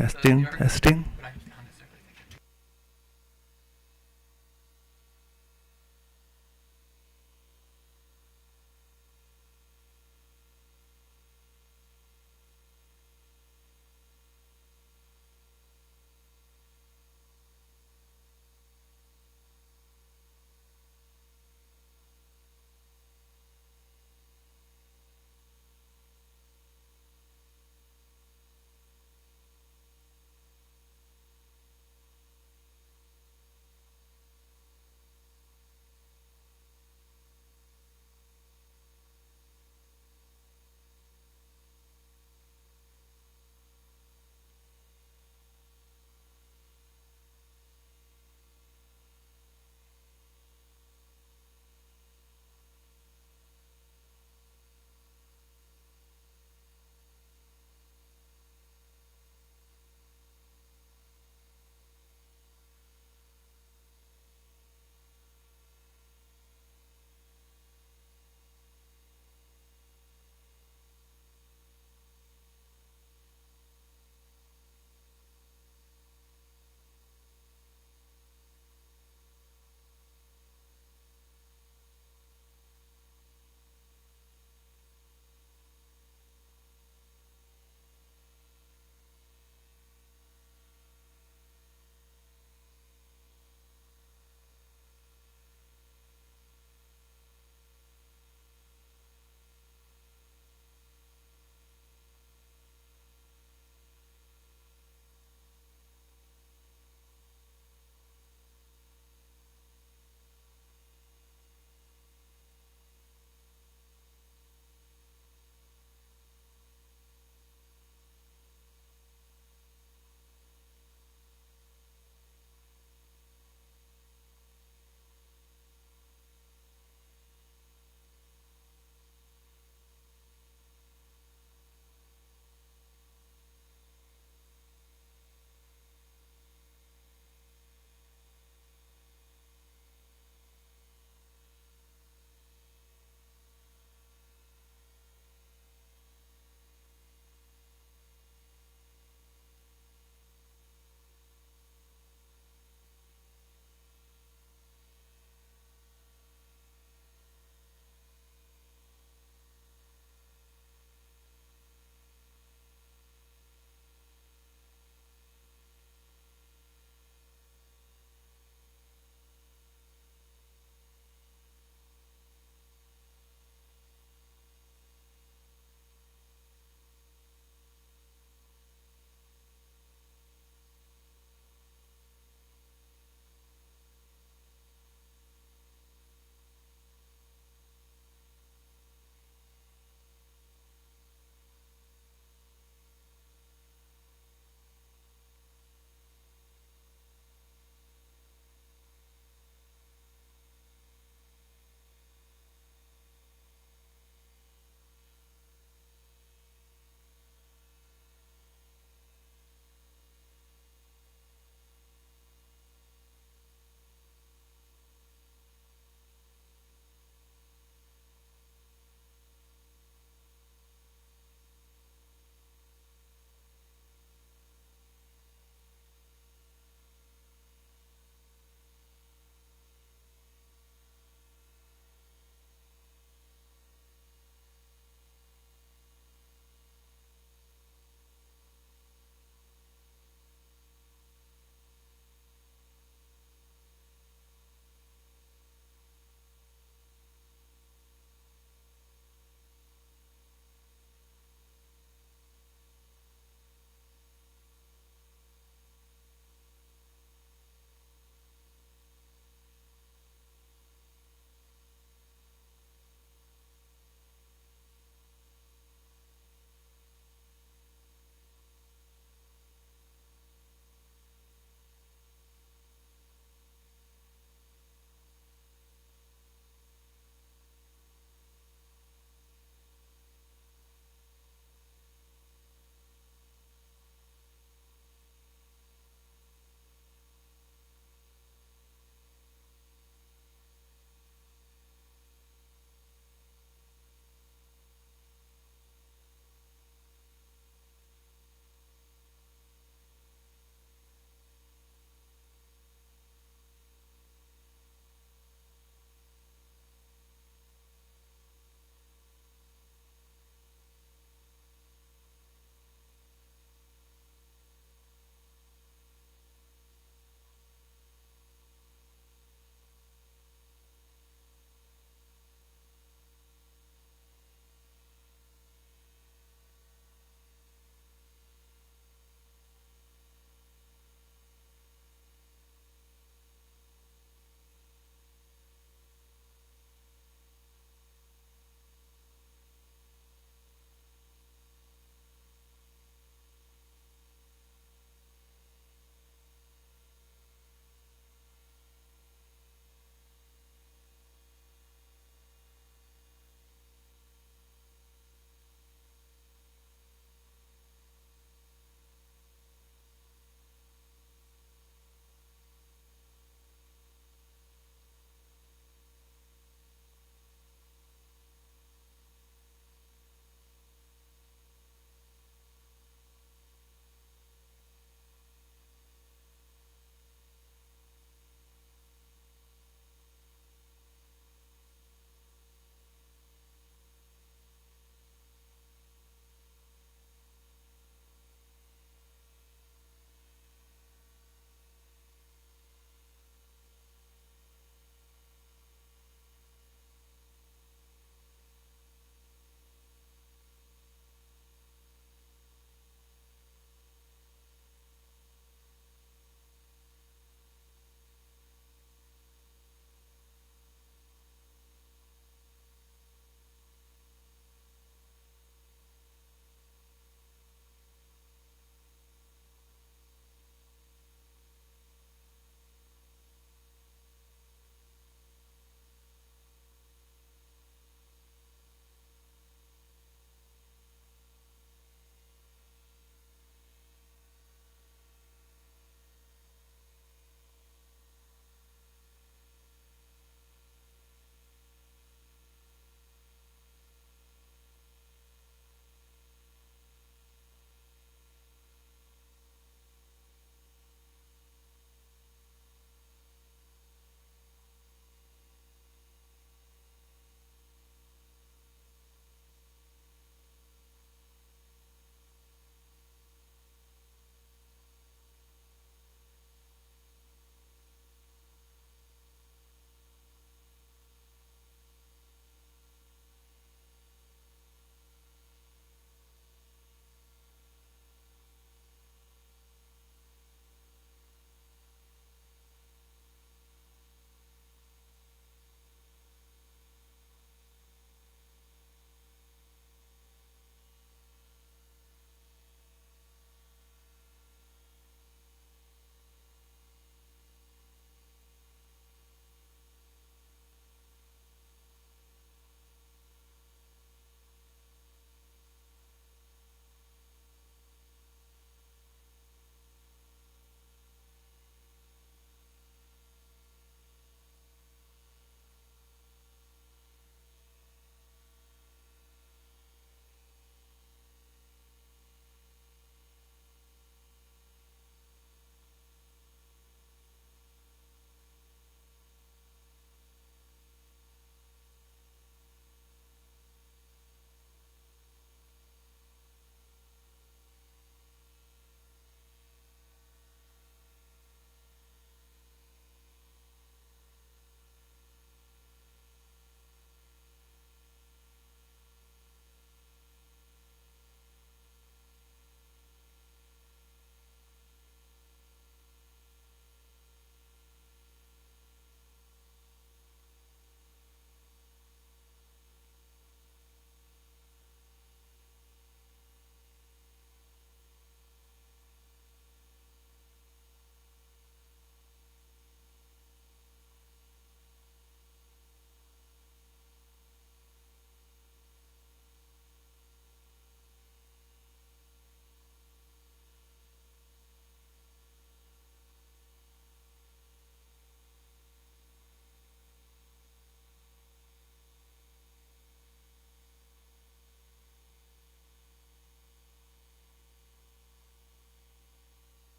Testing, testing.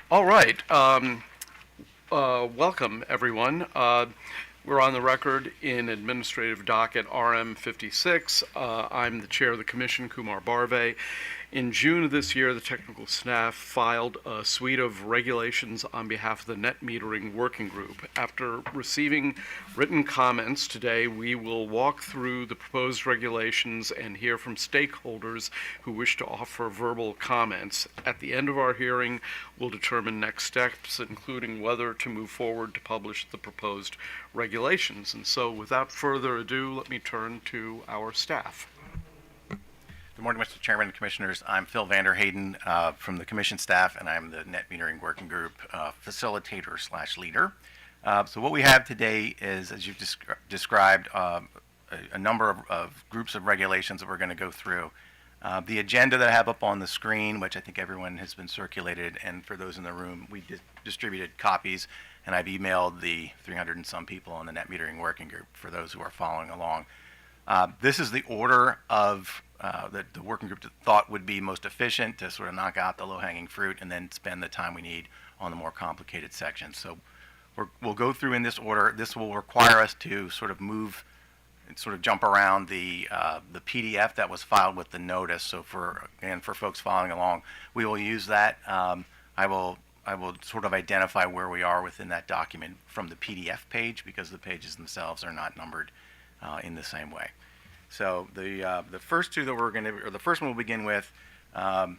All right. Welcome, everyone. We're on the record in Administrative Docket RM56. I'm the chair of the commission, Kumar Barve. In June of this year, the technical staff filed a suite of regulations on behalf of the Net Metering Working Group. After receiving written comments today, we will walk through the proposed regulations and hear from stakeholders who wish to offer verbal comments. At the end of our hearing, we'll determine next steps, including whether to move forward to publish the proposed regulations. And so, without further ado, let me turn to our staff. Good morning, Mr. Chairman and Commissioners. I'm Phil Vanderhayden from the Commission staff, and I'm the Net Metering Working Group facilitator/leader. So what we have today is, as you've described, a number of groups of regulations that we're going to go through. The agenda that I have up on the screen, which I think everyone has been circulated, and for those in the room, we distributed copies, and I've emailed the 300 and some people on the Net Metering Working Group for those who are following along. This is the order of that the working group thought would be most efficient to sort of knock out the low-hanging fruit and then spend the time we need on the more complicated sections. So we'll go through in this order. This will require us to sort of jump around the PDF that was filed with the notice. So for folks following along, we will use that. I will sort of identify where we are within that document from the PDF page, because the pages themselves are not numbered in the same way. So the first two that the first one we'll begin with, there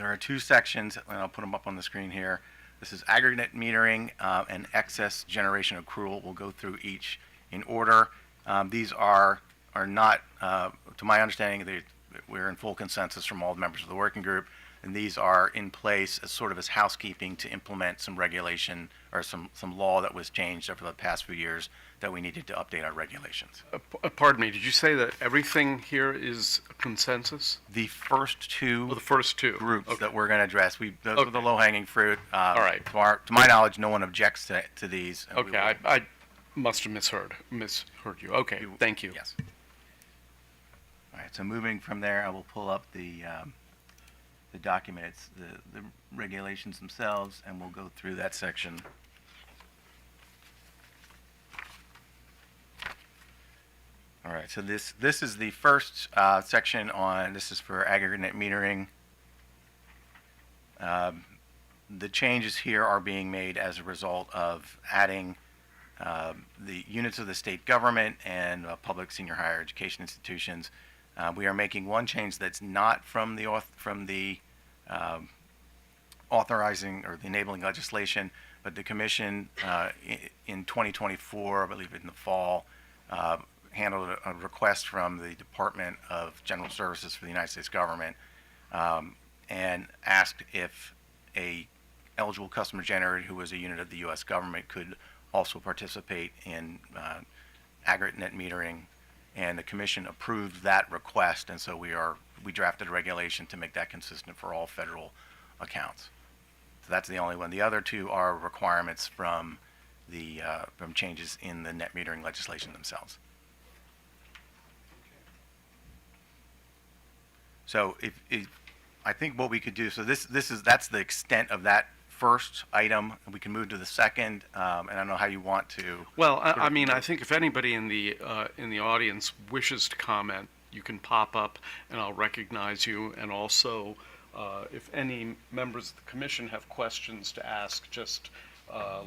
are two sections, and I'll put them up on the screen here. This is aggregate metering and excess generation accrual. We'll go through each in order. These are not, to my understanding, we're in full consensus from all the members of the working group, and these are in place as sort of as housekeeping to implement some regulation or some law that was changed over the past few years that we needed to update our regulations. Pardon me, did you say that everything here is a consensus? The first two, groups that we're going to address, those are the low-hanging fruit. All right. To my knowledge, no one objects to these. Okay, I must have misheard you. Okay, thank you. Yes. All right, so moving from there, I will pull up the documents, the regulations themselves, and we'll go through that section. All right, so this is the first section on, this is for aggregate net metering. The changes here are being made as a result of adding the units of the state government and public senior higher education institutions. We are making one change that's not from the authorizing or the enabling legislation, but the Commission in 2024, I believe in the fall, handled a request from the Department of General Services for the United States government and asked if a eligible customer generator who was a unit of the U.S. government could also participate in aggregate net metering, and the Commission approved that request, and so we drafted a regulation to make that consistent for all federal accounts. So that's the only one. The other two are requirements from from changes in the net metering legislation themselves. So I think what we could do, so that's the extent of that first item, and we can move to the second, and I don't know how you want to. Well, I mean, I think if anybody in the audience wishes to comment, you can pop up, and I'll recognize you. And also, if any members of the commission have questions to ask, just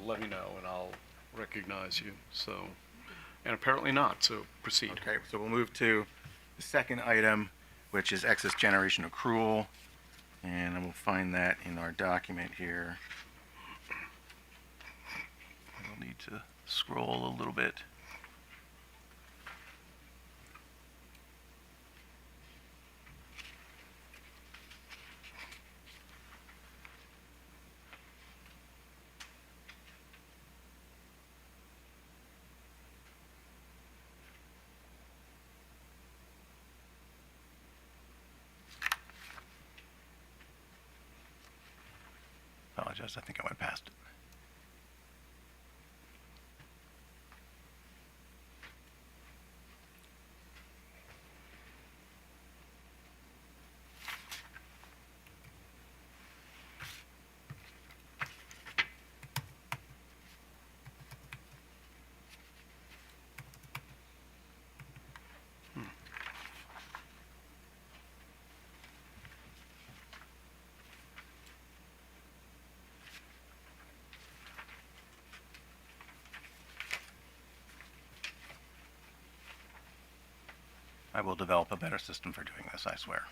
let me know, and I'll recognize you. So, and apparently not. So proceed. Okay. So we'll move to the second item, which is excess generation accrual. And I will find that in our document here. I'll need to scroll a little bit. Apologize, I think I went past it. I will develop a better system for doing this, I swear.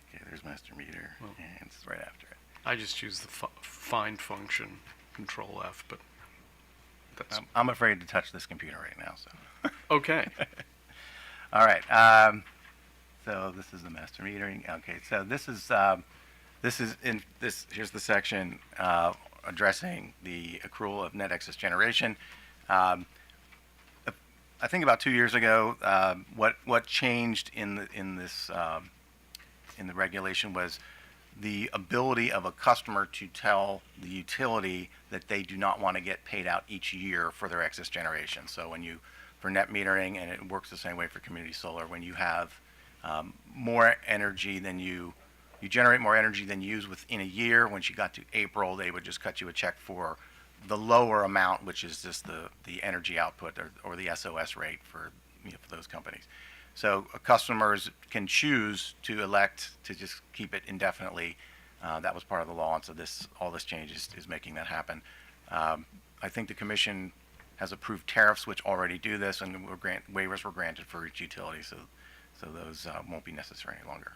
Okay, there's master meter, and it's right after it. I just use the find function, Control F, but that's I'm afraid to touch this computer right now, so. okay. All right. So this is the master metering. Okay. So here's the section addressing the accrual of net excess generation. Um, I think about 2 years ago, what changed in the regulation was the ability of a customer to tell the utility that they do not want to get paid out each year for their excess generation. So for net metering, and it works the same way for community solar, when you have more energy than you generate more energy than you use within a year, once you got to April, they would just cut you a check for the lower amount, which is just the energy output or the SOS rate for those companies. So customers can choose to elect to just keep it indefinitely. That was part of the law, and so all this change is making that happen. I think the commission has approved tariffs which already do this, and waivers were granted for each utility, so those won't be necessary any longer.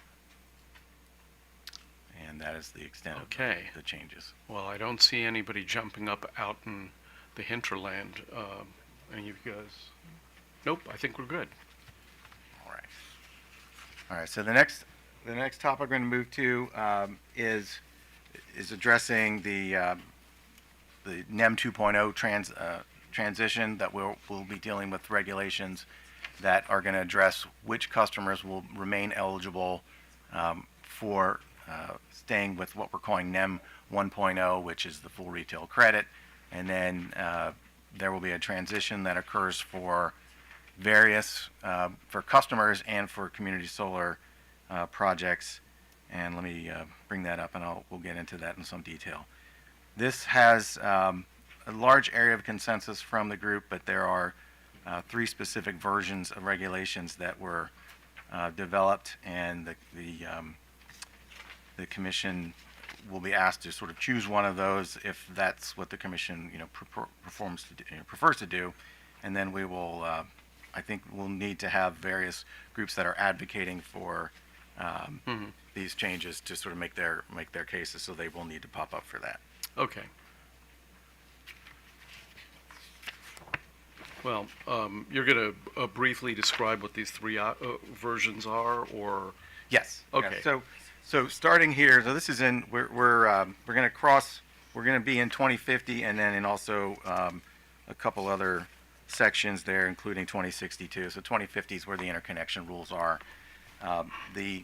And that is the extent of the changes. Well, I don't see anybody jumping up out in the hinterland. Any of you guys? Nope, I think we're good. All right. So the next topic we're going to move to is addressing the NEM 2.0 transition that we'll be dealing with regulations that are going to address which customers will remain eligible for staying with what we're calling NEM 1.0, which is the full retail credit, and then there will be a transition that occurs for various for customers and for community solar projects. And let me bring that up, and we'll get into that in some detail. This has a large area of consensus from the group, but there are 3 specific versions of regulations that were developed, and the commission will be asked to sort of choose one of those if that's what the commission prefers to do, and then we will. I think we'll need to have various groups that are advocating for these changes to sort of make their cases, so they will need to pop up for that. Okay. Well, you're going to briefly describe what these 3 versions are, or? Yes. Okay. Yeah. So starting here, so this is we're going to cross. We're going to be in 2050, and then also a couple other sections there, including 2062. So 2050 is where the interconnection rules are. The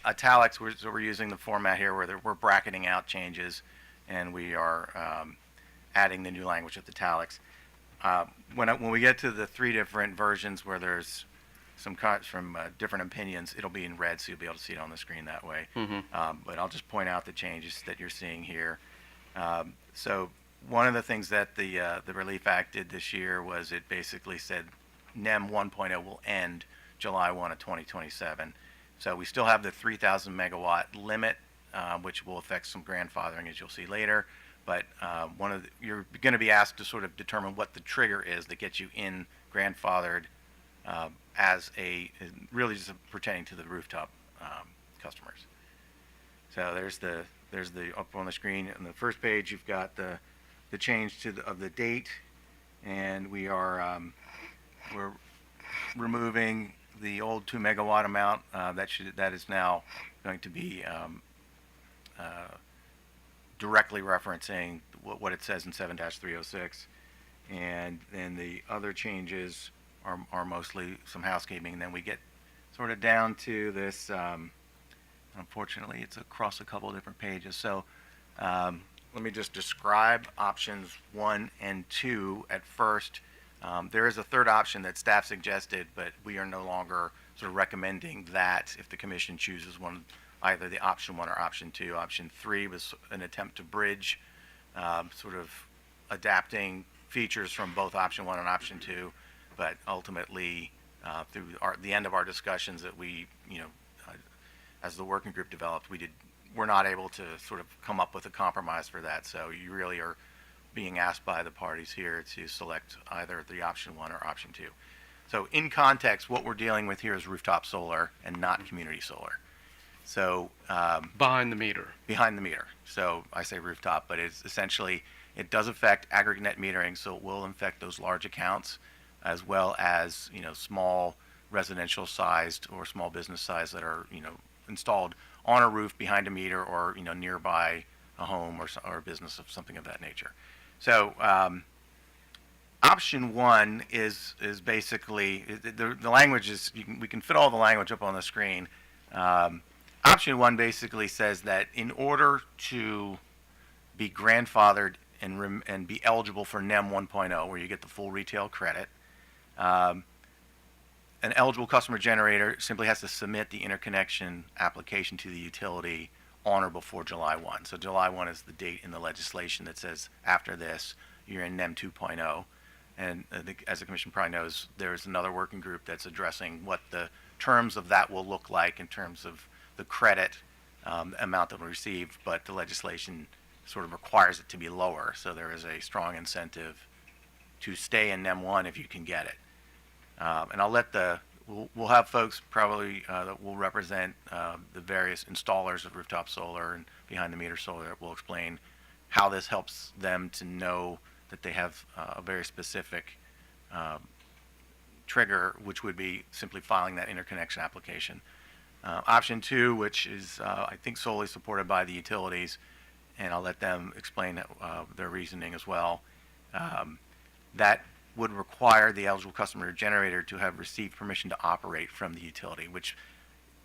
italics, we're using the format here where we're bracketing out changes, and we are adding the new language with italics. When we get to the 3 different versions where there's some cuts from different opinions, it'll be in red, so you'll be able to see it on the screen that way. But I'll just point out the changes that you're seeing here. So one of the things that the Relief Act did this year was it basically said NEM 1.0 will end July 1 of 2027. So we still have the 3,000 megawatt limit, which will affect some grandfathering, as you'll see later. But you're going to be asked to sort of determine what the trigger is that gets you in grandfathered really just pertaining to the rooftop customers. So there's the up on the screen on the first page. You've got the change of the date, and we're removing the old 2 megawatt amount that is now going to be directly referencing what it says in 7-306, and then the other changes are mostly some housekeeping. And then we get sort of down to this. Unfortunately, it's across a couple of different pages. So let me just describe options 1 and 2 at first. There is a third option that staff suggested, but we are no longer sort of recommending that if the commission chooses one, either the option 1 or option 2. Option 3 was an attempt to bridge sort of adapting features from both option 1 and option 2, but ultimately through the end of our discussions that we, as the working group developed, we're not able to sort of come up with a compromise for that. So you really are being asked by the parties here to select either the option 1 or option 2. So in context, what we're dealing with here is rooftop solar and not community solar. So Behind the meter. behind the meter. So I say rooftop, but it's essentially, it does affect aggregate net metering, so it will affect those large accounts as well as, small residential sized or small business sized that are, installed on a roof behind a meter or, nearby a home or a business of something of that nature. So option 1 is basically, the language is, we can fit all the language up on the screen. Option 1 basically says that in order to be grandfathered and be eligible for NEM 1.0, where you get the full retail credit, an eligible customer generator simply has to submit the interconnection application to the utility on or before July 1. So July 1 is the date in the legislation that says after this, you're in NEM 2.0. And as the Commission probably knows, there's another working group that's addressing what the terms of that will look like in terms of the credit amount that we receive, but the legislation sort of requires it to be lower. So there is a strong incentive to stay in NEM 1 if you can get it. And I'll let we'll have folks probably that will represent the various installers of rooftop solar and behind the meter solar that will explain how this helps them to know that they have a very specific trigger, which would be simply filing that interconnection application. Option 2, which is I think solely supported by the utilities, and I'll let them explain their reasoning as well. That would require the eligible customer generator to have received permission to operate from the utility, which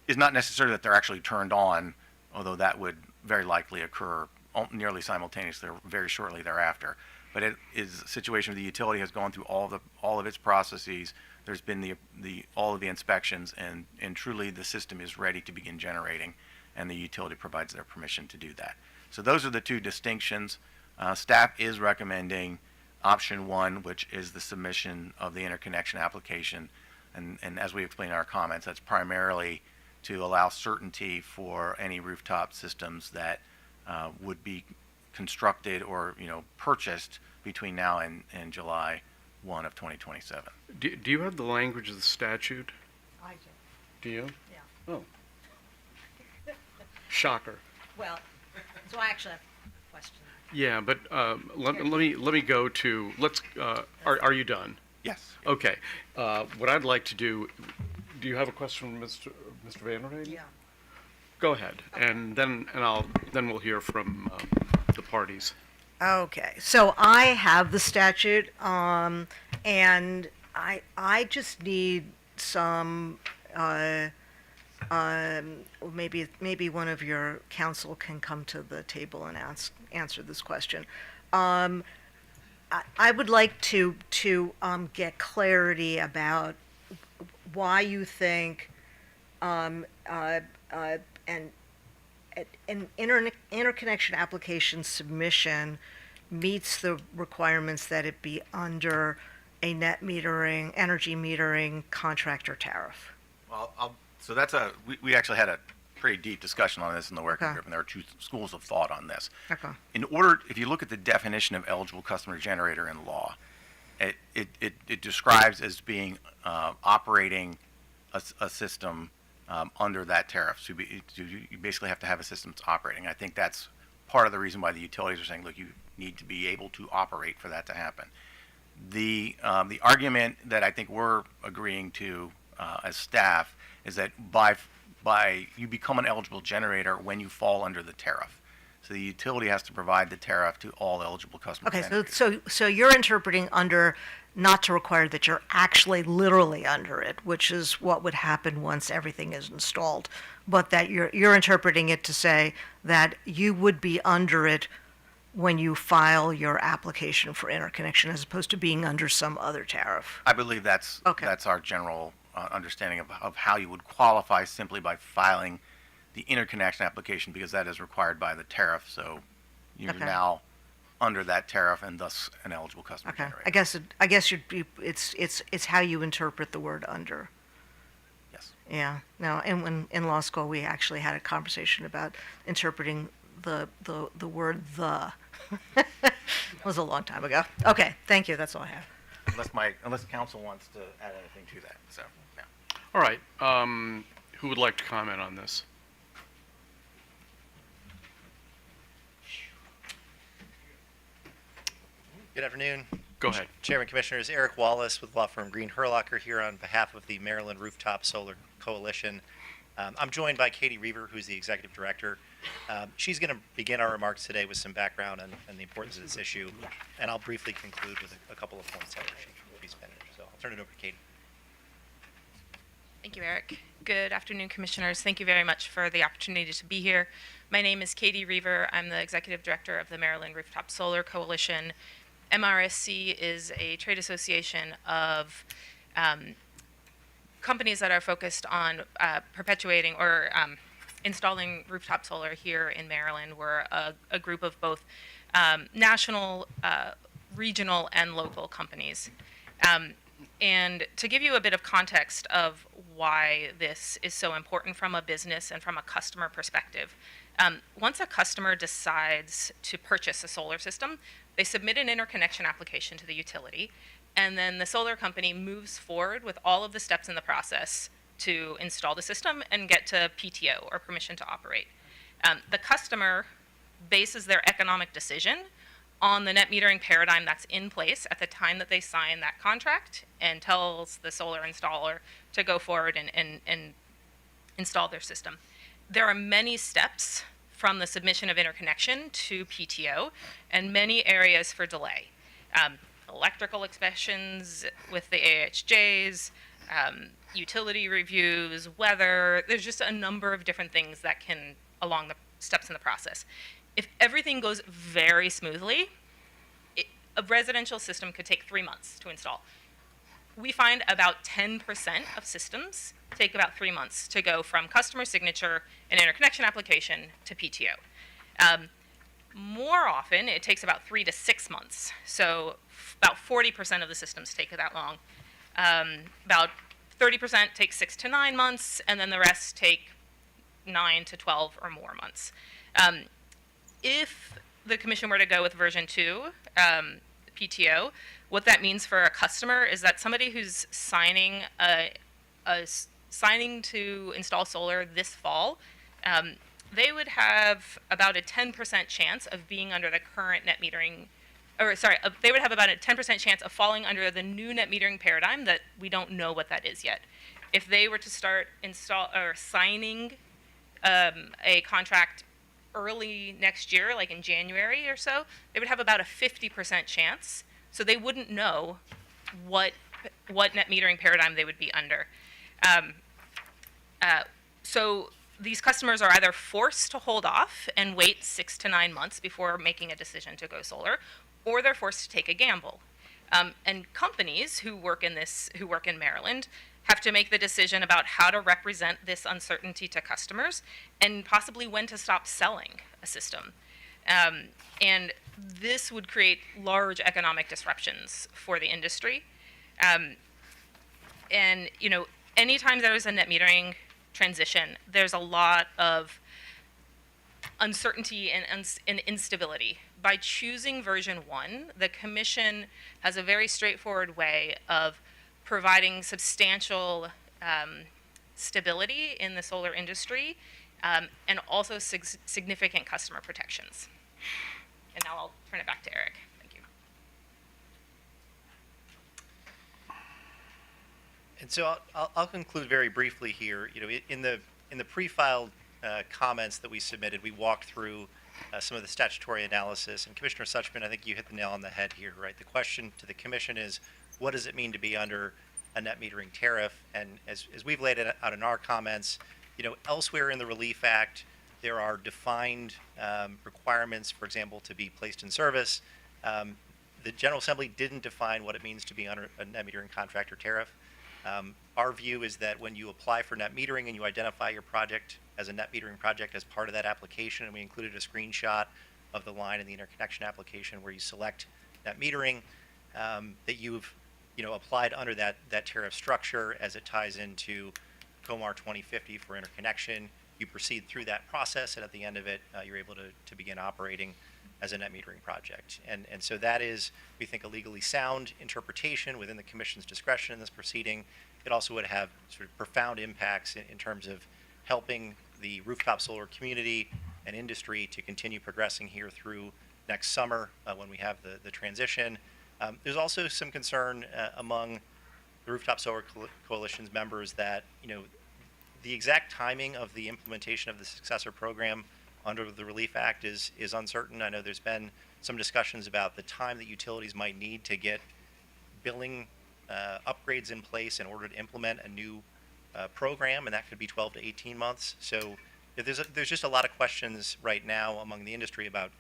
is not necessarily that they're actually turned on, although that would very likely occur nearly simultaneously or very shortly thereafter. But it is a situation where the utility has gone through all of its processes. There's been all of the inspections, and truly the system is ready to begin generating, and the utility provides their permission to do that. So those are the two distinctions. Staff is recommending option 1, which is the submission of the interconnection application. And as we explained in our comments, that's primarily to allow certainty for any rooftop systems that would be constructed or purchased between now and July 1 of 2027. Do you have the language of the statute? I do, Do you? yeah. Oh. Shocker. Well, so I actually have a question. Yeah, but let me go to, are you done? Yes. Okay. What I'd like to do you have a question from Mr. Vanderheyden? Yeah. Go ahead, and then we'll hear from the parties. Okay, so I have the statute, and I just need some, maybe one of your counsel can come to the table and answer this question. I would like to get clarity about why you think an interconnection application submission meets the requirements that it be under a net metering, energy metering contract or tariff. Well, so that's we actually had a pretty deep discussion on this in the working Okay. group, and there are two schools of thought on this. Okay. If you look at the definition of eligible customer generator in law, it describes as being operating a system under that tariff. So you basically have to have a system that's operating. I think that's part of the reason why the utilities are saying, look, you need to be able to operate for that to happen. The argument that I think we're agreeing to as staff is that by you become an eligible generator when you fall under the tariff. So the utility has to provide the tariff to all eligible customers. Okay, so you're interpreting under not to require that you're actually literally under it, which is what would happen once everything is installed, but that you're interpreting it to say that you would be under it when you file your application for interconnection as opposed to being under some other tariff. I believe that's our general understanding of how you would qualify simply by filing the interconnection application, because that is required by the tariff. So you're now under that tariff and thus an eligible customer generator. I guess it's how you interpret the word under. Yes. Yeah. No, and when in law school we actually had a conversation about interpreting the word the. It was a long time ago. Okay, thank you. That's all I have. Unless council wants to add anything to that, so, no. All right. Who would like to comment on this? Good afternoon, Go ahead. Chairman Commissioners. Eric Wallace with law firm Green Herlocker here on behalf of the Maryland Rooftop Solar Coalition. I'm joined by Katie Reaver, who's the executive director. She's going to begin our remarks today with some background and the importance of this issue, and I'll briefly conclude with a couple of points after she's finished. So I'll turn it over to Katie. Thank you, Eric. Good afternoon, Commissioners. Thank you very much for the opportunity to be here. My name is Katie Reaver. I'm the Executive Director of the Maryland Rooftop Solar Coalition. MRSC is a trade association of companies that are focused on perpetuating or installing rooftop solar here in Maryland. We're a group of both national, regional, and local companies. And to give you a bit of context of why this is so important from a business and from a customer perspective, once a customer decides to purchase a solar system, they submit an interconnection application to the utility, and then the solar company moves forward with all of the steps in the process to install the system and get to PTO, or permission to operate. The customer bases their economic decision on the net metering paradigm that's in place at the time that they sign that contract, and tells the solar installer to go forward and install their system. There are many steps from the submission of interconnection to PTO, and many areas for delay. Electrical inspections with the AHJs, utility reviews, weather. There's just a number of different things that can along the steps in the process. If everything goes very smoothly, a residential system could take 3 months to install. We find about 10% of systems take about 3 months to go from customer signature and interconnection application to PTO. More often, it takes about 3 to 6 months. So about 40% of the systems take that long. About 30% take 6 to 9 months, and then the rest take 9 to 12 or more months. If the commission were to go with version 2, PTO, what that means for a customer is that somebody who's signing to install solar this fall, they would have about a 10% chance of being under the current net metering, they would have about a 10% chance of falling under the new net metering paradigm that we don't know what that is yet. If they were to start signing a contract early next year, like in January or so, they would have about a 50% chance. So they wouldn't know what net metering paradigm they would be under. So these customers are either forced to hold off and wait 6 to 9 months before making a decision to go solar, or they're forced to take a gamble. And companies who work in Maryland have to make the decision about how to represent this uncertainty to customers and possibly when to stop selling a system. And this would create large economic disruptions for the industry. And, anytime there is a net metering transition, there's a lot of uncertainty and instability. By choosing version 1, the commission has a very straightforward way of providing substantial stability in the solar industry, and also significant customer protections. And now I'll turn it back to Eric. Thank you. And so I'll conclude very briefly here. In the pre-filed comments that we submitted, we walked through some of the statutory analysis. And Commissioner Suchman, I think you hit the nail on the head here, right? The question to the commission is, what does it mean to be under a net metering tariff? And as we've laid it out in our comments, elsewhere in the Relief Act, there are defined requirements, for example, to be placed in service. The General Assembly didn't define what it means to be under a net metering contract or tariff. Our view is that when you apply for net metering and you identify your project as a net metering project as part of that application, and we included a screenshot of the line in the interconnection application where you select net metering, that you've applied under that tariff structure as it ties into COMAR 2050 for interconnection. You proceed through that process, and at the end of it, you're able to begin operating as a net metering project. And so that is, we think, a legally sound interpretation within the commission's discretion in this proceeding. It also would have sort of profound impacts in terms of helping the rooftop solar community and industry to continue progressing here through next summer when we have the transition. There's also some concern among the Rooftop Solar Coalition's members that, the exact timing of the implementation of the successor program under the Relief Act is uncertain. I know there's been some discussions about the time that utilities might need to get billing upgrades in place in order to implement a new program, and that could be 12 to 18 months. So there's just a lot of questions right now among the industry about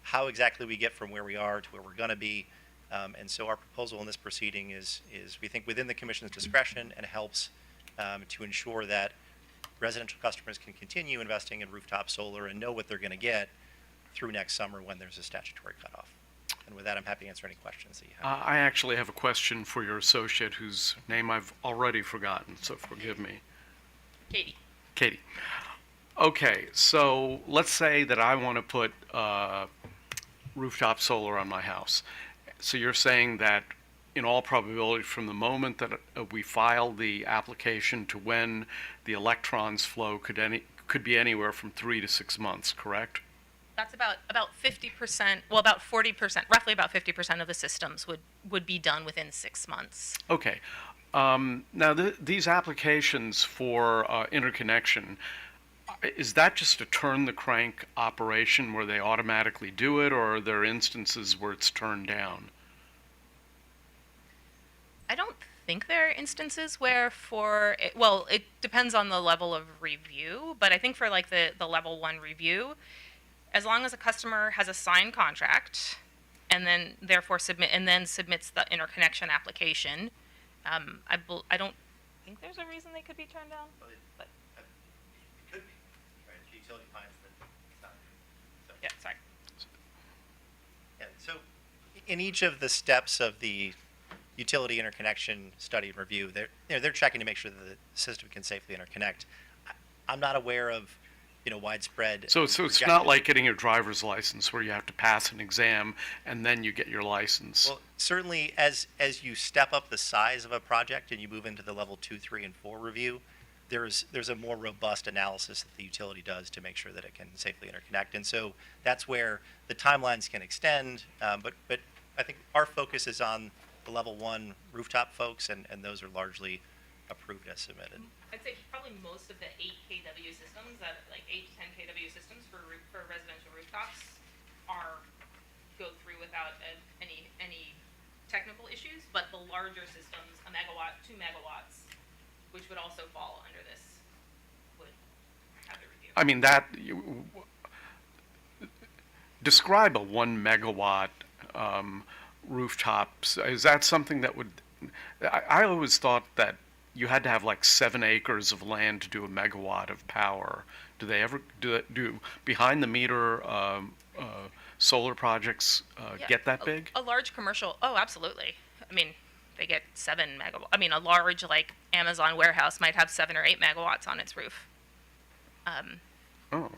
how exactly we get from where we are to where we're going to be. And so our proposal in this proceeding is we think within the commission's discretion and helps to ensure that residential customers can continue investing in rooftop solar and know what they're going to get through next summer when there's a statutory cutoff. And with that, I'm happy to answer any questions that you have. I actually have a question for your associate whose name I've already forgotten, so forgive me. Katie. Katie. Okay, so let's say that I want to put rooftop solar on my house. So you're saying that in all probability from the moment that we file the application to when the electrons flow could be anywhere from 3 to 6 months, correct? That's about 50%, well, about 40%, roughly about 50% of the systems would be done within 6 months. Okay. Now, these applications for interconnection, is that just a turn the crank operation where they automatically do it, or are there instances where it's turned down? I don't think there are instances where it depends on the level of review, but I think for like the level 1 review, as long as a customer has a signed contract and then therefore submits the interconnection application, I don't think there's a reason they could be turned down. But It could be, right? The utility finds that it's not. So, yeah, sorry. yeah, so in each of the steps of the utility interconnection study and review, they're checking to make sure that the system can safely interconnect. I'm not aware of widespread. So it's not like getting your driver's license where you have to pass an exam and then you get your license. Well, certainly as you step up the size of a project and you move into the level 2, 3, and 4 review, there's a more robust analysis that the utility does to make sure that it can safely interconnect. And so that's where the timelines can extend. But I think our focus is on the level 1 rooftop folks, and those are largely approved as submitted. I'd say probably most of the 8 kW systems, that like 8 to 10 kW systems for residential rooftops, go through without any technical issues. But the larger systems, a megawatt, 2 megawatts, which would also fall under this, would have the review. I mean, describe a 1 megawatt rooftops. Is that something that would, I always thought that you had to have like 7 acres of land to do a megawatt of power. Do they ever do behind the meter solar projects Yeah, get that big? A large commercial, oh, absolutely. I mean, they get 7 megawatts. I mean, a large like Amazon warehouse might have 7 or 8 megawatts on its roof. Oh.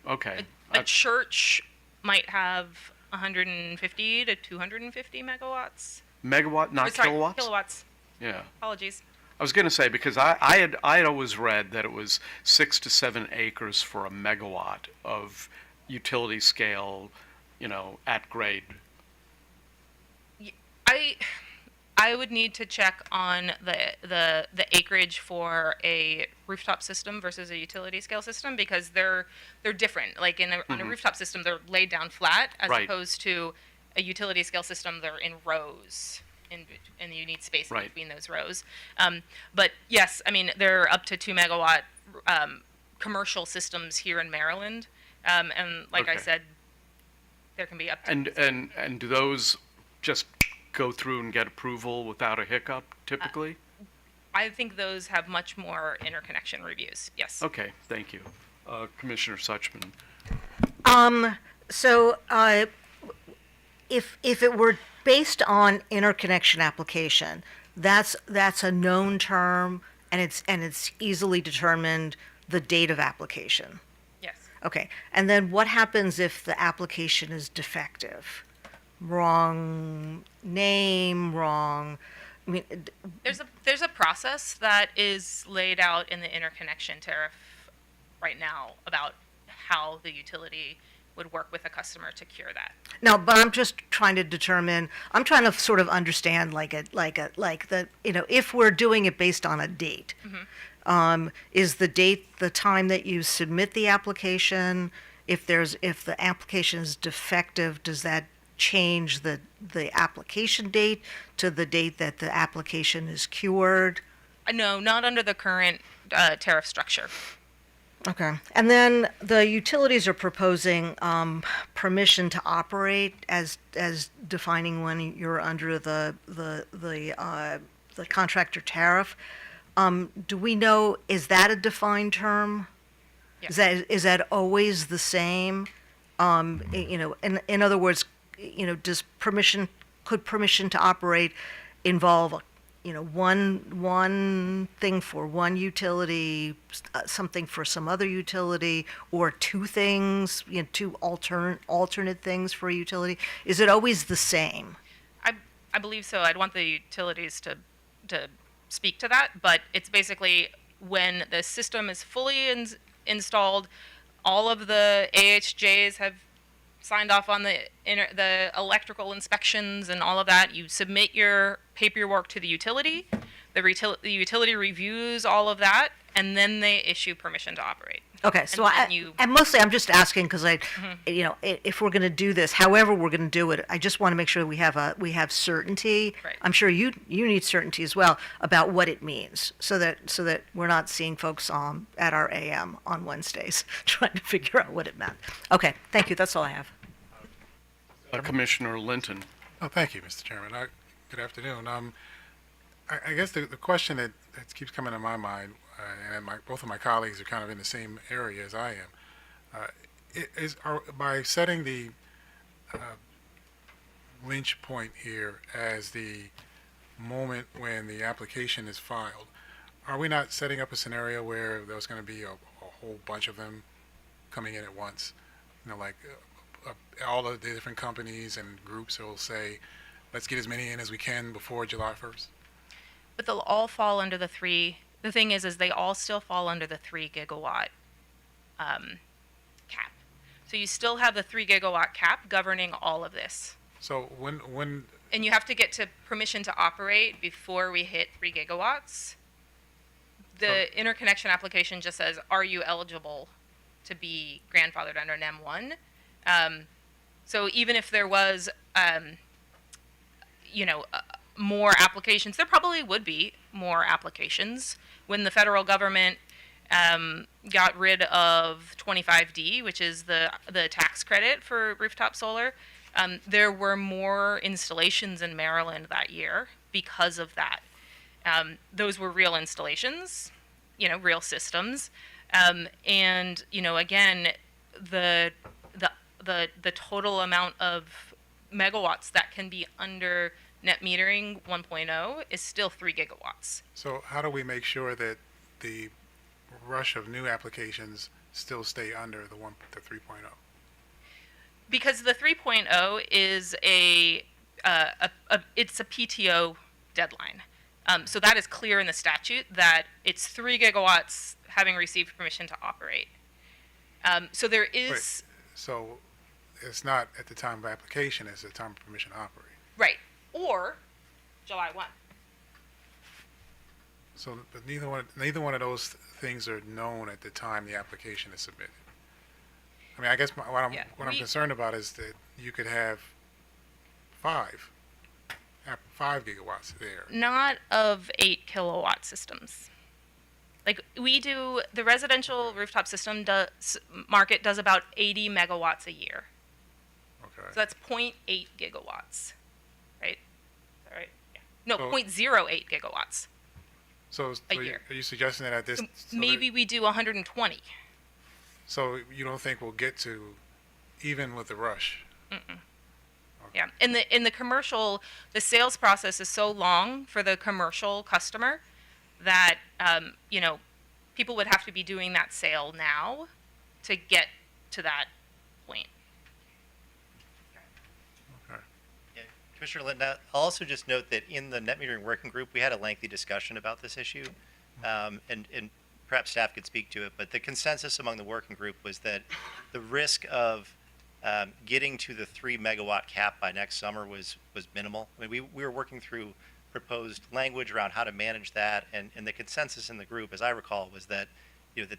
Okay. A church might have 150 to 250 megawatts. Megawatt, not Sorry, kilowatts? kilowatts. Yeah. Apologies. I was going to say, because I had always read that it was 6 to 7 acres for a megawatt of utility scale, at grade. I would need to check on the acreage for a rooftop system versus a utility scale system, because they're different. Like on a rooftop system, they're laid down flat, as Right. opposed to a utility scale system, they're in rows. And you need space Right. between those rows. But yes, I mean, they're up to 2 megawatt commercial systems here in Maryland. And like I Okay. said, there can be up to. And do those just go through and get approval without a hiccup typically? I think those have much more interconnection reviews. Yes. Okay, thank you. Commissioner Suchman. So if it were based on interconnection application, that's a known term, and it's easily determined the date of application. Yes. Okay, and then what happens if the application is defective? Wrong name, wrong, I mean, There's a process that is laid out in the interconnection tariff right now about how the utility would work with a customer to cure that. no, but I'm just trying to determine, I'm trying to sort of understand if we're doing it based on a date. Is the date the time that you submit the application? If the application is defective, does that change the application date to the date that the application is cured? No, not under the current tariff structure. Okay. And then the utilities are proposing permission to operate as defining when you're under the contractor tariff. Do we know, is that a defined term? Yeah. Is that always the same? In other words, could permission to operate involve, one thing for one utility, something for some other utility, or two things, two alternate things for a utility? Is it always the same? I believe so. I'd want the utilities to speak to that, but it's basically when the system is fully installed, all of the AHJs have signed off on the electrical inspections and all of that. You submit your paperwork to the utility. The utility reviews all of that, and then they issue permission to operate. Okay, so And then you- and mostly I'm just asking because if we're going to do this, however we're going to do it, I just want to make sure we have certainty. Right. I'm sure you need certainty as well about what it means, so that we're not seeing folks at our AM on Wednesdays trying to figure out what it meant. Okay, thank you. That's all I have. Commissioner Linton. Oh, thank you, Mr. Chairman. Good afternoon. I guess the question that keeps coming to my mind, and both of my colleagues are kind of in the same area as I am, by setting the lynch point here as the moment when the application is filed, are we not setting up a scenario where there's going to be a whole bunch of them coming in at once? All of the different companies and groups will say, let's get as many in as we can before July 1st? But they'll all fall under the three. The thing is they all still fall under the 3 gigawatt cap. So you still have the 3 gigawatt cap governing all of this. So when And you have to get to permission to operate before we hit 3 gigawatts. The interconnection application just says, are you eligible to be grandfathered under NEM 1? So even if there was, more applications, there probably would be more applications. When the federal government got rid of 25D, which is the tax credit for rooftop solar, there were more installations in Maryland that year because of that. Those were real installations, real systems, and again, the total amount of megawatts that can be under net metering 1.0 is still 3 gigawatts. So how do we make sure that the rush of new applications still stay under the 3.0? Because the 3.0 is it's a PTO deadline. So that is clear in the statute that it's 3 gigawatts having received permission to operate. So there is... Wait, so it's not at the time of application, it's at the time of permission to operate. Right. Or July 1. So but neither one of those things are known at the time the application is submitted. I mean, I guess what I'm concerned about is that you could have 5 gigawatts there. Not of 8 kilowatt systems. Like the residential rooftop system market does about 80 megawatts a year. Okay. So that's 0.8 gigawatts, right? Is that right? Yeah. No, So- 0.08 gigawatts. So A year. are you suggesting that at this... Maybe we do 120. So you don't think we'll get to even with the rush? Yeah. In the commercial, the sales process is so long for the commercial customer that people would have to be doing that sale now to get to that point. Okay. Yeah, Commissioner Linton, I'll also just note that in the net metering working group, we had a lengthy discussion about this issue, and perhaps staff could speak to it, but the consensus among the working group was that the risk of getting to the 3 megawatt cap by next summer was minimal. I mean, we were working through proposed language around how to manage that, and the consensus in the group, as I recall, was that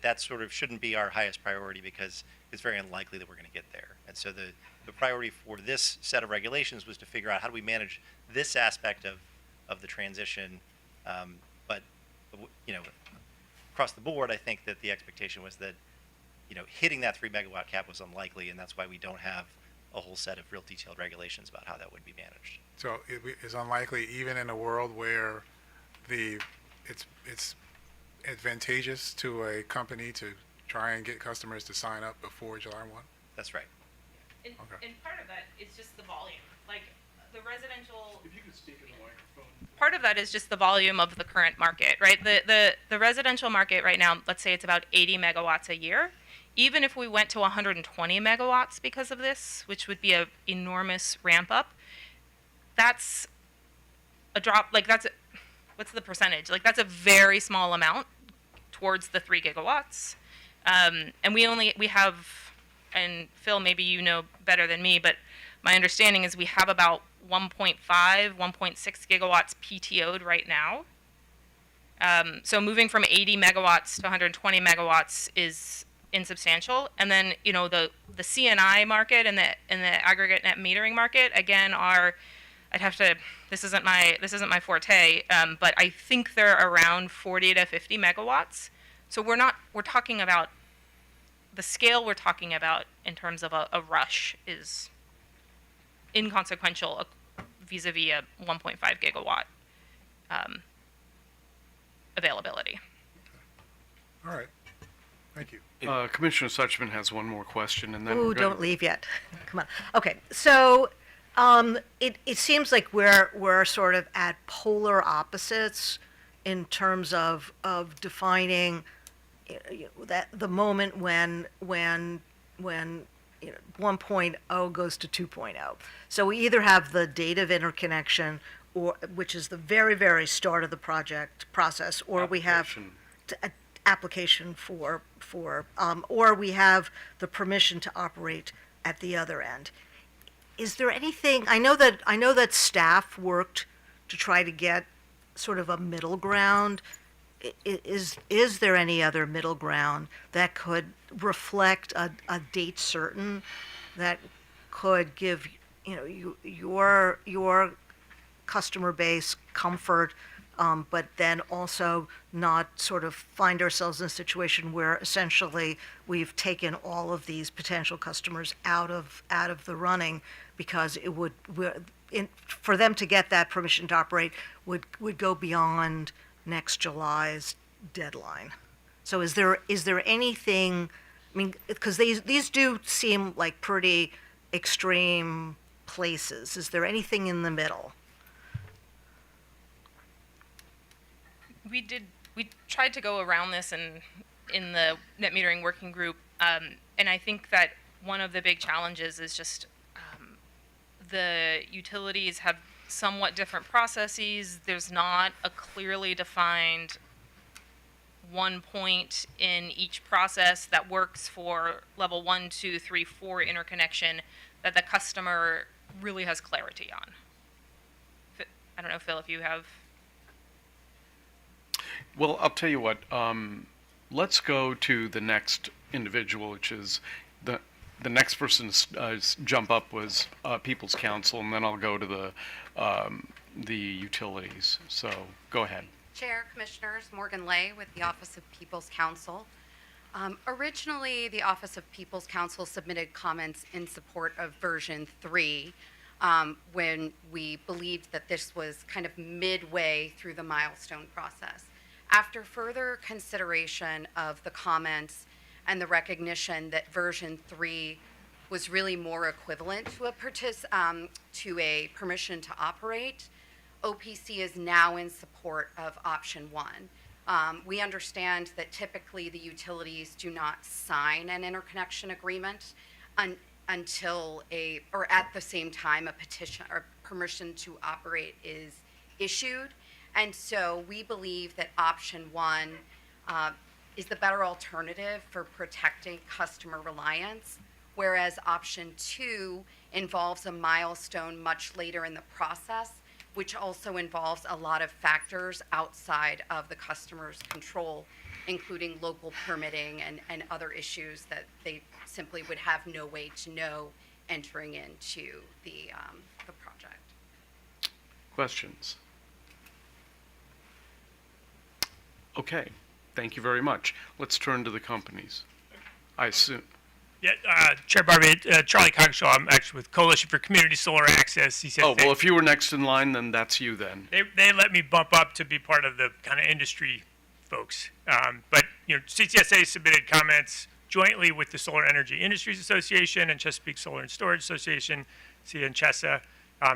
that sort of shouldn't be our highest priority because it's very unlikely that we're going to get there. And so the priority for this set of regulations was to figure out how do we manage this aspect of the transition. But across the board, I think that the expectation was that hitting that 3 megawatt cap was unlikely, and that's why we don't have a whole set of real detailed regulations about how that would be managed. So it is unlikely, even in a world where it's advantageous to a company to try and get customers to sign up before July 1? That's right. And, Okay. and part of that is just the volume. Like the residential. If you could speak in the microphone. Part of that is just the volume of the current market, right? The residential market right now, let's say it's about 80 megawatts a year. Even if we went to 120 megawatts because of this, which would be an enormous ramp up, that's a drop. Like what's the percentage? Like that's a very small amount towards the 3 gigawatts. And we have, and Phil, maybe you know better than me, but my understanding is we have about 1.5, 1.6 gigawatts PTO'd right now. So moving from 80 megawatts to 120 megawatts is insubstantial. And then, the CNI market and the aggregate net metering market, again, this isn't my forte, but I think they're around 40 to 50 megawatts. So we're talking about, the scale we're talking about in terms of a rush is inconsequential vis-a-vis a 1.5 gigawatt availability. All right. Thank you. Commissioner Suchman has one more question, and then Ooh, we're gonna- don't leave yet. Come on. Okay, so it seems like we're sort of at polar opposites in terms of defining that the moment when 1.0 goes to 2.0. So we either have the date of interconnection, which is the very, very start of the project process, or we have application for or we have the permission to operate at the other end. Is there anything, I know that staff worked to try to get sort of a middle ground. Is there any other middle ground that could reflect a date certain that could give your customer base comfort, but then also not sort of find ourselves in a situation where essentially we've taken all of these potential customers out of the running because it would for them to get that permission to operate would go beyond next July's deadline. So is there anything? I mean, because these do seem like pretty extreme places. Is there anything in the middle? We tried to go around this in the net metering working group, and I think that one of the big challenges is just the utilities have somewhat different processes. There's not a clearly defined one point in each process that works for level 1, 2, 3, 4 interconnection that the customer really has clarity on. I don't know, Phil, if you have. Well, I'll tell you what. Let's go to the next individual, which is the next person to jump up was People's Council, and then I'll go to the utilities. So go ahead. Chair, Commissioners, Morgan Lay with the Office of People's Council. Originally, the Office of People's Council submitted comments in support of version 3 when we believed that this was kind of midway through the milestone process. After further consideration of the comments and the recognition that version 3 was really more equivalent to a permission to operate, OPC is now in support of option 1. We understand that typically the utilities do not sign an interconnection agreement until or at the same time a petition or permission to operate is issued. And so we believe that option one is the better alternative for protecting customer reliance, whereas option two involves a milestone much later in the process, which also involves a lot of factors outside of the customer's control, including local permitting and other issues that they simply would have no way to know entering into the project. Questions? Okay, thank you very much. Let's turn to the companies. I assume, Yeah, Chair Barbie, Charlie Cogshaw. I'm actually with Coalition for Community Solar Access. He said, oh, well, if you were next in line, then that's you then. they let me bump up to be part of the kind of industry folks. But CCSA submitted comments jointly with the Solar Energy Industries Association and Chesapeake Solar and Storage Association, SIA and CHESA.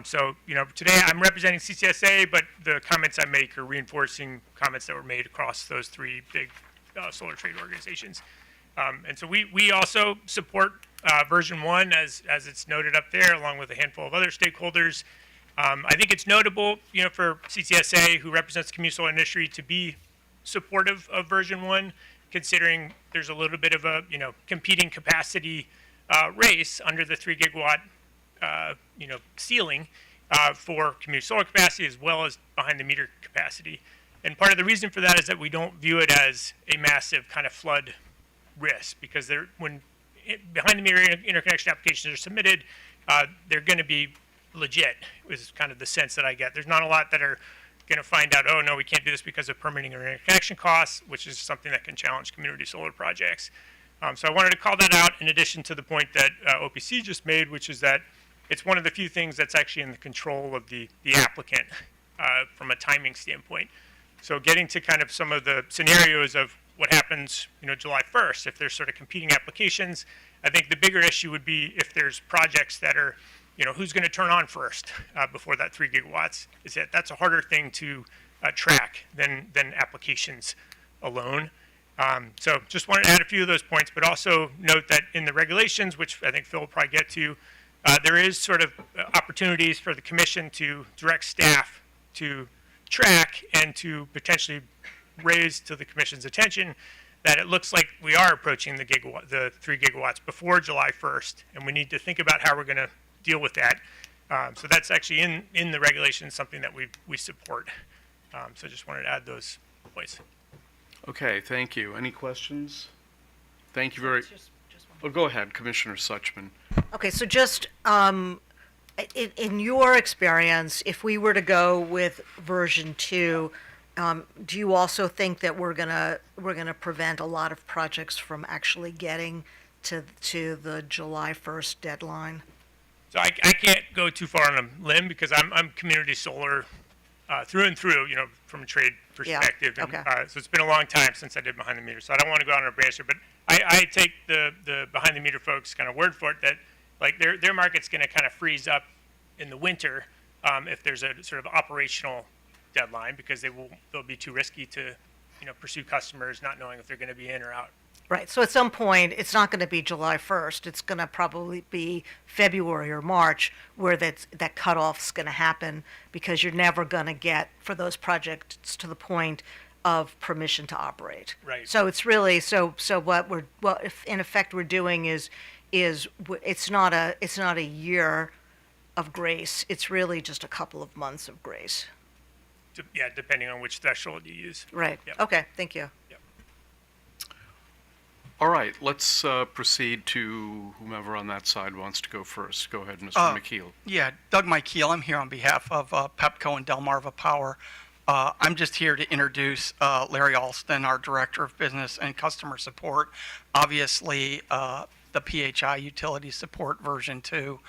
So today I'm representing CCSA, but the comments I make are reinforcing comments that were made across those three big solar trade organizations. And so we also support version one as it's noted up there, along with a handful of other stakeholders. I think it's notable, for CCSA, who represents the community solar industry, to be supportive of version one, considering there's a little bit of a competing capacity race under the 3 gigawatt ceiling for community solar capacity as well as behind the meter capacity. And part of the reason for that is that we don't view it as a massive kind of flood risk, because when behind the meter interconnection applications are submitted, they're going to be legit, is kind of the sense that I get. There's not a lot that are going to find out, oh no, we can't do this because of permitting or interconnection costs, which is something that can challenge community solar projects. So I wanted to call that out, in addition to the point that OPC just made, which is that it's one of the few things that's actually in the control of the applicant from a timing standpoint. So getting to kind of some of the scenarios of what happens, July 1st, if there's sort of competing applications, I think the bigger issue would be if there's projects that are, who's going to turn on first before that 3 gigawatts. That's a harder thing to track than applications alone. So just wanted to add a few of those points, but also note that in the regulations, which I think Phil will probably get to, there is sort of opportunities for the commission to direct staff to track and to potentially raise to the commission's attention that it looks like we are approaching the 3 gigawatts before July 1st, and we need to think about how we're going to deal with that. So that's actually in the regulations, something that we support. So just wanted to add those points. Okay, thank you. Any questions? Thank you very. Oh, go ahead, Commissioner Suchman. Okay, so just in your experience, if we were to go with version two, do you also think that we're gonna prevent a lot of projects from actually getting to the July 1st deadline? So I can't go too far on a limb because I'm community solar through and through, from a trade perspective. Yeah, okay. And, so it's been a long time since I did behind the meter, so I don't want to go out on a branch there. But I take the behind the meter folks kind of word for it that like their market's going to kind of freeze up in the winter if there's a sort of operational deadline, because they'll be too risky to pursue customers not knowing if they're going to be in or out. Right, so at some point, it's not going to be July 1st. It's going to probably be February or March where that cutoff's going to happen, because you're never going to get, for those projects, to the point of permission to operate. Right. So it's really, so what if in effect we're doing is it's not a year of grace. It's really just a couple of months of grace. Yeah, depending on which threshold you use. Right, Yep. okay, thank you. All right, let's proceed to whomever on that side wants to go first. Go ahead, Mr. McKeel. Yeah, Doug Mikeel. I'm here on behalf of Pepco and Delmarva Power. I'm just here to introduce Larry Alston, our Director of Business and Customer Support. Obviously, the PHI Utility Support version 2.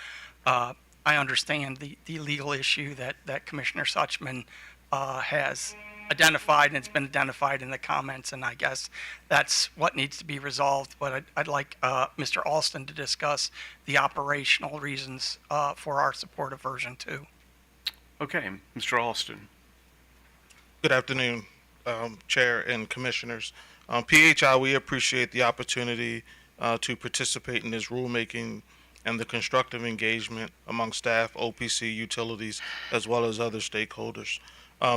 I understand the legal issue that Commissioner Suchman has identified, and it's been identified in the comments, and I guess that's what needs to be resolved. But I'd like Mr. Alston to discuss the operational reasons for our support of version 2. Okay, Mr. Alston. Good afternoon, Chair and Commissioners. PHI, we appreciate the opportunity to participate in this rulemaking and the constructive engagement among staff, OPC, utilities, as well as other stakeholders.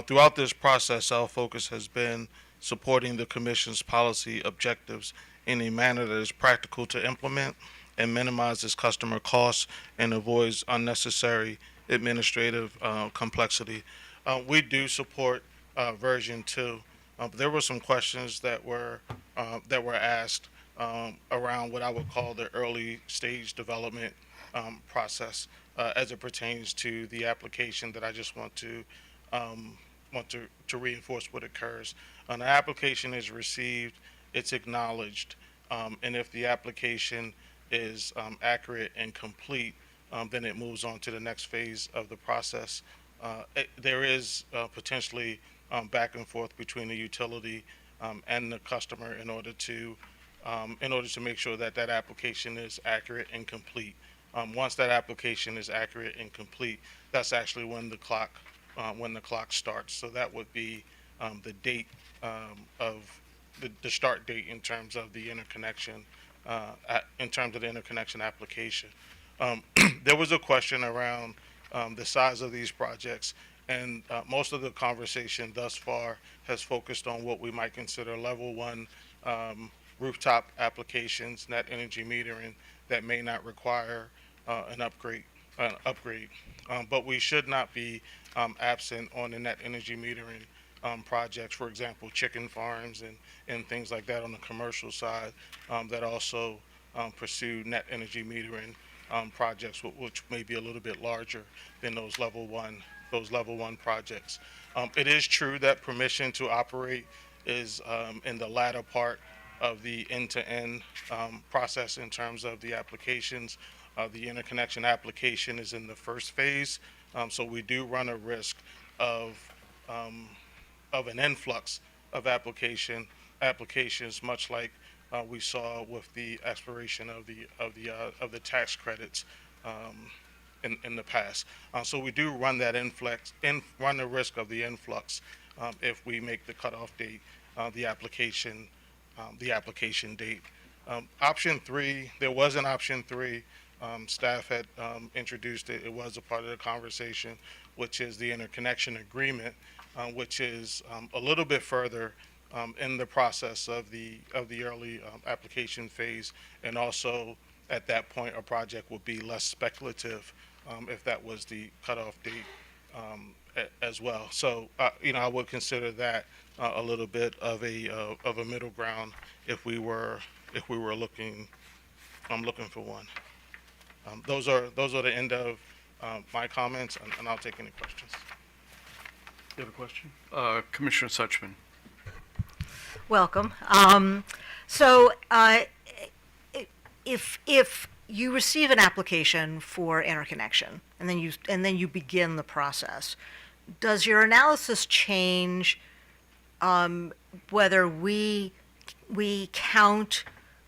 Throughout this process, our focus has been supporting the Commission's policy objectives in a manner that is practical to implement and minimizes customer costs and avoids unnecessary administrative complexity. We do support version 2. There were some questions that were asked around what I would call the early stage development process as it pertains to the application that I just want to reinforce what occurs. An application is received, it's acknowledged, and if the application is accurate and complete, then it moves on to the next phase of the process. There is potentially back and forth between the utility and the customer in order to make sure that that application is accurate and complete. Once that application is accurate and complete, that's actually when the clock starts. So that would be the date of the start date in terms of the interconnection application. There was a question around the size of these projects, and most of the conversation thus far has focused on what we might consider level 1 rooftop applications, net energy metering, that may not require an upgrade. But we should not be absent on the net energy metering projects, for example, chicken farms and things like that on the commercial side that also pursue net energy metering projects, which may be a little bit larger than those level one projects. It is true that permission to operate is in the latter part of the end-to-end process in terms of the applications. The interconnection application is in the first phase, so we do run a risk of an influx of applications, much like we saw with the expiration of the tax credits in the past. So we do run that run the risk of the influx if we make the cutoff date the application date. Option 3, there was an option 3. Staff had introduced it. It was a part of the conversation, which is the interconnection agreement, which is a little bit further in the process of the early application phase, and also at that point a project would be less speculative if that was the cutoff date as well. So I would consider that a little bit of a middle ground if we were looking for one. Those are the end of my comments, and I'll take any questions. You have a question? Commissioner Suchman. Welcome. So if you receive an application for interconnection and then you begin the process, does your analysis change whether we count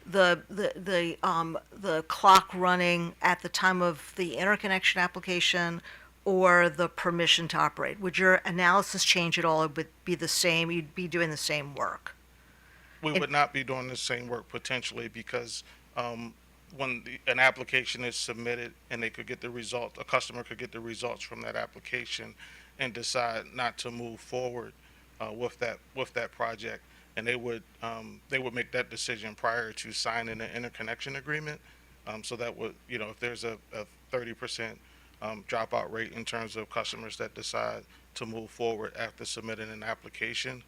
the clock running at the time of the interconnection application or the permission to operate? Would your analysis change at all? It would be the same? You'd be doing the same work? We would not be doing the same work potentially, because when an application is submitted and they could get the result, a customer could get the results from that application and decide not to move forward with that project, and they would make that decision prior to signing an interconnection agreement. So that would, if there's a 30% dropout rate in terms of customers that decide to move forward after submitting an application,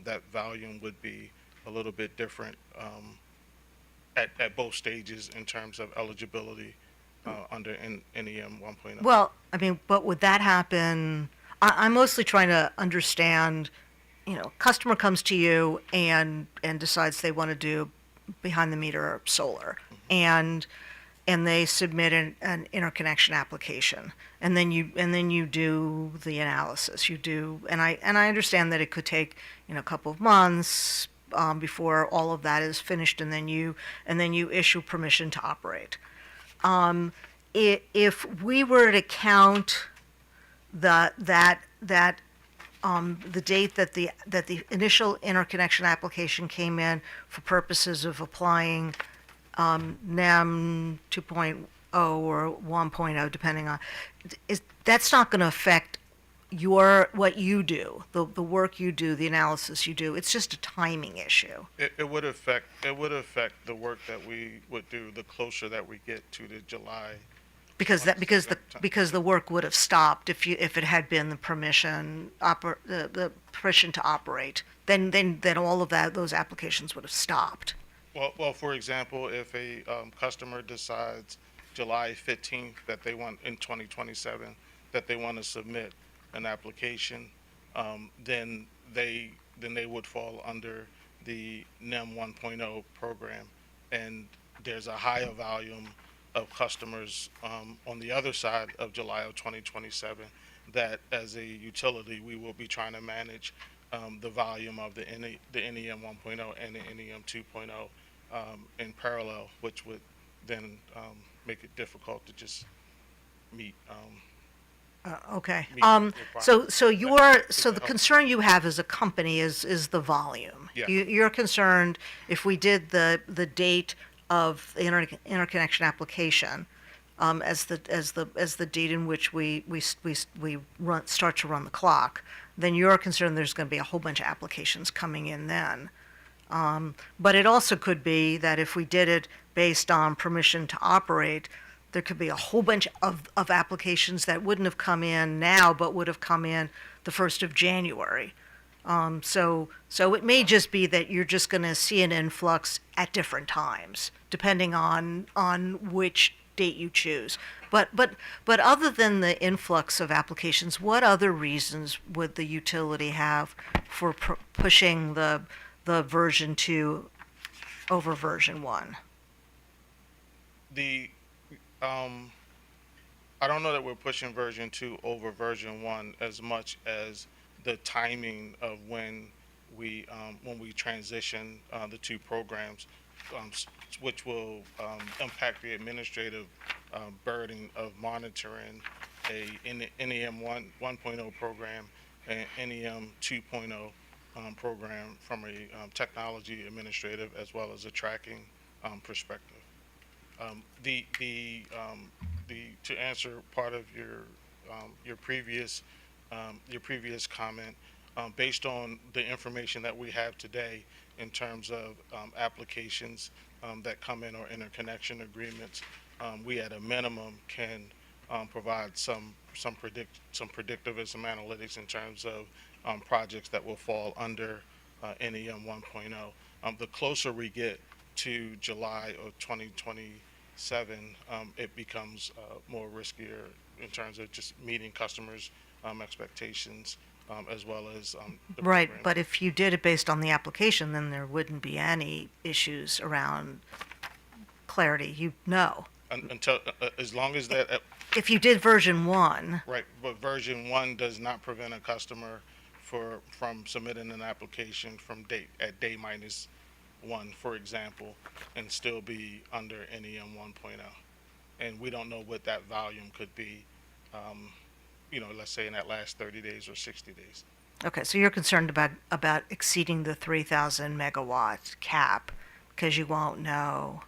that volume would be a little bit different at both stages in terms of eligibility under NEM 1.0. Well, I mean, but would that happen? I'm mostly trying to understand, customer comes to you and decides they want to do behind the meter solar, and they submit an interconnection application, and then you do the analysis. And I understand that it could take a couple of months before all of that is finished, and then you issue permission to operate. If we were to count that the date that the initial interconnection application came in for purposes of applying NEM 2.0 or 1.0, depending on, that's not going to affect what you do, the work you do, the analysis you do. It's just a timing issue. It would affect the work that we would do the closer that we get to the July. Because the work would have stopped if it had been the permission to operate. Then all of those applications would have stopped. Well, for example, if a customer decides July 15th that they want in 2027 that they want to submit an application, then they would fall under the NEM 1.0 program, and there's a higher volume of customers on the other side of July of 2027 that as a utility we will be trying to manage the volume of the NEM 1.0 and the NEM 2.0 in parallel, which would then make it difficult to just meet. Okay. meet the requirements. So the concern you have as a company is the volume. Yeah. You're concerned if we did the date of the interconnection application as the date in which we start to run the clock, then you're concerned there's going to be a whole bunch of applications coming in then. But it also could be that if we did it based on permission to operate, there could be a whole bunch of applications that wouldn't have come in now, but would have come in the 1st of January. So it may just be that you're just going to see an influx at different times, depending on which date you choose. But other than the influx of applications, what other reasons would the utility have for pushing the version 2 over version 1? I don't know that we're pushing version 2 over version 1 as much as the timing of when we transition the two programs, which will impact the administrative burden of monitoring a NEM 1.0 program and NEM 2.0 program from a technology administrative as well as a tracking perspective. To answer part of your previous comment, based on the information that we have today in terms of applications that come in or interconnection agreements, we at a minimum can provide some predictive and some analytics in terms of projects that will fall under NEM 1.0. The closer we get to July of 2027, it becomes more riskier in terms of just meeting customers' expectations as well as the Right, program. but if you did it based on the application, then there wouldn't be any issues around clarity. Until as long as that If you did version 1, right, but version 1 does not prevent a customer from submitting an application from at day minus 1, for example, and still be under NEM 1.0. And we don't know what that volume could be, let's say in that last 30 days or 60 days. okay, so you're concerned about exceeding the 3,000 megawatt cap because you won't know.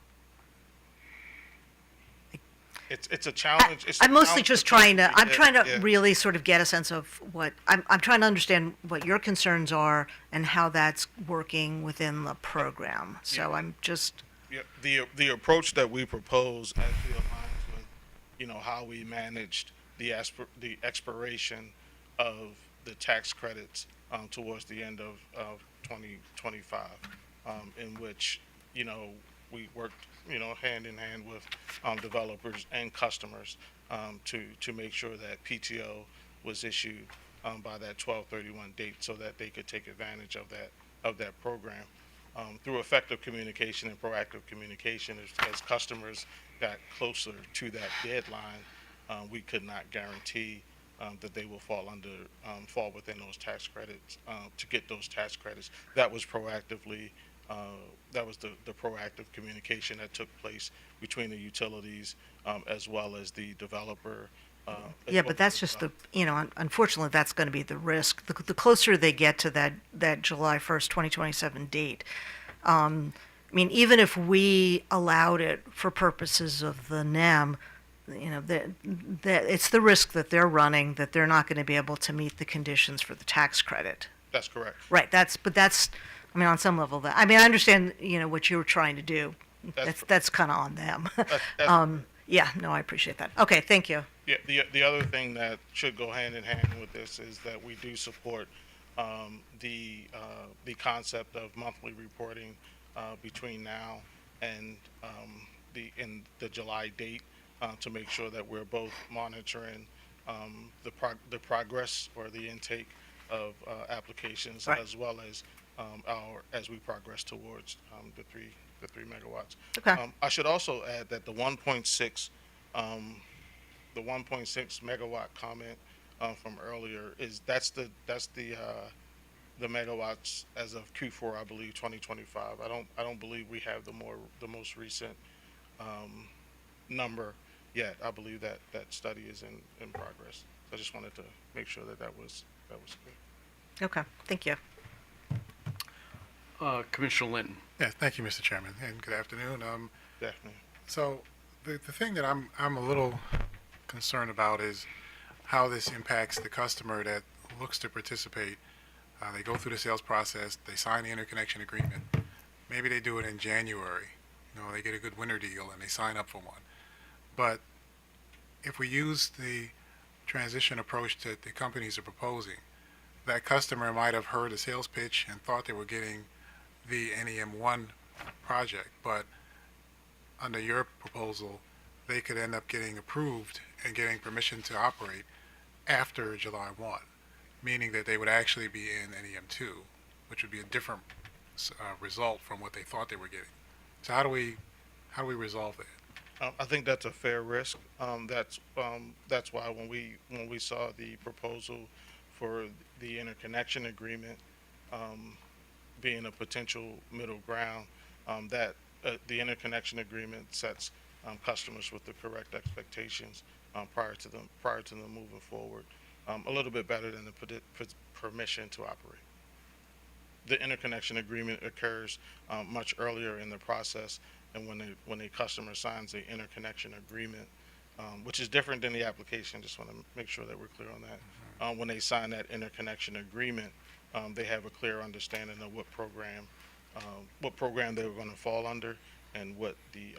It's a challenge. I'm mostly just trying to, Yeah. really sort of get a sense of I'm trying to understand what your concerns are and how that's working within the program. So Yeah. I'm just, Yeah, the approach that we propose actually aligns with, how we managed the expiration of the tax credits towards the end of 2025, in which, we worked, hand in hand with developers and customers to make sure that PTO was issued by that 12/31 date so that they could take advantage of that program. Through effective communication and proactive communication, as customers got closer to that deadline, we could not guarantee that they will fall within those tax credits. To get those tax credits, that was the proactive communication that took place between the utilities as well as the developer Yeah, but that's just unfortunately, that's going to be the risk. The closer they get to that July 1st, 2027 date, I mean, even if we allowed it for purposes of the NEM, it's the risk that they're running that they're not going to be able to meet the conditions for the tax credit. That's correct. Right. I mean, on some level, I mean, I understand, what you were trying to do. That's kind of on them. Yeah, no, I appreciate that. Okay, thank you. Yeah, the other thing that should go hand in hand with this is that we do support the concept of monthly reporting between now and the July date to make sure that we're both monitoring the progress or the intake of applications, Right. as well as as we progress towards the three megawatts. Okay. I should also add that the 1.6 megawatt comment from earlier that's the megawatts as of Q4, I believe, 2025. I don't believe we have the most recent number yet. I believe that study is in progress. So I just wanted to make sure that was clear. Okay, thank you. Commissioner Linton. Yeah, thank you, Mr. Chairman, and good afternoon. Definitely. So the thing that I'm a little concerned about is how this impacts the customer that looks to participate. They go through the sales process, they sign the interconnection agreement. Maybe they do it in January. They get a good winter deal and they sign up for one. But if we use the transition approach that the companies are proposing, that customer might have heard a sales pitch and thought they were getting the NEM1 project, but under your proposal, they could end up getting approved and getting permission to operate after July 1, meaning that they would actually be in NEM2, which would be a different result from what they thought they were getting. So how do we resolve that? I think that's a fair risk. That's why when we saw the proposal for the interconnection agreement being a potential middle ground, that the interconnection agreement sets customers with the correct expectations prior to them moving forward, a little bit better than the permission to operate. The interconnection agreement occurs much earlier in the process, and when a customer signs the interconnection agreement, which is different than the application, just want to make sure that we're clear on that. When they sign that interconnection agreement, they have a clear understanding of what program they were going to fall under, and what the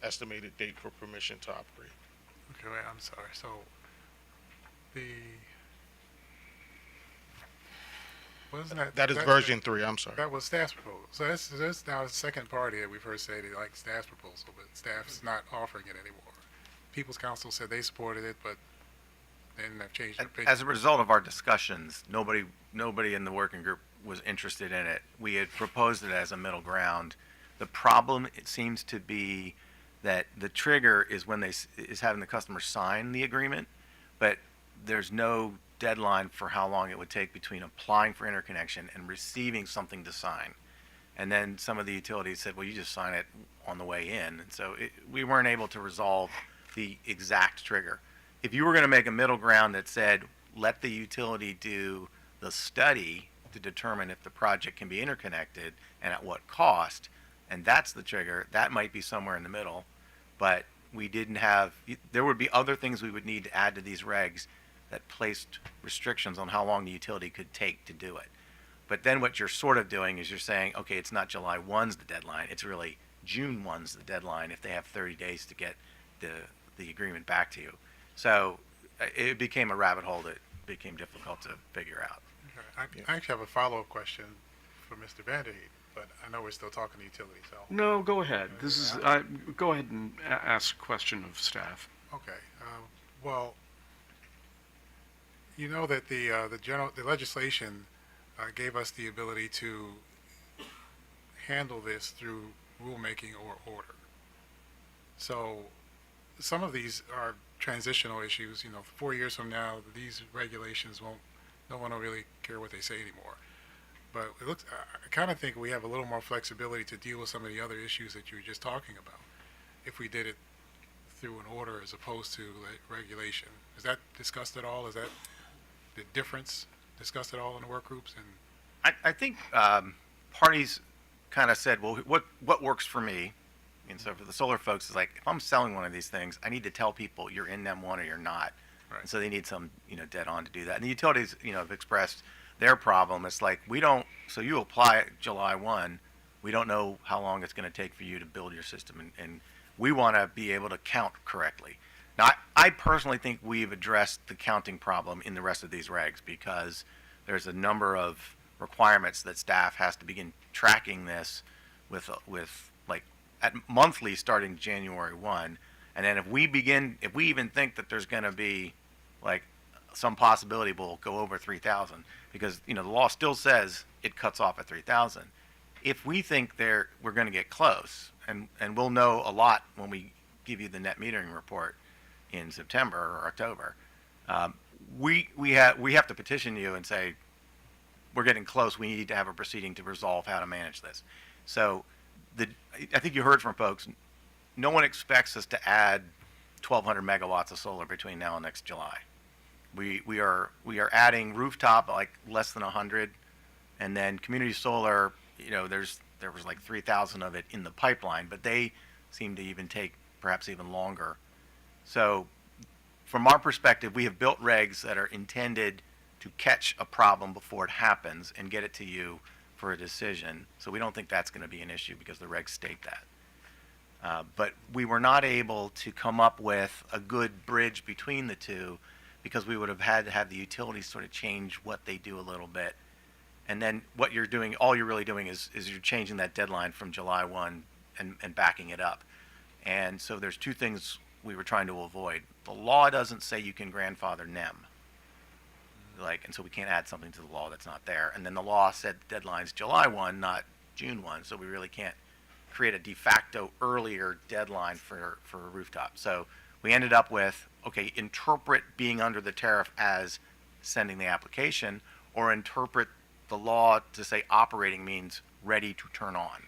estimated date for permission to operate. Okay, wait, I'm sorry. So wasn't that? That is version 3. I'm sorry. That was staff's proposal. So that's now the second party that we've heard say they like staff's proposal, but staff's not offering it anymore. People's Council said they supported it, but they didn't have changed their opinion. As a result of our discussions, nobody in the working group was interested in it. We had proposed it as a middle ground. The problem, it seems to be that the trigger is when is having the customer sign the agreement, but there's no deadline for how long it would take between applying for interconnection and receiving something to sign. And then some of the utilities said, well, you just sign it on the way in. And so we weren't able to resolve the exact trigger. If you were going to make a middle ground that said, let the utility do the study to determine if the project can be interconnected and at what cost, and that's the trigger, that might be somewhere in the middle. But we didn't have, there would be other things we would need to add to these regs that placed restrictions on how long the utility could take to do it. But then what you're sort of doing is you're saying, okay, it's not July 1's the deadline, it's really June 1's the deadline if they have 30 days to get the agreement back to you. So it became a rabbit hole that became difficult to figure out. Okay. I actually have a follow-up question for Mr. Vanderheed, but I know we're still talking to utility, so. No, go ahead. Go ahead and ask a question of staff. Okay. Well, you know that the legislation gave us the ability to handle this through rulemaking or order. So some of these are transitional issues. 4 years from now, these regulations no one will really care what they say anymore. But I kind of think we have a little more flexibility to deal with some of the other issues that you were just talking about if we did it through an order as opposed to regulation. Is that discussed at all? Is that the difference discussed at all in the work groups? And I think parties kind of said, well, what works for me? And so for the solar folks, it's like, if I'm selling one of these things, I need to tell people you're in NEM1 or you're not. Right. And so they need some, dead on to do that. And the utilities, have expressed their problem. It's like, so you apply it July 1, we don't know how long it's going to take for you to build your system. And we want to be able to count correctly. Now, I personally think we've addressed the counting problem in the rest of these regs because there's a number of requirements that staff has to begin tracking this with like at monthly starting January 1. And then if we even think that there's going to be like some possibility we'll go over 3,000 because, the law still says it cuts off at 3,000. If we think we're going to get close, and we'll know a lot when we give you the net metering report in September or October, we have to petition you and say, we're getting close. We need to have a proceeding to resolve how to manage this. So I think you heard from folks, no one expects us to add 1,200 megawatts of solar between now and next July. We are adding rooftop like less than 100, and then community solar, there was like 3,000 of it in the pipeline, but they seem to even take perhaps even longer. So from our perspective, we have built regs that are intended to catch a problem before it happens and get it to you for a decision. So we don't think that's going to be an issue because the regs state that. But we were not able to come up with a good bridge between the two because we would have had to have the utilities sort of change what they do a little bit. And then what you're doing, all you're really doing is you're changing that deadline from July 1 and backing it up. And so there's two things we were trying to avoid. The law doesn't say you can grandfather NEM. And so we can't add something to the law that's not there. And then the law said the deadline's July 1, not June 1. So we really can't create a de facto earlier deadline for a rooftop. So we ended up with, okay, interpret being under the tariff as sending the application, or interpret the law to say operating means ready to turn on.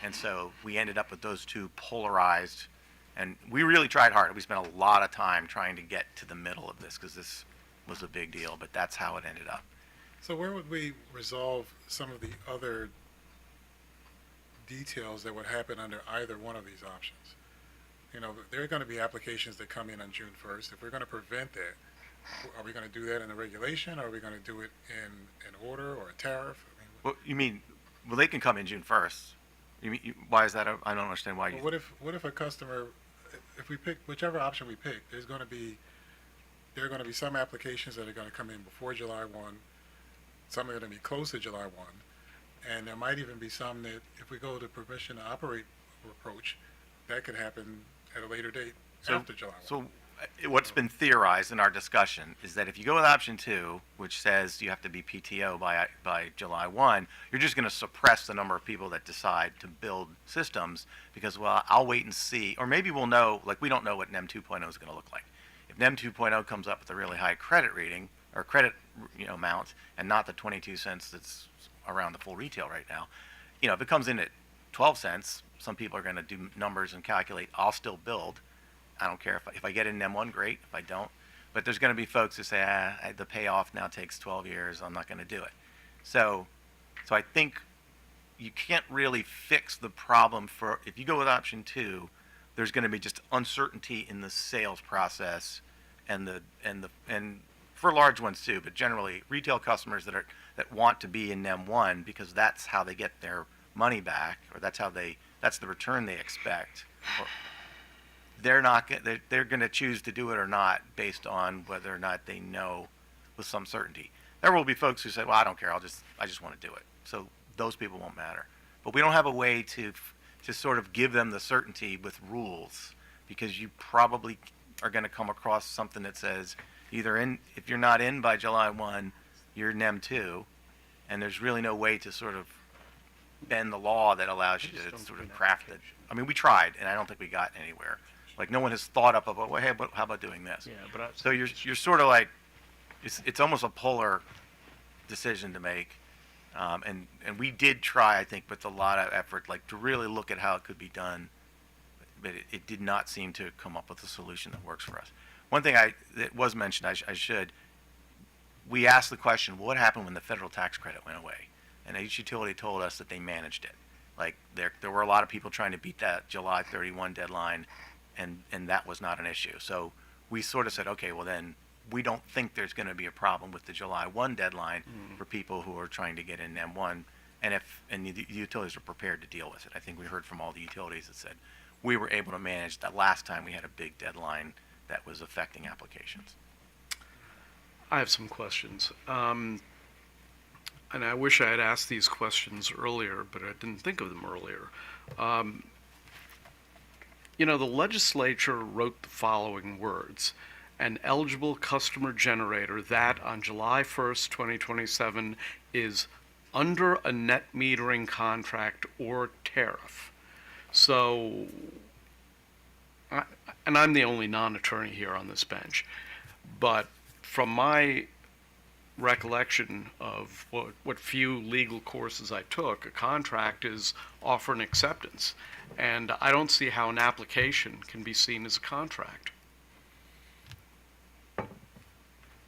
And so we ended up with those two polarized, and we really tried hard. We spent a lot of time trying to get to the middle of this because this was a big deal, but that's how it ended up. so where would we resolve some of the other details that would happen under either one of these options? There are going to be applications that come in on June 1st. If we're going to prevent that, are we going to do that in a regulation, or are we going to do it in an order or a tariff? Well, they can come in June 1st. Why is that? I don't understand why you. Well, what if a customer, if we pick whichever option we pick, there are going to be some applications that are going to come in before July 1, some are going to be close to July 1, and there might even be some that if we go to permission to operate approach, that could happen at a later date after July 1. So what's been theorized in our discussion is that if you go with option 2, which says you have to be PTO by July 1, you're just going to suppress the number of people that decide to build systems because, well, I'll wait and see. Or maybe we'll know, like we don't know what NEM 2.0 is going to look like. If NEM 2.0 comes up with a really high credit rating or credit amount and not the 22 cents that's around the full retail right now, if it comes in at 12 cents, some people are going to do numbers and calculate, I'll still build. I don't care if I get in NEM1, great. If I don't, but there's going to be folks who say, the payoff now takes 12 years. I'm not going to do it. So I think you can't really fix the problem if you go with option 2, there's going to be just uncertainty in the sales process and for large ones too, but generally retail customers that want to be in NEM1 because that's how they get their money back, or that's the return they expect. They're going to choose to do it or not based on whether or not they know with some certainty. There will be folks who say, well, I don't care, I just want to do it. So those people won't matter. But we don't have a way to sort of give them the certainty with rules, because you probably are going to come across something that says if you're not in by July 1, you're NEM 2, and there's really no way to sort of bend the law that allows you to sort of craft it. We tried, and I don't think we got anywhere. Like, no one has thought up about, well, hey, how about doing this? Yeah, but so you're sort of like, it's almost a polar decision to make, and we did try, I think, with a lot of effort, like to really look at how it could be done. it did not seem to come up with a solution that works for us. One thing that was mentioned, we asked the question, what happened when the federal tax credit went away? And each utility told us that they managed it. Like there were a lot of people trying to beat that July 31 deadline, and that was not an issue. So we sort of said, okay, well then we don't think there's going to be a problem with the July 1 deadline for people who are trying to get in M1, and the utilities are prepared to deal with it. I think we heard from all the utilities that said we were able to manage that last time we had a big deadline that was affecting applications. I have some questions. And I wish I had asked these questions earlier, but I didn't think of them earlier. The legislature wrote the following words: an eligible customer generator that on July 1st, 2027 is under a net metering contract or tariff. So, and I'm the only non-attorney here on this bench, but from my recollection of what few legal courses I took, a contract is offer and acceptance. And I don't see how an application can be seen as a contract.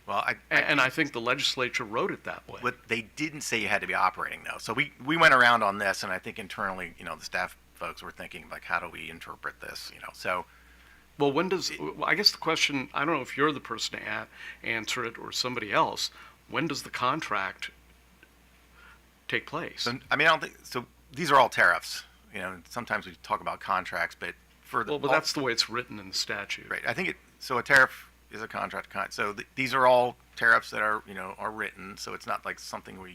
Well, I think the legislature wrote it that way. But they didn't say you had to be operating though. So we went around on this, and I think internally, the staff folks were thinking like, how do we interpret this? So. Well, I guess the question, I don't know if you're the person to answer it or somebody else, when does the contract take place? So, I don't think, so these are all tariffs. Sometimes we talk about contracts, but but that's the way it's written in the statute. Right. I think so a tariff is a contract. So these are all tariffs that are written. So it's not like something where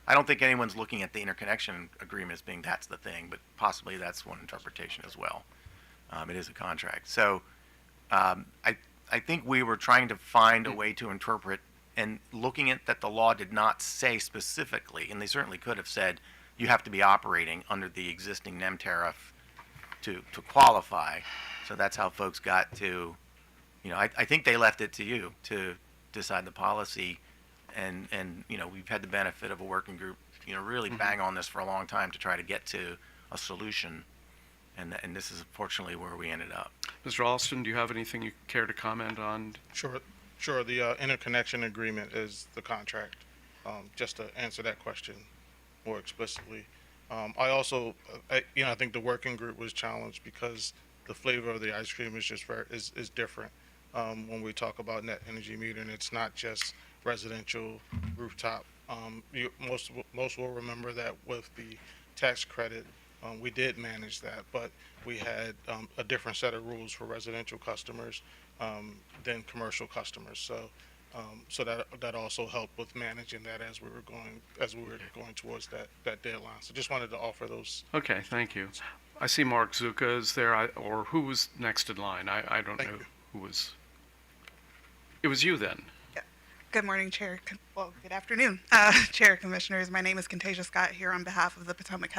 I don't think anyone's looking at the interconnection agreement as being that's the thing, but possibly that's one interpretation as well. It is a contract. So I think we were trying to find a way to interpret, and looking at that the law did not say specifically, and they certainly could have said you have to be operating under the existing NEM tariff to qualify. So that's how folks got to, I think they left it to you to decide the policy, and we've had the benefit of a working group, really bang on this for a long time to try to get to a solution. And this is unfortunately where we ended up. Mr. Alston, do you have anything you care to comment on? Sure. The interconnection agreement is the contract. Just to answer that question more explicitly, I also, I think the working group was challenged because the flavor of the ice cream is just is different. When we talk about net energy metering, it's not just residential rooftop. Most will remember that with the tax credit. We did manage that, but we had a different set of rules for residential customers than commercial customers. So that also helped with managing that as we were going towards that deadline. So just wanted to offer those. Okay, thank you. I see Mark Zuka is there, or who was next in line? I don't know who was. It was you then. Good morning, Chair. Well, good afternoon, Chair, Commissioners. My name is Contagia Scott here on behalf of the Potomac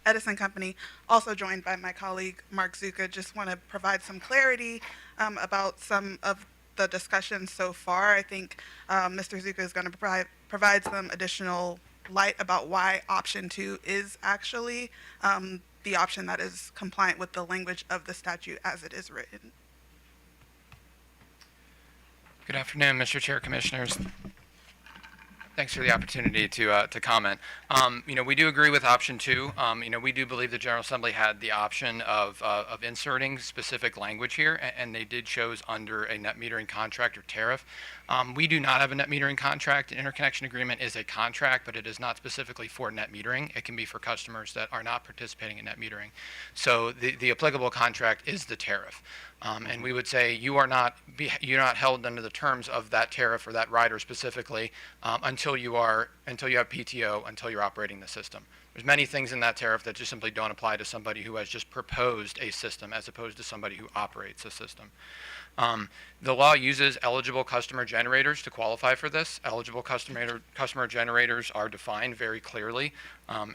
Edison Company, also joined by my colleague, Mark Zuka. Just want to provide some clarity about some of the discussion so far. I think Mr. Zuka is going to provide some additional light about why option 2 is actually the option that is compliant with the language of the statute as it is written. Good afternoon, Mr. Chair, Commissioners. Thanks for the opportunity to comment. We do agree with option 2. We do believe the General Assembly had the option of inserting specific language here, and they did chose under a net metering contract or tariff. We do not have a net metering contract. An interconnection agreement is a contract, but it is not specifically for net metering. It can be for customers that are not participating in net metering. So the applicable contract is the tariff. And we would say you're not held under the terms of that tariff or that rider specifically until you have PTO, until you're operating the system. There's many things in that tariff that just simply don't apply to somebody who has just proposed a system as opposed to somebody who operates a system. The law uses eligible customer generators to qualify for this. Eligible customer generators are defined very clearly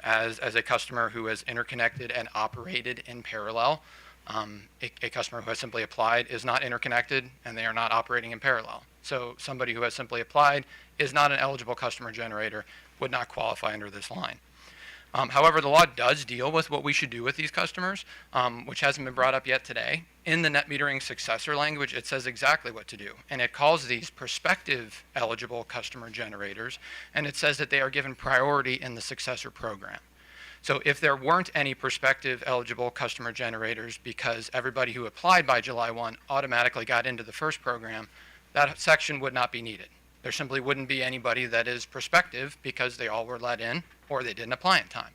as a customer who has interconnected and operated in parallel. A customer who has simply applied is not interconnected and they are not operating in parallel. So somebody who has simply applied is not an eligible customer generator, would not qualify under this line. However, the law does deal with what we should do with these customers, which hasn't been brought up yet today. In the net metering successor language, it says exactly what to do, and it calls these prospective eligible customer generators, and it says that they are given priority in the successor program. So if there weren't any prospective eligible customer generators because everybody who applied by July 1 automatically got into the first program, that section would not be needed. There simply wouldn't be anybody that is prospective because they all were let in or they didn't apply in time.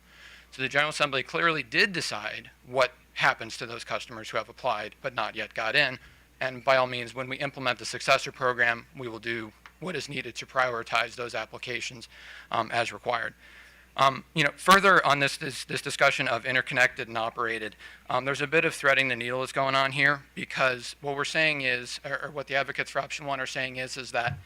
So the General Assembly clearly did decide what happens to those customers who have applied but not yet got in. And by all means, when we implement the successor program, we will do what is needed to prioritize those applications as required. Further on this discussion of interconnected and operated, there's a bit of threading the needle that's going on here, because what we're saying is, or what the advocates for option 1 are saying is that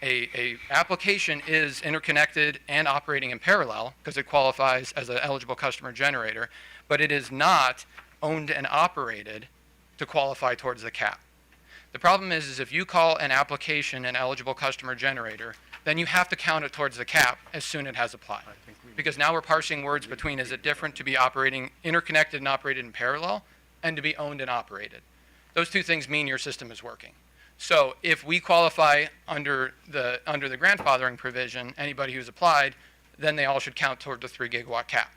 a application is interconnected and operating in parallel because it qualifies as an eligible customer generator, but it is not owned and operated to qualify towards the cap. The problem is if you call an application an eligible customer generator, then you have to count it towards the cap as soon as it has applied. Because now we're parsing words between, is it different to be operating interconnected and operated in parallel and to be owned and operated? Those two things mean your system is working. So if we qualify under the grandfathering provision, anybody who's applied, then they all should count toward the 3 gigawatt cap.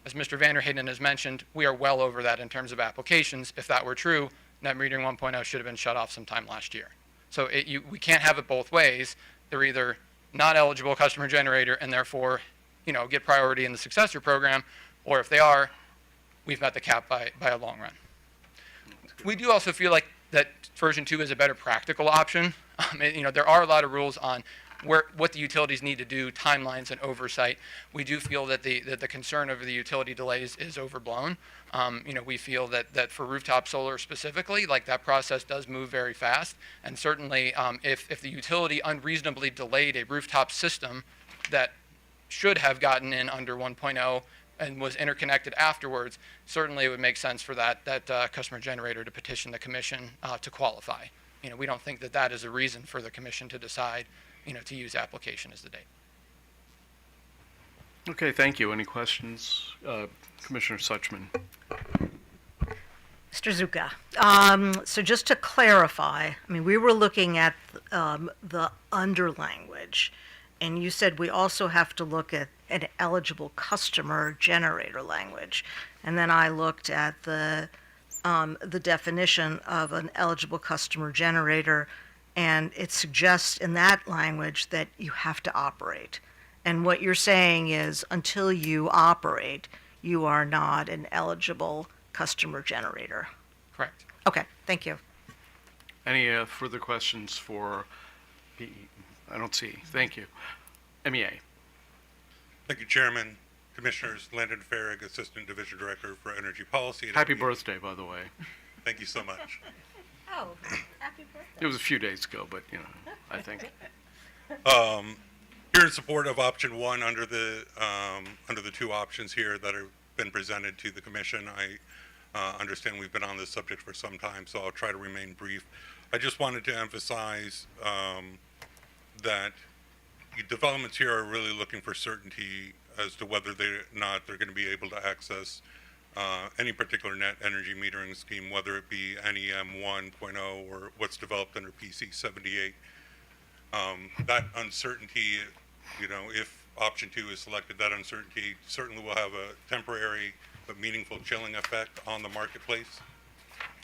As Mr. Vanderheyden has mentioned, we are well over that in terms of applications. If that were true, net metering 1.0 should have been shut off sometime last year. So we can't have it both ways. They're either not eligible customer generator and therefore, get priority in the successor program, or if they are, we've met the cap by a long run. We do also feel like that version 2 is a better practical option. There are a lot of rules on what the utilities need to do, timelines and oversight. We do feel that the concern over the utility delays is overblown. We feel that for rooftop solar specifically, like that process does move very fast. And certainly if the utility unreasonably delayed a rooftop system that should have gotten in under 1.0 and was interconnected afterwards, certainly it would make sense for that customer generator to petition the commission to qualify. We don't think that is a reason for the commission to decide, to use application as the date. Okay, thank you. Any questions? Commissioner Suchman. Mr. Zucca, so just to clarify, we were looking at the under language, and you said we also have to look at an eligible customer generator language. And then I looked at the definition of an eligible customer generator, and it suggests in that language that you have to operate. And what you're saying is until you operate, you are not an eligible customer generator. Correct. Okay, thank you. Any further questions for PE? I don't see. Thank you. MEA. Thank you, Chairman. Commissioners, Landon Farrig, Assistant Division Director for Energy Policy. Happy birthday, by the way. Thank you so much. Oh, happy birthday. It was a few days ago, but, I think. Here in support of option 1 under the two options here that have been presented to the Commission. I understand we've been on this subject for some time, so I'll try to remain brief. I just wanted to emphasize that the developments here are really looking for certainty as to whether they're going to be able to access any particular net energy metering scheme, whether it be NEM 1.0 or what's developed under PC 78. That uncertainty, if option 2 is selected, that uncertainty certainly will have a temporary but meaningful chilling effect on the marketplace.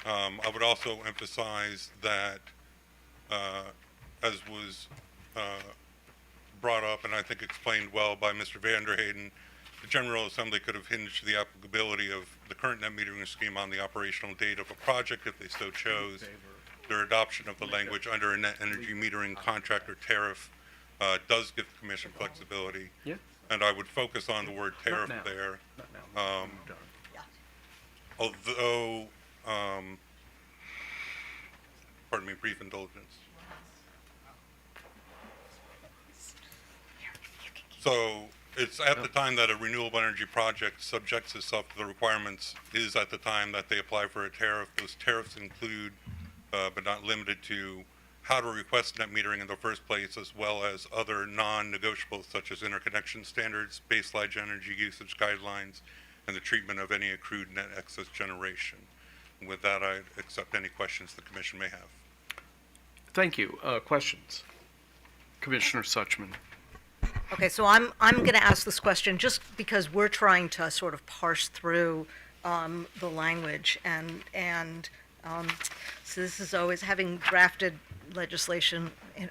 I would also emphasize that, as was brought up and I think explained well by Mr. Vanderheyden, the General Assembly could have hinged the applicability of the current net metering scheme on the operational date of a project if they so chose. Their adoption of the language under a net energy metering contract or tariff does give the Commission flexibility. Yeah. And I would focus on the word tariff Not now. there. Not now. Although, pardon me, brief indulgence. So it's at the time that a renewable energy project subjects itself to the requirements is at the time that they apply for a tariff. Those tariffs include, but not limited to, how to request net metering in the first place, as well as other non-negotiables such as interconnection standards, baseline energy usage guidelines, and the treatment of any accrued net excess generation. With that, I accept any questions the commission may have. Thank you. Questions? Commissioner Suchman. Okay, so I'm going to ask this question just because we're trying to sort of parse through the language, and so this is always, having drafted legislation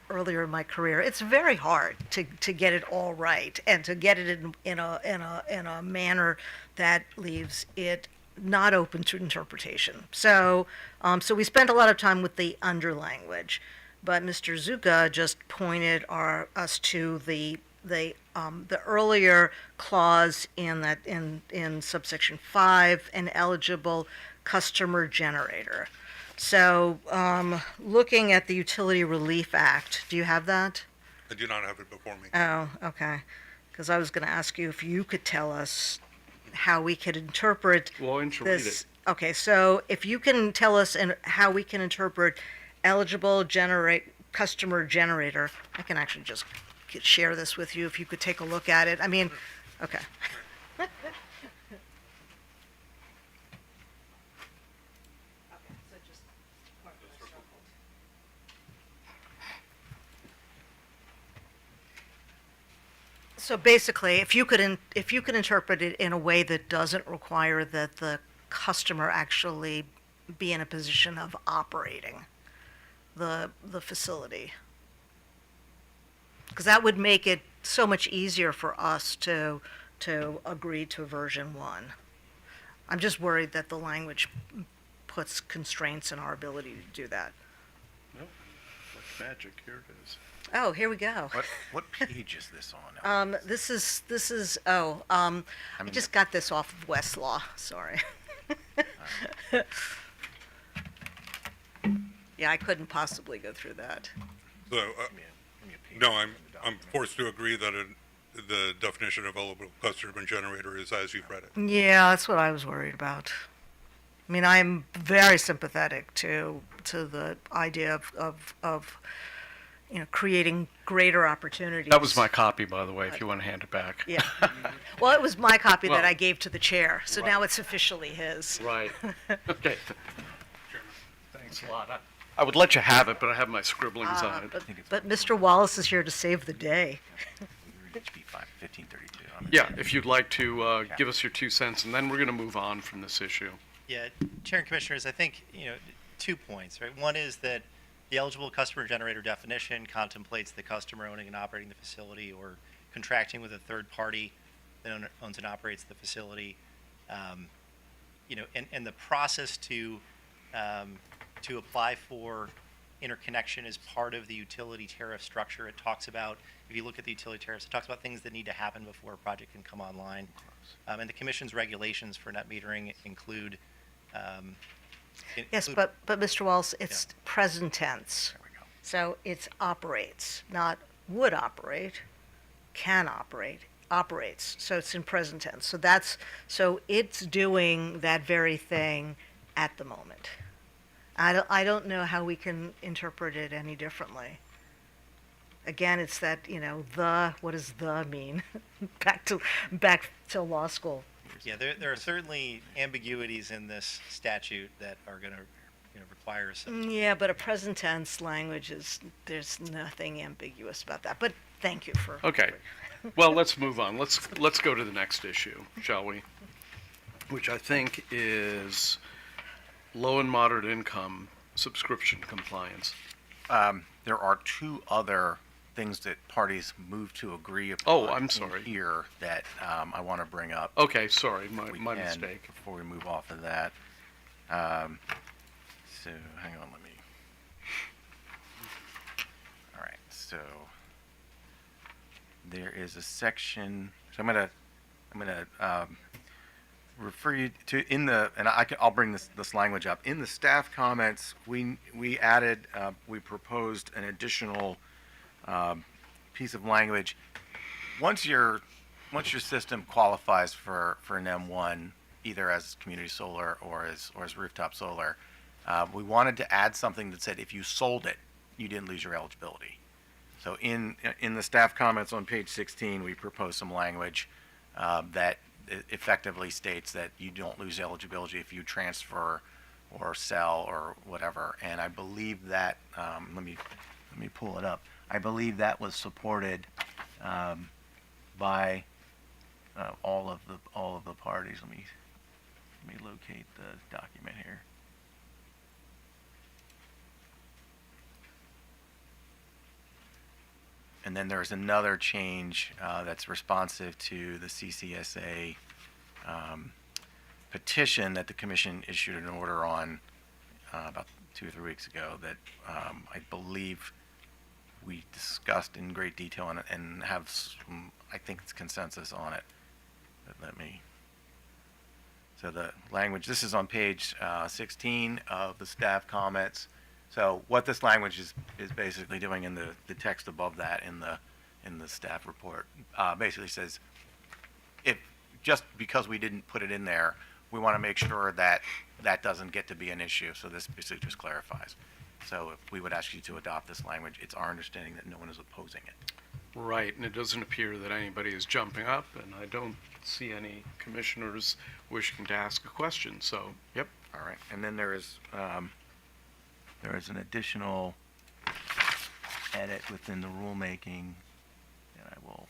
earlier in my career, it's very hard to get it all right and to get it in a manner that leaves it not open to interpretation. So we spent a lot of time with the under language, but Mr. Zuka just pointed us to the earlier clause in subsection 5, an eligible customer generator. So, looking at the Utility Relief Act, do you have that? I do not have it before me. Oh, okay. Because I was going to ask you if you could tell us how we could interpret Well, why don't you read this. it? Okay, so if you can tell us how we can interpret eligible customer generator, I can actually just share this with you if you could take a look at it. I mean, okay. So basically, if you could interpret it in a way that doesn't require that the customer actually be in a position of operating the facility, because that would make it so much easier for us to agree to version 1. I'm just worried that the language puts constraints in our ability to do that. Nope. Like magic, here it is. Oh, here we go. What page is this on? I just got this off of Westlaw, sorry. Yeah, I couldn't possibly go through that. So, no, I'm forced to agree that the definition of eligible customer generator is as you've read it. Yeah, that's what I was worried about. I mean, I'm very sympathetic to the idea of creating greater opportunities. That was my copy, by the way, if you want to hand it back. Yeah. Well, it was my copy that Well, I gave to the chair, so right. now it's officially his. Right. Okay. Thanks a lot. I would let you have it, but I have my scribblings on it. But Mr. Wallace is here to save the day. HB 1532. Yeah, if you'd like to give us your 2 cents, and then we're going to move on from this issue. Yeah, Chair and Commissioners, I think, 2 points, right? One is that the eligible customer generator definition contemplates the customer owning and operating the facility or contracting with a third party that owns and operates the facility. And the process to apply for interconnection is part of the utility tariff structure. It talks about, if you look at the utility tariffs, it talks about things that need to happen before a project can come online. And the Commission's regulations for net metering include. Yes, but Mr. Wallace, it's present tense. There we go. So it's operates, not would operate, can operate, operates. So it's in present tense. So it's doing that very thing at the moment. I don't know how we can interpret it any differently. Again, it's that, what does the mean? back to law school. Yeah, there are certainly ambiguities in this statute that are going to require some. Yeah, but a present tense language there's nothing ambiguous about that. But thank you for. Okay. Well, let's move on. Let's go to the next issue, shall we? Which I think is low and moderate income subscription compliance. There are 2 other things that parties move to agree upon. Oh, I'm sorry. Here that I want to bring up. Okay, sorry, We my can, mistake. Before we move off of that. So hang on, let me. All right, so there is a section. So I'm gonna refer you to I'll bring this language up in the staff comments. We added, we proposed an additional piece of language. Once your system qualifies for an M1, either as community solar or as rooftop solar, we wanted to add something that said if you sold it you didn't lose your eligibility. So in the staff comments on page 16, we propose some language that effectively states that you don't lose eligibility if you transfer or sell or whatever. And I believe that let me pull it up. I believe that was supported by all of the parties. Let me locate the document here. And then there's another change that's responsive to the CCSA petition that the commission issued an order on about 2 or 3 weeks ago that I believe we discussed in great detail and have some, I think it's consensus on it. But so the language, this is on page 16 of the staff comments. So what this language is basically doing in the text above that in the staff report basically says, if just because we didn't put it in there, we want to make sure that that doesn't get to be an issue. So this basically just clarifies. So if we would ask you to adopt this language, it's our understanding that no one is opposing it. Right, and it doesn't appear that anybody is jumping up, and I don't see any commissioners wishing to ask a question, so, yep. All right, and then there is an additional edit within the rulemaking, and I will.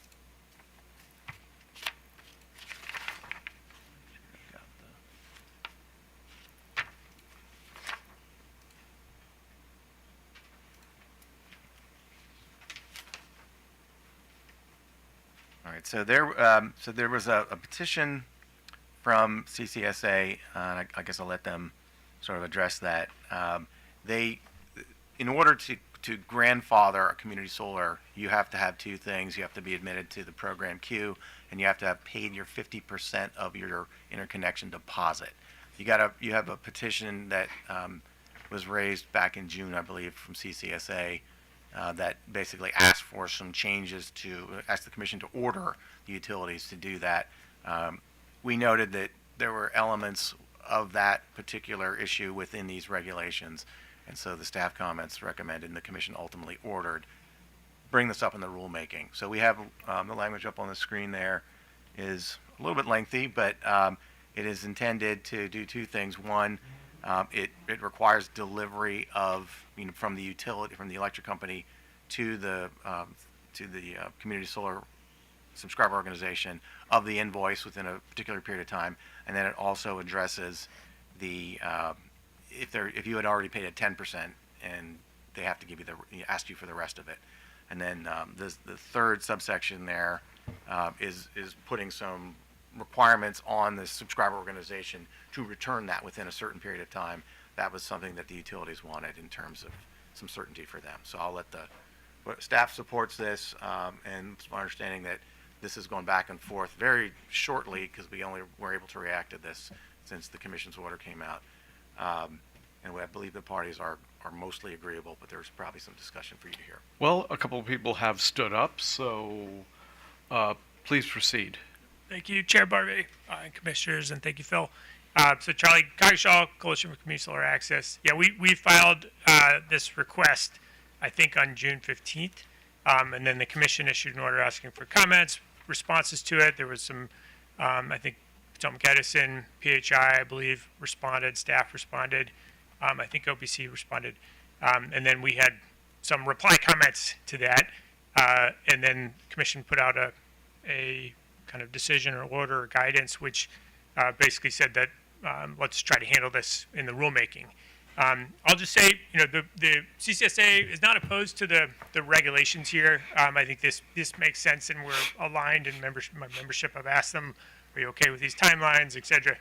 All right, so there was a petition from CCSA, and I guess I'll let them sort of address that. In order to grandfather a community solar, you have to have 2 things. You have to be admitted to the program queue, and you have to have paid your 50% of your interconnection deposit. You have a petition that was raised back in June, I believe, from CCSA. That basically asked for some changes ask the commission to order the utilities to do that. We noted that there were elements of that particular issue within these regulations, and so the staff comments recommended and the commission ultimately ordered bring this up in the rulemaking. So we have the language up on the screen there is a little bit lengthy, but it is intended to do 2 things. One, it requires delivery of from the utility, from the electric company to the community solar subscriber organization of the invoice within a particular period of time, and then it also addresses the if you had already paid at 10% and they have to give you ask you for the rest of it, and then the third subsection there is putting some requirements on the subscriber organization to return that within a certain period of time. That was something that the utilities wanted in terms of some certainty for them. So I'll let staff supports this, and it's my understanding that this is going back and forth very shortly because we only were able to react to this since the commission's order came out. And I believe the parties are mostly agreeable, but there's probably some discussion for you to hear. Well, a couple of people have stood up, so please proceed. Thank you, Chair Barbe and Commissioners, and thank you, Phil. So Charlie Coggeshall, Coalition for Community Solar Access. Yeah, we filed this request, I think, on June 15th, and then the Commission issued an order asking for comments, responses to it. There was some, I think, Potomac Edison, PHI, I believe, responded, staff responded. I think OPC responded. And then we had some reply comments to that, and then Commission put out a kind of decision or order or guidance, which basically said that let's try to handle this in the rulemaking. I'll just say, the CCSA is not opposed to the regulations here. I think this makes sense, and we're aligned. And my membership, I've asked them, "Are you okay with these timelines, etc.?"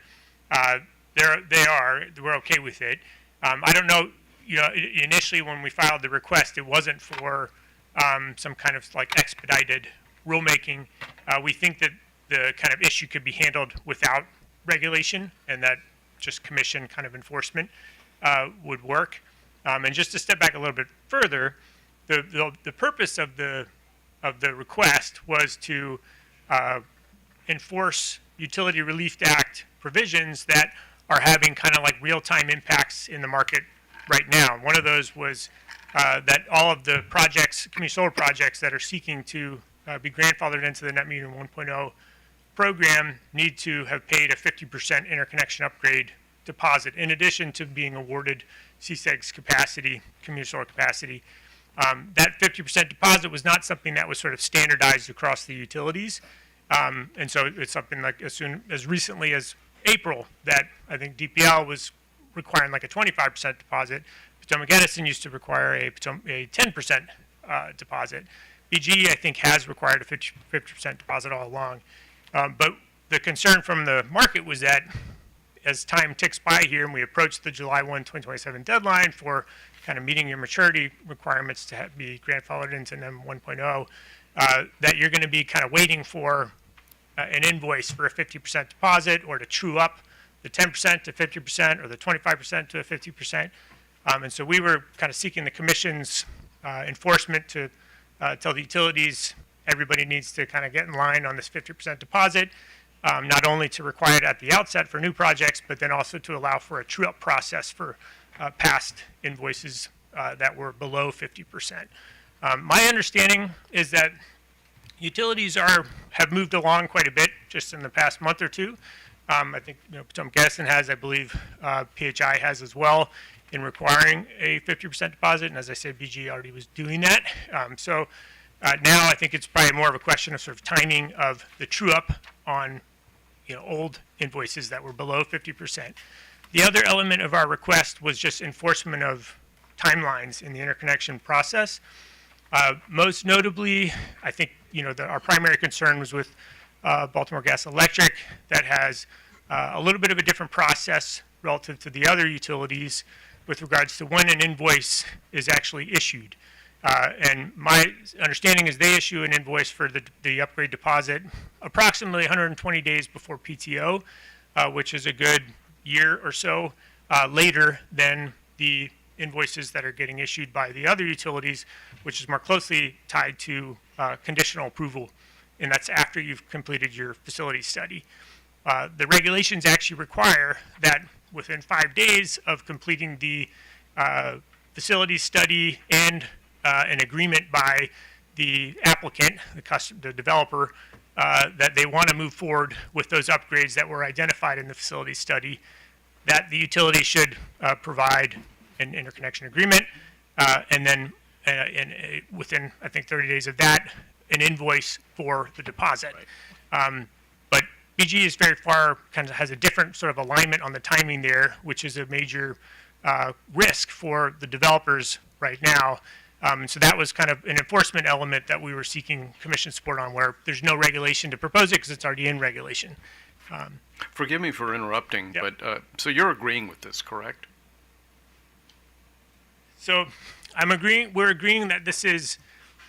They are. We're okay with it. I don't know. Initially when we filed the request, it wasn't for some kind of like expedited rulemaking. We think that the kind of issue could be handled without regulation, and that just commission kind of enforcement would work. And just to step back a little bit further, the purpose of the request was to enforce Utility Relief Act provisions that are having kind of like real-time impacts in the market right now. One of those was that all of the projects, community solar projects that are seeking to be grandfathered into the net metering 1.0 program need to have paid a 50% interconnection upgrade deposit in addition to being awarded CSEG's capacity, community solar capacity. That 50% deposit was not something that was sort of standardized across the utilities. And so it's something like as recently as April that I think DPL was requiring like a 25% deposit. Potomac Edison used to require a 10% deposit. BGE, I think, has required a 50% deposit all along. But the concern from the market was that as time ticks by here and we approach the July 1, 2027 deadline for kind of meeting your maturity requirements to be grandfathered into NEM 1.0, that you're going to be kind of waiting for an invoice for a 50% deposit or to true up the 10% to 50% or the 25% to 50%. And so we were kind of seeking the commission's enforcement to tell the utilities everybody needs to kind of get in line on this 50% deposit, not only to require it at the outset for new projects, but then also to allow for a true-up process for past invoices that were below 50%. My understanding is that utilities have moved along quite a bit just in the past month or two. I think Potomac Edison has, I believe, PHI has as well in requiring a 50% deposit, and as I said, BG already was doing that. Now I think it's probably more of a question of sort of timing of the true-up on old invoices that were below 50%. The other element of our request was just enforcement of timelines in the interconnection process. Most notably, I think our primary concern was with Baltimore Gas Electric that has a little bit of a different process relative to the other utilities with regards to when an invoice is actually issued. And my understanding is they issue an invoice for the upgrade deposit approximately 120 days before PTO, which is a good year or so later than the invoices that are getting issued by the other utilities, which is more closely tied to conditional approval, and that's after you've completed your facility study. The regulations actually require that within 5 days of completing the facility study and an agreement by the applicant, the developer, that they want to move forward with those upgrades that were identified in the facility study, that the utility should provide an interconnection agreement, and then within, I think, 30 days of that, an invoice for the deposit. Right. But BG is very far, kind of has a different sort of alignment on the timing there, which is a major risk for the developers right now. So that was kind of an enforcement element that we were seeking commission support on, where there's no regulation to propose it because it's already in regulation. Forgive me for interrupting, Yep. but so you're agreeing with this, correct? So we're agreeing that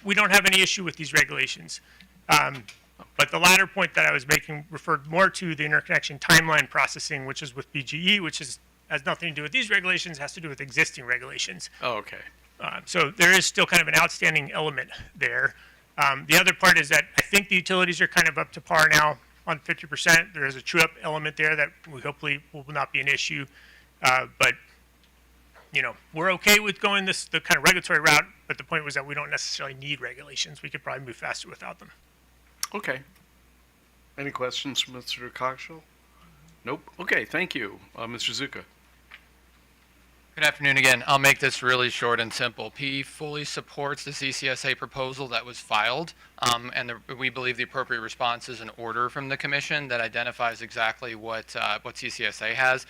we don't have any issue with these regulations. But the latter point that I was making referred more to the interconnection timeline processing, which is with BGE, which has nothing to do with these regulations, has to do with existing regulations. Oh, okay. So there is still kind of an outstanding element there. The other part is that I think the utilities are kind of up to par now on 50%. There is a true-up element there that we hopefully will not be an issue. But we're okay with going the kind of regulatory route, but the point was that we don't necessarily need regulations. We could probably move faster without them. Okay. Any questions from Mr. Coxwell? Nope. Okay, thank you. Mr. Zuka. Good afternoon again. I'll make this really short and simple. PE fully supports the CCSA proposal that was filed, and we believe the appropriate response is an order from the commission that identifies exactly what CCSA has.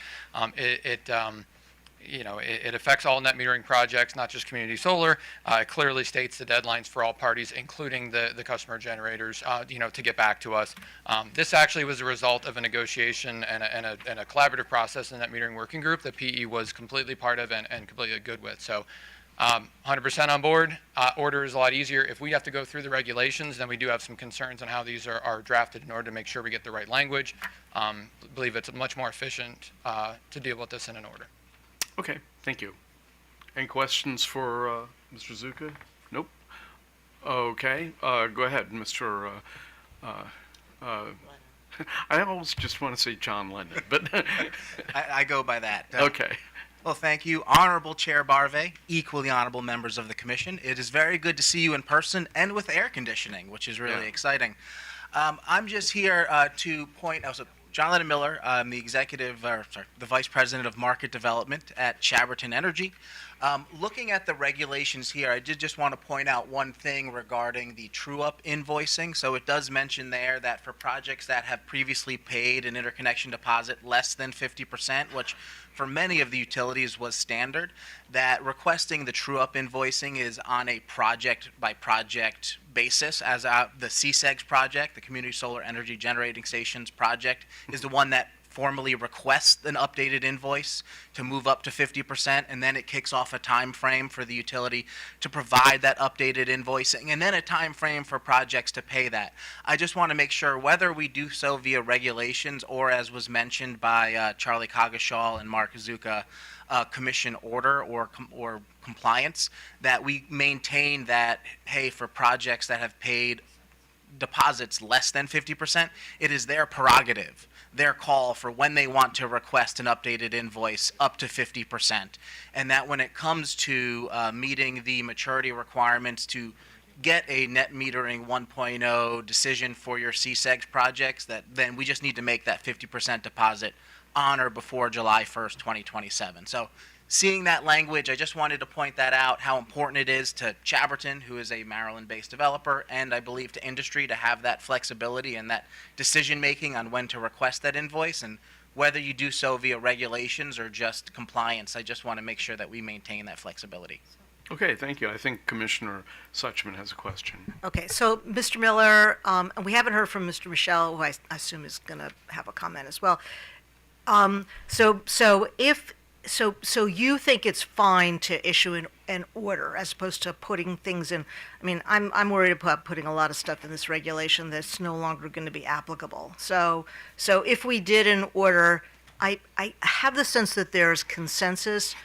It affects all net metering projects, not just community solar. It clearly states the deadlines for all parties, including the customer generators, to get back to us. This actually was a result of a negotiation and a collaborative process in that metering working group that PE was completely part of and completely good with. So 100% on board. Order is a lot easier. If we have to go through the regulations, then we do have some concerns on how these are drafted in order to make sure we get the right language. Believe it's much more efficient to deal with this in an order. Okay, thank you. Any questions for Mr. Zuka? Nope. Okay, go ahead, Mr. I almost just want to say John Lennon, but I go by that. Okay. Well, thank you, Honorable Chair Barve, equally honorable members of the commission. It is very good to see you in person and with air conditioning, which is really Yeah. exciting. I'm just here to point out. So, John Lennon Miller, I'm the the vice president of market development at Chaberton Energy. Looking at the regulations here, I did just want to point out one thing regarding the true-up invoicing. So it does mention there that for projects that have previously paid an interconnection deposit less than 50%, which for many of the utilities was standard, that requesting the true-up invoicing is on a project-by-project basis, as the CSEGS project, the Community Solar Energy Generating Stations project, is the one that formally requests an updated invoice to move up to 50%, and then it kicks off a time frame for the utility to provide that updated invoicing, and then a time frame for projects to pay that. I just want to make sure whether we do so via regulations or, as was mentioned by Charlie Coggeshall and Mark Zuka, commission order or compliance, that we maintain that, hey, for projects that have paid deposits less than 50%, it is their prerogative, their call for when they want to request an updated invoice up to 50%. And that when it comes to meeting the maturity requirements to get a net metering 1.0 decision for your CSEGS projects, that then we just need to make that 50% deposit on or before July 1st, 2027. So seeing that language, I just wanted to point that out, how important it is to Chaberton, who is a Maryland-based developer, and I believe to industry to have that flexibility and that decision-making on when to request that invoice. And whether you do so via regulations or just compliance, I just want to make sure that we maintain that flexibility. Okay, thank you. I think Commissioner Suchman has a question. Okay, so Mr. Miller, and we haven't heard from Mr. Michel, who I assume is going to have a comment as well. So you think it's fine to issue an order as opposed to putting things in? I mean, I'm worried about putting a lot of stuff in this regulation that's no longer going to be applicable. So if we did an order, I have the sense that there's consensus,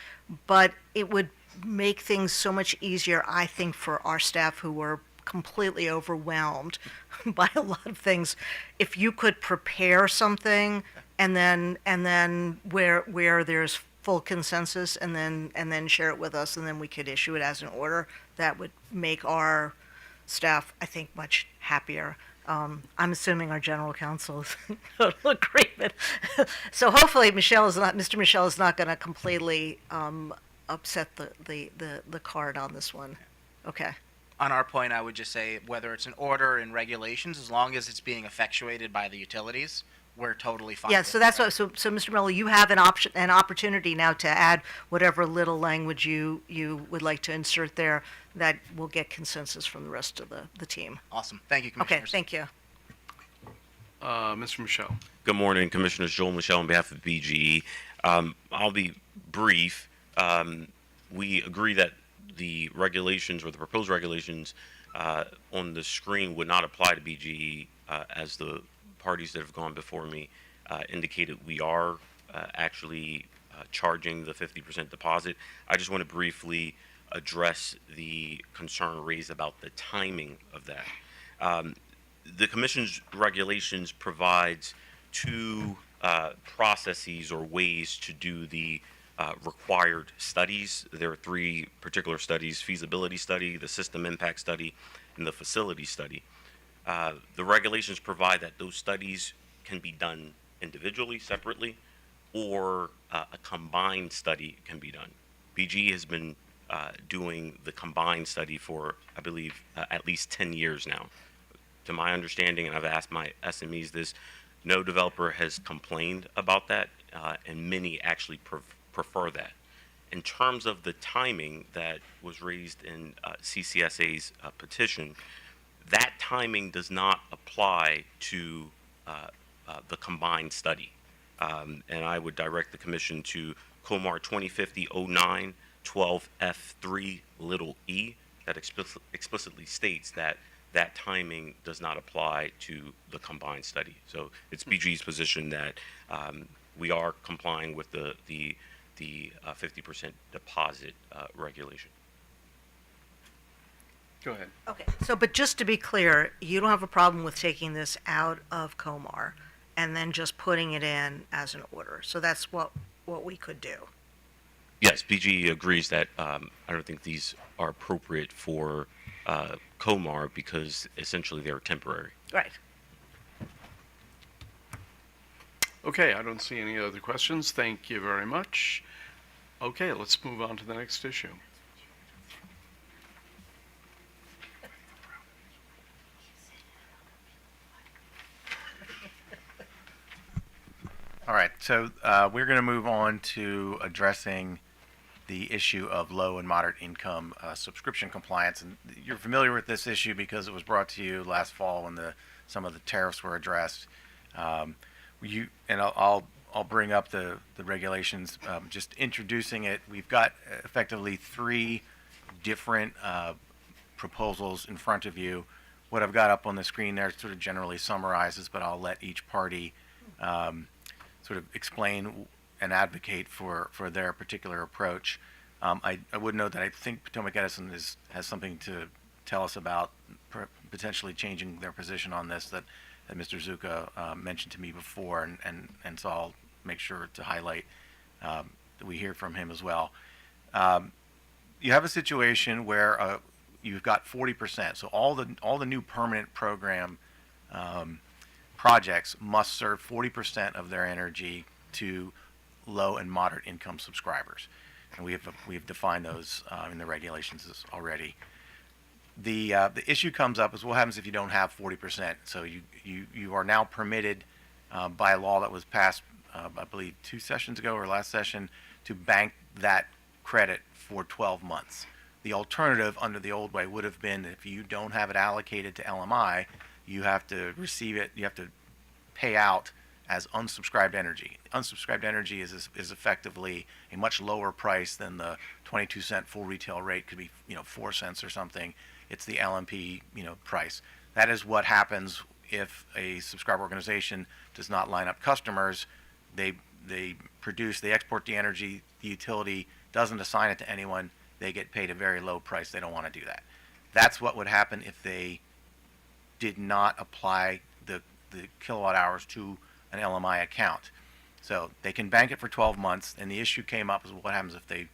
but it would make things so much easier, I think, for our staff who were completely overwhelmed by a lot of things. If you could prepare something and then where there's full consensus and then share it with us, and then we could issue it as an order, that would make our staff, I think, much happier. I'm assuming our general counsel is in total agreement. So hopefully Mr. Michel is not going to completely upset the card on this one. Okay. On our point, I would just say whether it's an order in regulations, as long as it's being effectuated by the utilities, we're totally fine. Yeah, with so it, that's right? what. So Mr. Miller, you have an opportunity now to add whatever little language you would like to insert there that will get consensus from the rest of the team. Awesome. Thank you, Okay, Commissioners. thank you. Mr. Michel. Good morning, Commissioners. Joel Michel on behalf of BGE. I'll be brief. We agree that the regulations or the proposed regulations on the screen would not apply to BGE, as the parties that have gone before me indicated we are actually charging the 50% deposit. I just want to briefly address the concern raised about the timing of that. The Commission's regulations provides two processes or ways to do the required studies. There are three particular studies: feasibility study, the system impact study, and the facility study. The regulations provide that those studies can be done individually, separately, or a combined study can be done. BGE has been doing the combined study for, I believe, at least 10 years now. To my understanding, and I've asked my SMEs this, no developer has complained about that, and many actually prefer that. In terms of the timing that was raised in CCSA's petition, that timing does not apply to the combined study. And I would direct the Commission to COMAR 2050-09 12F3 little e that explicitly states that that timing does not apply to the combined study. So it's BG's position that we are complying with the 50% deposit regulation. Go ahead. Okay. So, but just to be clear, you don't have a problem with taking this out of COMAR and then just putting it in as an order. So that's what we could do. Yes, BGE agrees that I don't think these are appropriate for Comar because essentially they're temporary. Right. Okay, I don't see any other questions. Thank you very much. Okay, let's move on to the next issue. All right, so we're going to move on to addressing the issue of low and moderate income subscription compliance. And you're familiar with this issue because it was brought to you last fall when some of the tariffs were addressed. I'll bring up the regulations. Just introducing it, we've got effectively three different proposals in front of you. What I've got up on the screen there sort of generally summarizes, but I'll let each party sort of explain and advocate for their particular approach. I would note that I think Potomac Edison has something to tell us about potentially changing their position on this that Mr. Zucca mentioned to me before, and so I'll make sure to highlight that we hear from him as well. You have a situation where you've got 40%, so all the new permanent program projects must serve 40% of their energy to low and moderate income subscribers, and we have defined those in the regulations already. The issue comes up is what happens if you don't have 40%. So you are now permitted by a law that was passed, I believe 2 sessions ago or last session, to bank that credit for 12 months. The alternative under the old way would have been if you don't have it allocated to LMI, you have to receive it, you have to pay out as unsubscribed energy. Unsubscribed energy is effectively a much lower price than the 22-cent full retail rate, could be 4 cents or something. It's the LMP price. That is what happens if a subscriber organization does not line up customers. They export the energy, the utility doesn't assign it to anyone, they get paid a very low price. They don't want to do that. That's what would happen if they did not apply the kilowatt hours to an LMI account. So they can bank it for 12 months, and the issue came up is what happens if they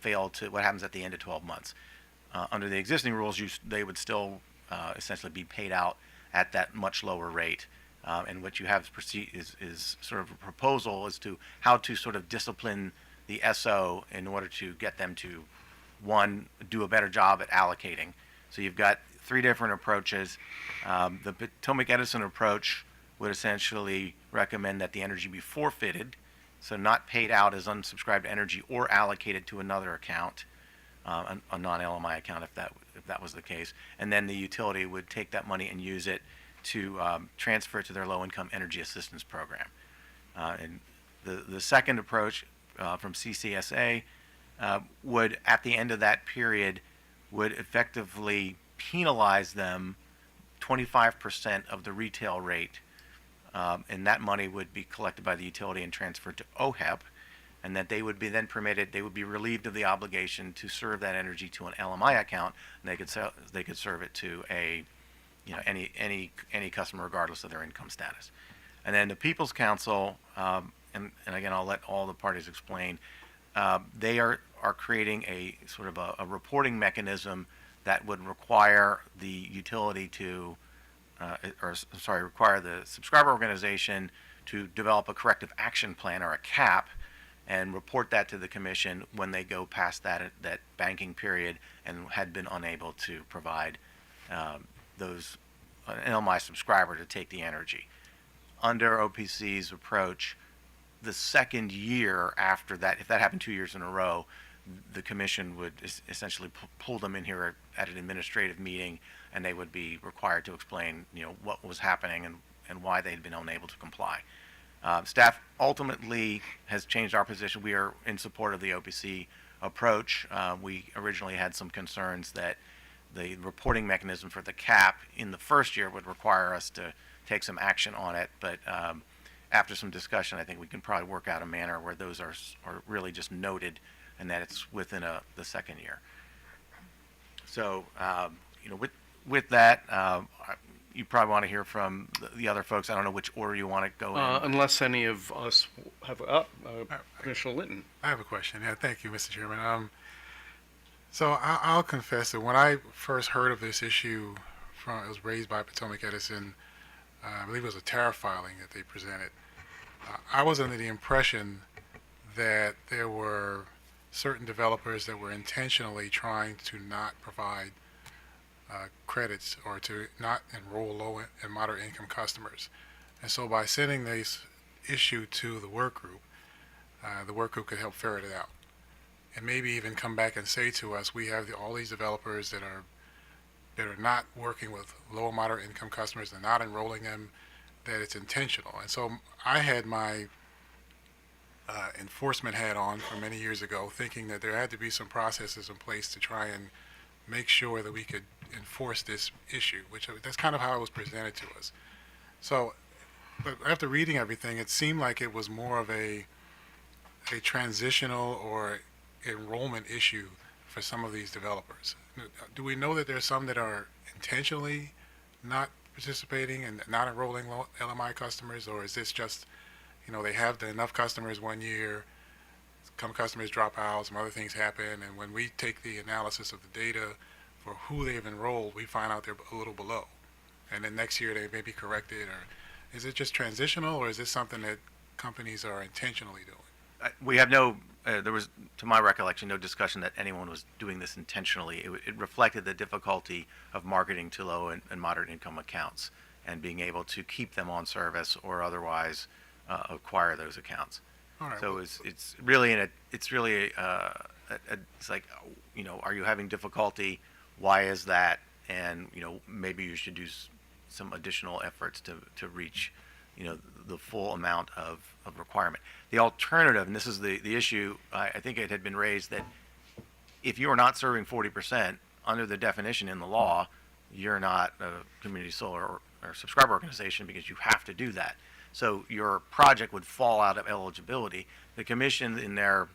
fail to, what happens at the end of 12 months. Under the existing rules, they would still essentially be paid out at that much lower rate. And what you have is sort of a proposal as to how to sort of discipline the SO in order to get them to, one, do a better job at allocating. So you've got 3 different approaches. The Potomac Edison approach would essentially recommend that the energy be forfeited, so not paid out as unsubscribed energy or allocated to another account, a non-LMI account if that was the case. And then the utility would take that money and use it to transfer it to their low-income energy assistance program. And the second approach from CCSA would, at the end of that period, would effectively penalize them 25% of the retail rate, and that money would be collected by the utility and transferred to OHEP, and that they would be then permitted, they would be relieved of the obligation to serve that energy to an LMI account, and they could serve it to any customer regardless of their income status. And then the People's Council, and again I'll let all the parties explain, they are creating a sort of a reporting mechanism that would require the utility to, require the subscriber organization to develop a corrective action plan or a CAP and report that to the commission when they go past that banking period and had been unable to provide an LMI subscriber to take the energy. Under OPC's approach, the second year after that, if that happened 2 years in a row, the commission would essentially pull them in here at an administrative meeting, and they would be required to explain, what was happening and why they had been unable to comply. Staff ultimately has changed our position. We are in support of the OPC approach. We originally had some concerns that the reporting mechanism for the CAP in the first year would require us to take some action on it, but after some discussion, I think we can probably work out a manner where those are really just noted and that it's within the second year. So, with that, you probably want to hear from the other folks. I don't know which order you want to go in. Unless any of us have Commissioner Linton. I have a question. Yeah, thank you, Mr. Chairman. So I'll confess that when I first heard of this issue, it was raised by Potomac Edison. I believe it was a tariff filing that they presented. I was under the impression that there were certain developers that were intentionally trying to not provide credits or to not enroll low and moderate income customers. And so by sending this issue to the work group could help ferret it out. And maybe even come back and say to us, we have all these developers that are not working with low and moderate income customers, they're not enrolling them, that it's intentional. And so I had my enforcement hat on from many years ago, thinking that there had to be some processes in place to try and make sure that we could enforce this issue, which that's kind of how it was presented to us. So, but after reading everything, it seemed like it was more of a transitional or enrollment issue for some of these developers. Do we know that there's some that are intentionally not participating and not enrolling LMI customers, or is this just, they have enough customers one year, some customers drop out, some other things happen, and when we take the analysis of the data for who they've enrolled, we find out they're a little below, and then next year they may be corrected, or is it just transitional, or is this something that companies are intentionally doing? We have there was, to my recollection, no discussion that anyone was doing this intentionally. It reflected the difficulty of marketing to low and moderate income accounts and being able to keep them on service or otherwise acquire those accounts. All right, So well, it's really it's like, are you having difficulty? Why is that? And maybe you should do some additional efforts to reach the full amount of requirement. The alternative, and this is the issue, I think it had been raised that if you are not serving 40% under the definition in the law, you're not a community solar or subscriber organization because you have to do that. So your project would fall out of eligibility. The commission in their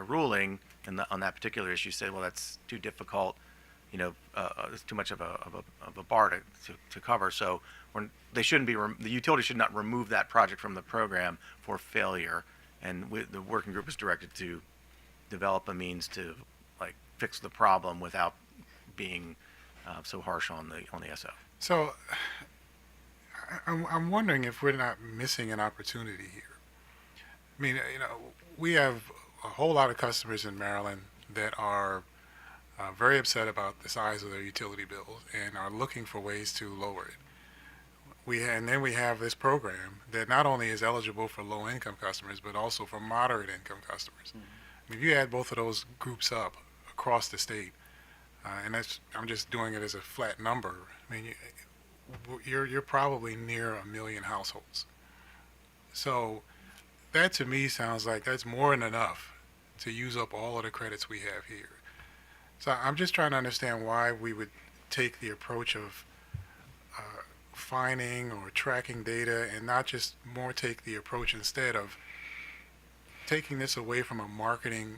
ruling on that particular issue said, well, that's too difficult. It's too much of a bar to cover. So they shouldn't be. The utility should not remove that project from the program for failure. And the working group is directed to develop a means to fix the problem without being so harsh on the SO. So I'm wondering if we're not missing an opportunity here. I mean, we have a whole lot of customers in Maryland that are very upset about the size of their utility bills and are looking for ways to lower it. And then we have this program that not only is eligible for low-income customers, but also for moderate-income customers. Mm-hmm. I mean, if you add both of those groups up across the state, and I'm just doing it as a flat number, I mean, you're probably near 1 million households. So that to me sounds like that's more than enough to use up all of the credits we have here. So I'm just trying to understand why we would take the approach of finding or tracking data and not just more take the approach instead of taking this away from a marketing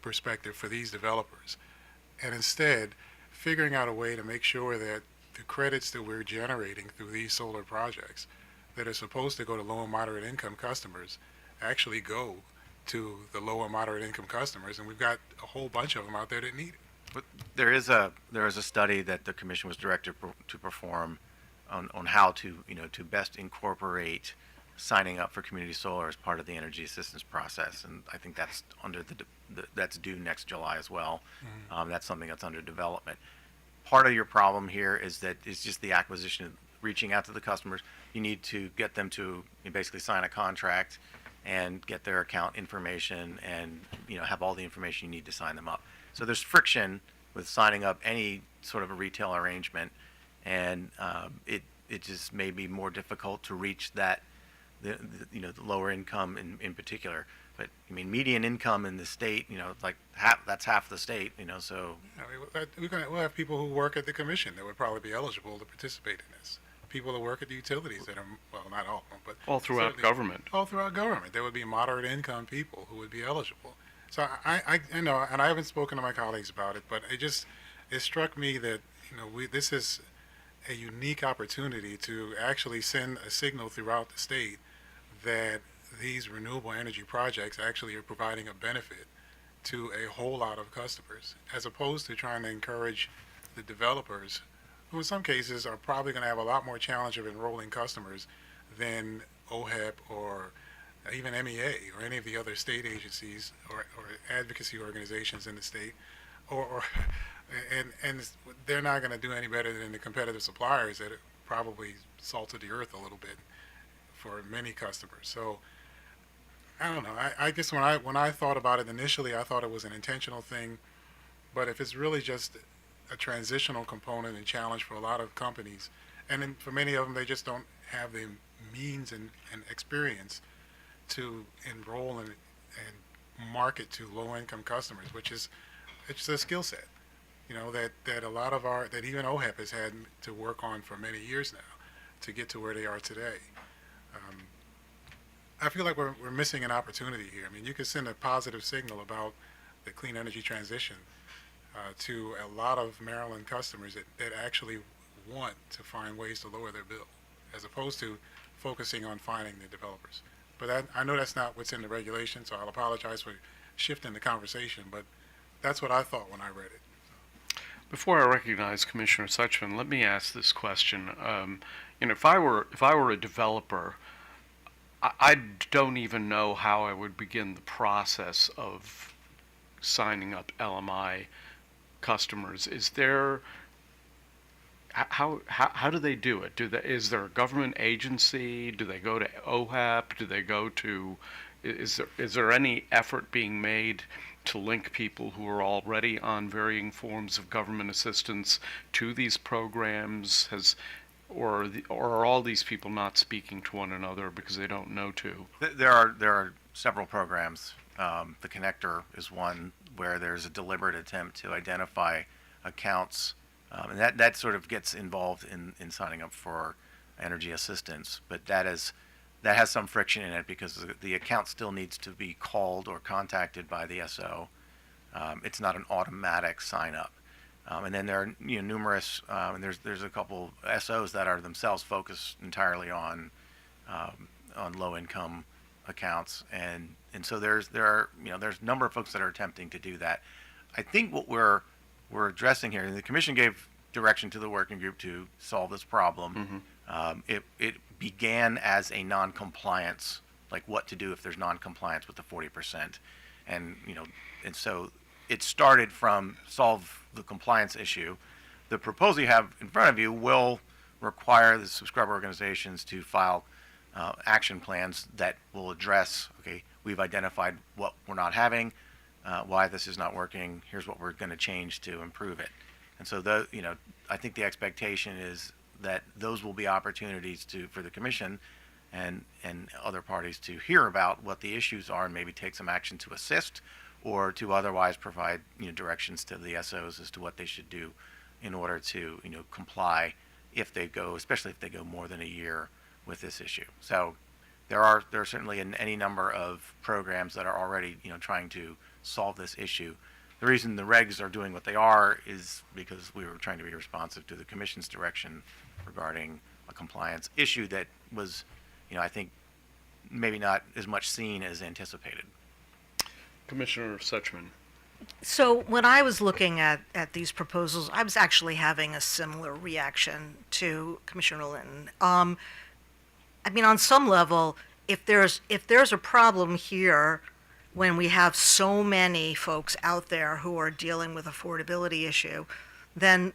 perspective for these developers and instead figuring out a way to make sure that the credits that we're generating through these solar projects that are supposed to go to low and moderate income customers actually go to the low and moderate income customers, and we've got a whole bunch of them out there that need it. But there is a study that the commission was directed to perform on how to to best incorporate signing up for community solar as part of the energy assistance process, and I think that's that's due next July as well. Mm-hmm. That's something that's under development. Part of your problem here is that it's just the acquisition, reaching out to the customers. You need to get them to basically sign a contract and get their account information and have all the information you need to sign them up. So there's friction with signing up any sort of a retail arrangement, and it just may be more difficult to reach the lower income in particular. But I mean, median income in the state, that's half the state, So I mean, we'll have people who work at the commission that would probably be eligible to participate in this. People that work at the utilities that are, well, not all of them, but all throughout government. All throughout government, there would be moderate income people who would be eligible. So I know, and I haven't spoken to my colleagues about it, but it struck me that this is a unique opportunity to actually send a signal throughout the state that these renewable energy projects actually are providing a benefit to a whole lot of customers, as opposed to trying to encourage the developers, who in some cases are probably going to have a lot more challenge of enrolling customers than OHEP or even MEA or any of the other state agencies or advocacy organizations in the state, or and they're not going to do any better than the competitive suppliers that probably salted the earth a little bit for many customers. So I don't know. I guess when I thought about it initially, I thought it was an intentional thing, but if it's really just a transitional component and challenge for a lot of companies, and then for many of them, they just don't have the means and experience to enroll and market to low-income customers, which is it's a skill set, that a lot of that even OHEP has had to work on for many years now to get to where they are today. I feel like we're missing an opportunity here. I mean, you could send a positive signal about the clean energy transition to a lot of Maryland customers that actually want to find ways to lower their bill, as opposed to focusing on finding the developers. But I know that's not what's in the regulation, so I'll apologize for shifting the conversation, but that's what I thought when I read it. Before I recognize Commissioner Suchman, let me ask this question. If I were a developer, I don't even know how I would begin the process of signing up LMI customers. Is there how do they do it? Is there a government agency? Do they go to OHEP? Do they go to? Is there any effort being made to link people who are already on varying forms of government assistance to these programs? Or are all these people not speaking to one another because they don't know to? There are several programs. The Connector is one where there's a deliberate attempt to identify accounts, and that sort of gets involved in signing up for energy assistance. But that has some friction in it because the account still needs to be called or contacted by the SO. It's not an automatic sign up. And then there are numerous, and there's a couple SOs that are themselves focused entirely on low income accounts, and so there's a number of folks that are attempting to do that. I think what we're addressing here, and the commission gave direction to the working group to solve this problem. Mm-hmm. It began as a non-compliance, like what to do if there's non-compliance with the 40%, and so it started from solve the compliance issue. The proposal you have in front of you will require the subscriber organizations to file action plans that will address, okay, we've identified what we're not having, why this is not working, here's what we're going to change to improve it. And so I think the expectation is that those will be opportunities for the commission and other parties to hear about what the issues are and maybe take some action to assist or to otherwise provide directions to the SOs as to what they should do in order to comply especially if they go more than a year with this issue. So there are certainly any number of programs that are already trying to solve this issue. The reason the regs are doing what they are is because we were trying to be responsive to the commission's direction regarding a compliance issue that was, I think, maybe not as much seen as anticipated. Commissioner Suchman. So when I was looking at these proposals, I was actually having a similar reaction to Commissioner Linton. I mean, on some level, if there's a problem here, when we have so many folks out there who are dealing with affordability issue, then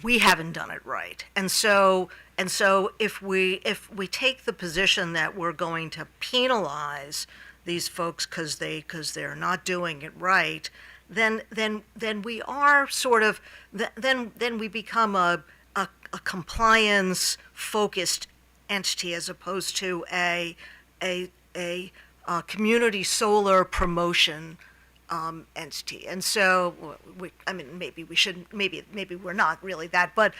we haven't done it right. And so if we take the position that we're going to penalize these folks because they're not doing it right, then we are sort of then we become a compliance focused entity as opposed to a community solar promotion entity. And so maybe we shouldn't, maybe we're not really that, but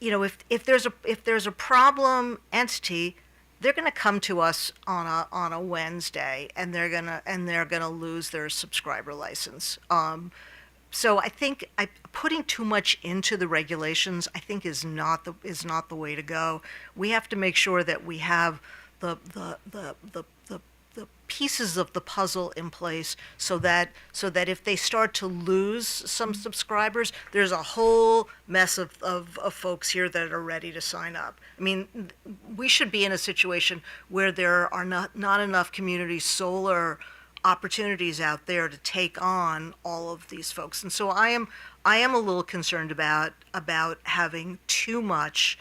if there's a problem entity, they're going to come to us on a Wednesday, and they're going to lose their subscriber license. so I think putting too much into the regulations, I think, is not the way to go. We have to make sure that we have the pieces of the puzzle in place so that if they start to lose some subscribers, there's a whole mess of folks here that are ready to sign up. I mean, we should be in a situation where there are not enough community solar opportunities out there to take on all of these folks. And so I am a little concerned about having too much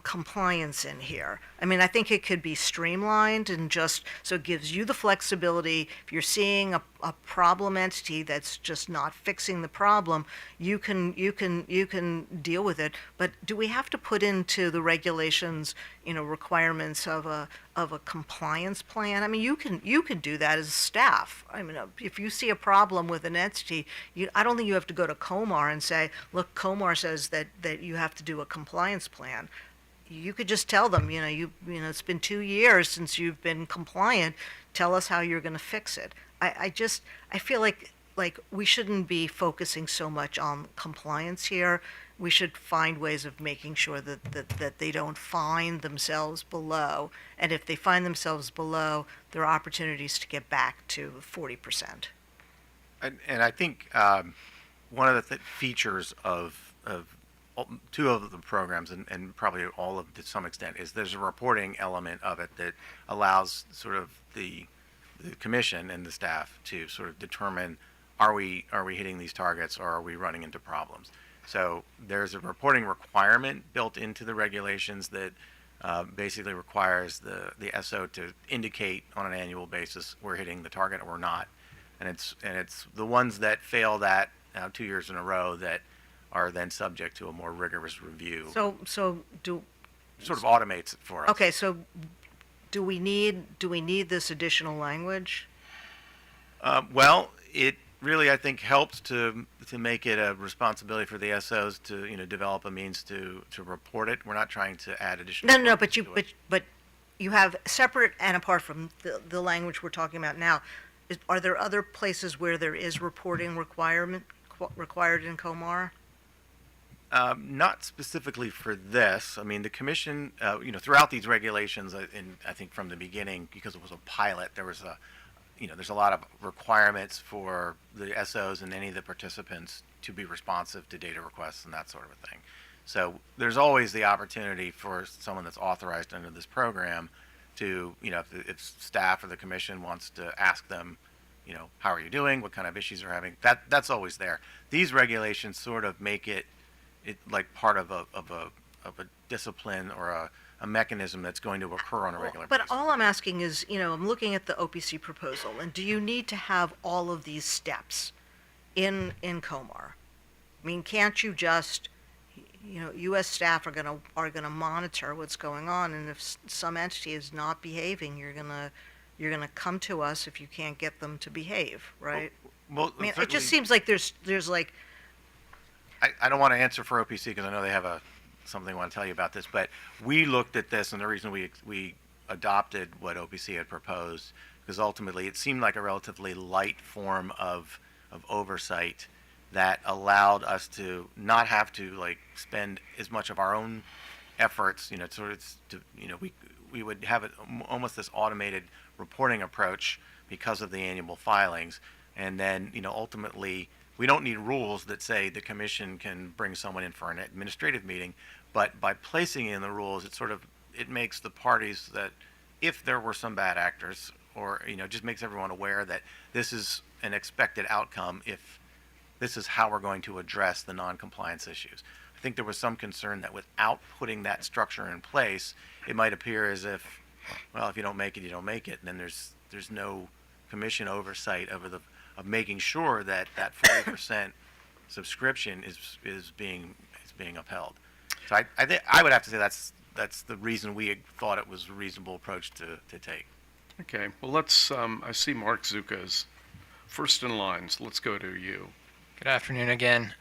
compliance in here. I mean, I think it could be streamlined and just so it gives you the flexibility. If you're seeing a problem entity that's just not fixing the problem, you can deal with it. But do we have to put into the regulations, requirements of a compliance plan? I mean, you can do that as staff. I mean, if you see a problem with an entity, I don't think you have to go to Comar and say, look, Comar says that you have to do a compliance plan. You could just tell them, it's been 2 years since you've been compliant. Tell us how you're going to fix it. I feel like we shouldn't be focusing so much on compliance here. We should find ways of making sure that they don't find themselves below. And if they find themselves below, there are opportunities to get back to 40%. And I think one of the features of two of the programs, and probably all of to some extent, is there's a reporting element of it that allows sort of the commission and the staff to sort of determine, are we hitting these targets or are we running into problems? So there's a reporting requirement built into the regulations that basically requires the SO to indicate on an annual basis we're hitting the target or we're not. And it's the ones that fail that 2 years in a row that are then subject to a more rigorous review. So sort of automates it for us. Okay, so do we need this additional language? Well, it really, I think, helps to make it a responsibility for the SOs to develop a means to report it. We're not trying to add additional. No, but you have separate and apart from the language we're talking about now. Are there other places where there is reporting required in Comar? Not specifically for this. I mean, the commission, throughout these regulations, and I think from the beginning, because it was a pilot, there was there's a lot of requirements for the SOs and any of the participants to be responsive to data requests and that sort of a thing. So there's always the opportunity for someone that's authorized under this program to, if staff or the commission wants to ask them, how are you doing? What kind of issues are having? That's always there. These regulations sort of make it like part of a discipline or a mechanism that's going to occur on a regular basis. But all I'm asking is, I'm looking at the OPC proposal, and do you need to have all of these steps in Comar? I mean, can't you just, U.S. staff are gonna monitor what's going on, and if some entity is not behaving, you're gonna come to us if you can't get them to behave, right? Well, I mean, it just seems like there's like. I don't want to answer for OPC because I know they have something they want to tell you about this, but we looked at this, and the reason we adopted what OPC had proposed, because ultimately it seemed like a relatively light form of oversight that allowed us to not have to spend as much of our own efforts, we would have almost this automated reporting approach because of the annual filings, and then ultimately we don't need rules that say the commission can bring someone in for an administrative meeting, but by placing in the rules, it makes the parties that if there were some bad actors, or just makes everyone aware that this is an expected outcome if this is how we're going to address the non-compliance issues. I think there was some concern that without putting that structure in place, it might appear as if, well, if you don't make it, you don't make it, and then there's no commission oversight of making sure that 40% subscription is being upheld. So I would have to say that's the reason we thought it was a reasonable approach to take. Okay, well, let's, I see Mark Zuka is first in line, so let's go to you. Good afternoon again.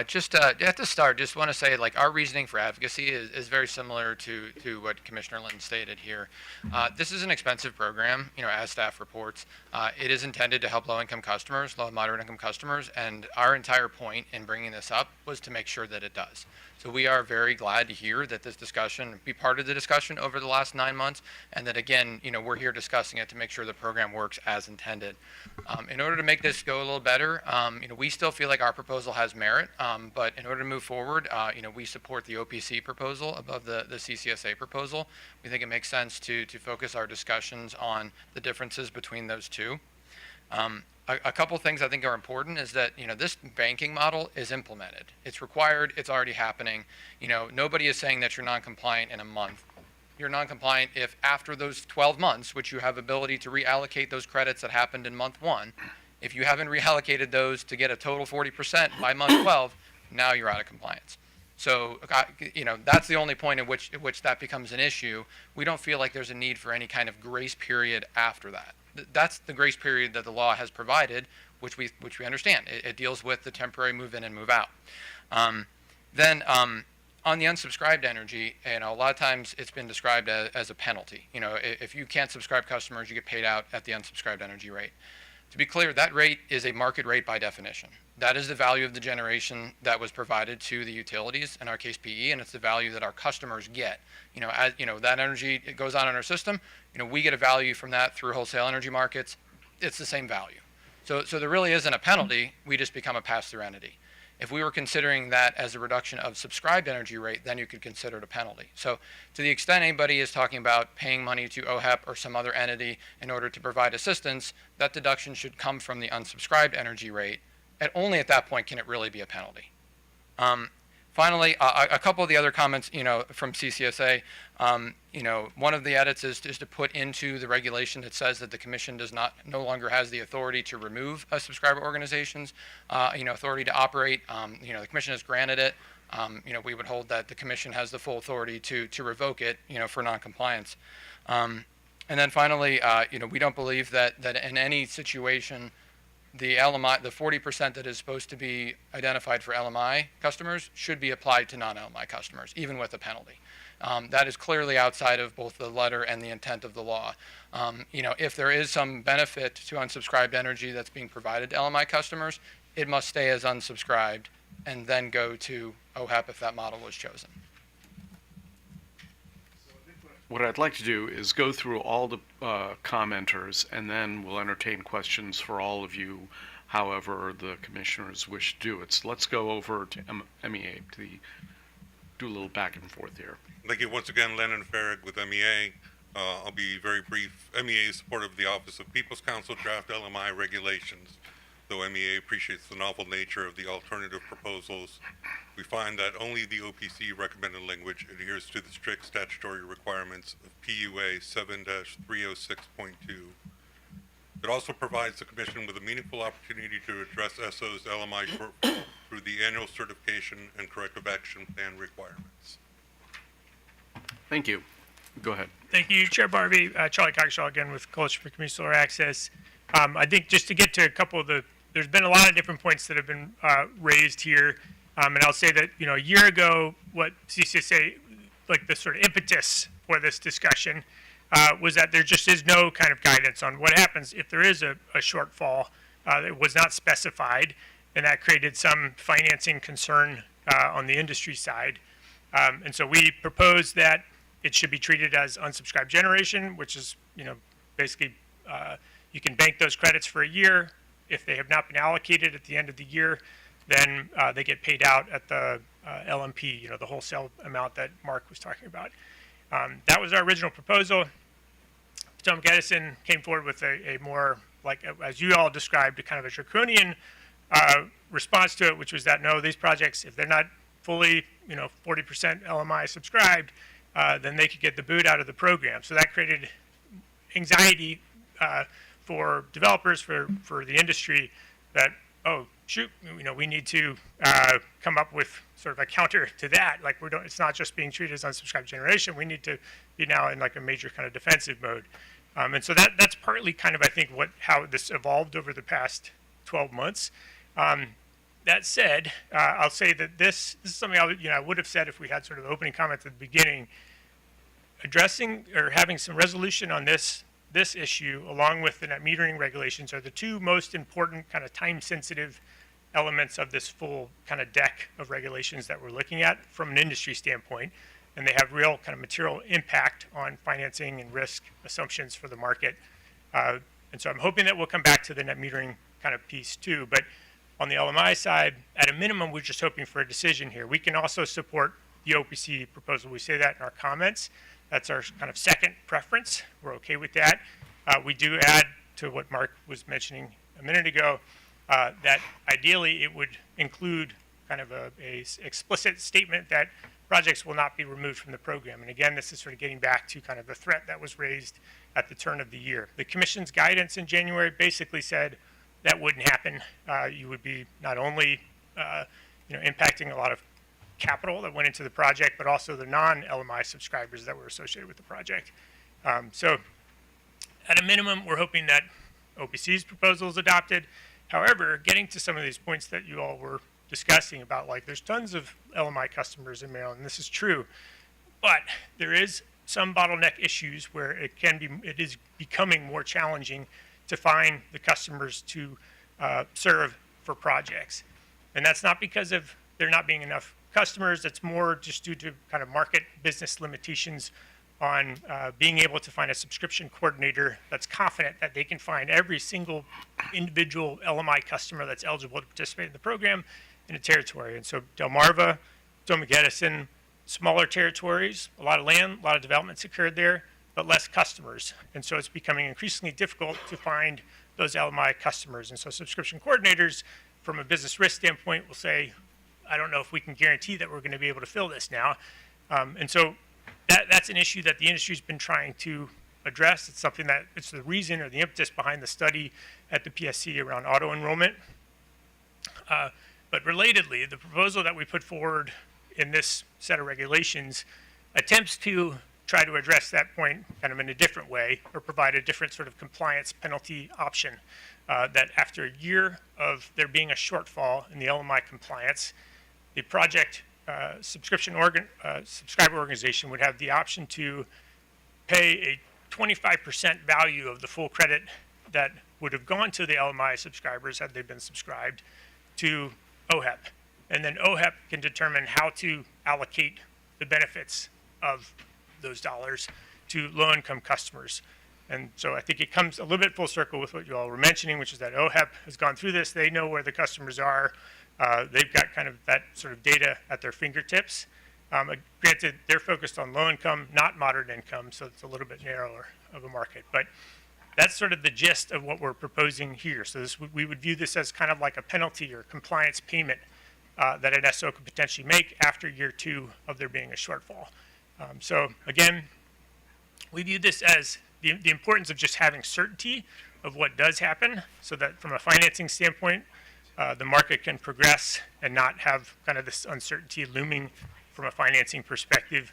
Just at the start, just want to say, like, our reasoning for advocacy is very similar to what Commissioner Lynn stated here. This is an expensive program, as staff reports. It is intended to help low-income customers, low and moderate-income customers, and our entire point in bringing this up was to make sure that it does. So we are very glad to hear that this discussion, be part of the discussion over the last 9 months, and that again, we're here discussing it to make sure the program works as intended. In order to make this go a little better, we still feel like our proposal has merit, but in order to move forward, we support the OPC proposal above the CCSA proposal. We think it makes sense to focus our discussions on the differences between those two. A couple things I think are important is that, this banking model is implemented. It's required. It's already happening. Nobody is saying that you're non-compliant in a month. You're non-compliant if after those 12 months, which you have ability to reallocate those credits that happened in month 1, if you haven't reallocated those to get a total 40% by month 12, now you're out of compliance. So, that's the only point at which that becomes an issue. We don't feel like there's a need for any kind of grace period after that. That's the grace period that the law has provided, which we understand. It deals with the temporary move in and move out. Then on the unsubscribed energy, a lot of times it's been described as a penalty. If you can't subscribe customers, you get paid out at the unsubscribed energy rate. To be clear, that rate is a market rate by definition. That is the value of the generation that was provided to the utilities, in our case PE, and it's the value that our customers get. That energy, it goes on in our system. We get a value from that through wholesale energy markets. It's the same value. So there really isn't a penalty. We just become a pass-through entity. If we were considering that as a reduction of subscribed energy rate, then you could consider it a penalty. So to the extent anybody is talking about paying money to OHEP or some other entity in order to provide assistance, that deduction should come from the unsubscribed energy rate. And only at that point can it really be a penalty. Finally, a couple of the other comments, from CCSA, one of the edits is to put into the regulation that says that the commission no longer has the authority to remove subscriber organizations, authority to operate. The commission has granted it. We would hold that the commission has the full authority to revoke it, for noncompliance. And then finally, we don't believe that in any situation the LMI, the 40% that is supposed to be identified for LMI customers should be applied to non-LMI customers, even with a penalty. That is clearly outside of both the letter and the intent of the law. If there is some benefit to unsubscribed energy that's being provided to LMI customers, it must stay as unsubscribed and then go to OHEP if that model was chosen. What I'd like to do is go through all the commenters, and then we'll entertain questions for all of you, however the commissioners wish to do it. So let's go over to MEA do a little back and forth here. Thank you once again, Lennon Farrig with MEA. I'll be very brief. MEA is supportive of the Office of People's Counsel draft LMI regulations. Though MEA appreciates the novel nature of the alternative proposals, we find that only the OPC recommended language adheres to the strict statutory requirements of PUA 7-306.2. It also provides the Commission with a meaningful opportunity to address SO's LMI shortfall through the annual certification and corrective action plan requirements. Thank you. Go ahead. Thank you, Chair Barbie. Charlie Cockshaw again with Coalition for Community Solar Access. I think just to get to a couple of there's been a lot of different points that have been raised here. And I'll say that, a year ago, what CCSA, like the sort of impetus for this discussion, was that there just is no kind of guidance on what happens if there is a shortfall that was not specified, and that created some financing concern on the industry side. And so we proposed that it should be treated as unsubscribed generation, which is, basically you can bank those credits for a year. If they have not been allocated at the end of the year, then they get paid out at the LMP, the wholesale amount that Mark was talking about. That was our original proposal. Potomac Edison came forward with a more, like, as you all described, a kind of a draconian response to it, which was that, no, these projects, if they're not fully, 40% LMI subscribed, then they could get the boot out of the program. So that created anxiety for developers, for the industry, that, oh, shoot, we need to come up with sort of a counter to that. Like, it's not just being treated as unsubscribed generation. We need to be now in like a major kind of defensive mode. And so that's partly kind of, I think, how this evolved over the past 12 months. that said, I'll say that this is something I would have said if we had sort of opening comments at the beginning. Addressing or having some resolution on this issue, along with the net metering regulations, are the two most important kind of time-sensitive elements of this full kind of deck of regulations that we're looking at from an industry standpoint, and they have real kind of material impact on financing and risk assumptions for the market. And so I'm hoping that we'll come back to the net metering kind of piece too. But on the LMI side, at a minimum, we're just hoping for a decision here. We can also support the OPC proposal. We say that in our comments. That's our kind of second preference. We're okay with that. We do add to what Mark was mentioning a minute ago, that ideally it would include kind of a explicit statement that projects will not be removed from the program. And again, this is sort of getting back to kind of the threat that was raised at the turn of the year. The Commission's guidance in January basically said that wouldn't happen. You would be not only impacting a lot of capital that went into the project, but also the non-LMI subscribers that were associated with the project. So at a minimum, we're hoping that OPC's proposal is adopted. However, getting to some of these points that you all were discussing about, like, there's tons of LMI customers in Maryland, and this is true, but there is some bottleneck issues where it is becoming more challenging to find the customers to serve for projects. And that's not because of there not being enough customers. It's more just due to kind of market business limitations on being able to find a subscription coordinator that's confident that they can find every single individual LMI customer that's eligible to participate in the program in a territory. And so Delmarva, Potomac Edison, smaller territories, a lot of land, a lot of developments occurred there, but less customers. And so it's becoming increasingly difficult to find those LMI customers. And so subscription coordinators, from a business risk standpoint, will say, I don't know if we can guarantee that we're going to be able to fill this now. And so that's an issue that the industry's been trying to address. It's something that it's the reason or the impetus behind the study at the PSC around auto enrollment. But relatedly, the proposal that we put forward in this set of regulations attempts to try to address that point kind of in a different way, or provide a different sort of compliance penalty option, that after a year of there being a shortfall in the LMI compliance, the project subscriber organization would have the option to pay a 25% value of the full credit that would have gone to the LMI subscribers had they been subscribed to OHEP. And then OHEP can determine how to allocate the benefits of those dollars to low-income customers. And so I think it comes a little bit full circle with what you all were mentioning, which is that OHEP has gone through this. They know where the customers are. They've got kind of that sort of data at their fingertips. Granted, they're focused on low income, not moderate income, so it's a little bit narrower of a market. But that's sort of the gist of what we're proposing here. So we would view this as kind of like a penalty or compliance payment that an SO could potentially make after year 2 of there being a shortfall. So again, we view this as the importance of just having certainty of what does happen, so that from a financing standpoint, the market can progress and not have kind of this uncertainty looming from a financing perspective.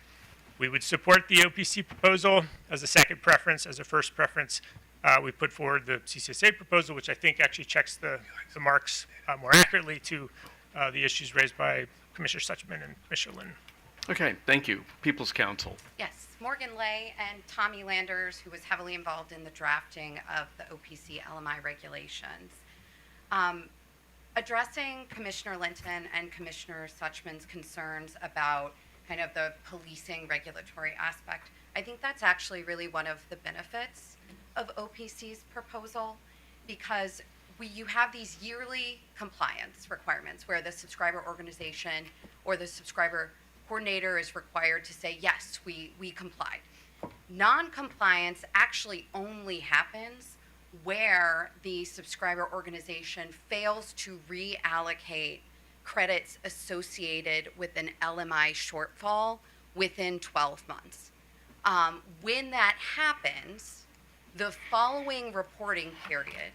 We would support the OPC proposal as a second preference. As a first preference, we put forward the CCSA proposal, which I think actually checks the marks more accurately to the issues raised by Commissioner Suchman and Commissioner Lynn. Okay, thank you. People's Counsel. Yes, Morgan Lay and Tommy Landers, who was heavily involved in the drafting of the OPC LMI regulations. Addressing Commissioner Linton and Commissioner Suchman's concerns about kind of the policing regulatory aspect, I think that's actually really one of the benefits of OPC's proposal, because you have these yearly compliance requirements where the subscriber organization or the subscriber coordinator is required to say, yes, we complied. Non-compliance actually only happens where the subscriber organization fails to reallocate credits associated with an LMI shortfall within 12 months. When that happens, the following reporting period,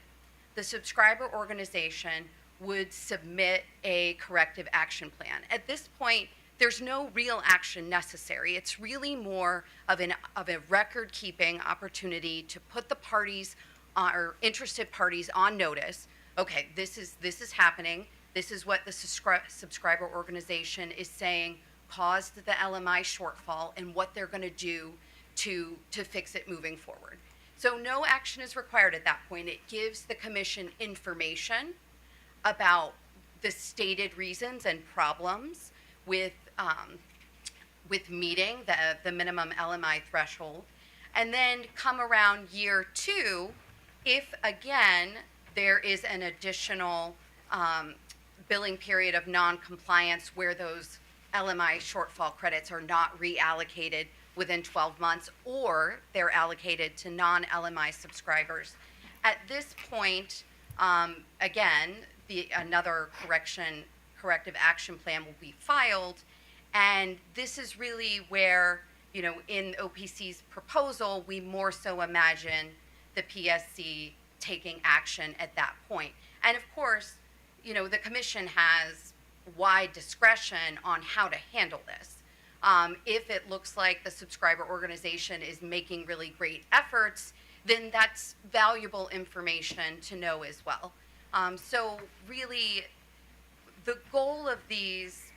the subscriber organization would submit a corrective action plan. At this point, there's no real action necessary. It's really more of a record-keeping opportunity to put the parties or interested parties on notice. Okay, this is happening. This is what the subscriber organization is saying caused the LMI shortfall and what they're going to do to fix it moving forward. So no action is required at that point. It gives the commission information about the stated reasons and problems with meeting the minimum LMI threshold. And then come around year 2, if again there is an additional billing period of non-compliance where those LMI shortfall credits are not reallocated within 12 months, or they're allocated to non-LMI subscribers. At this point, again, another corrective action plan will be filed, and this is really where, in OPC's proposal, we more so imagine the PSC taking action at that point. And of course, the commission has wide discretion on how to handle this. If it looks like the subscriber organization is making really great efforts, then that's valuable information to know as well. So really, the goal of this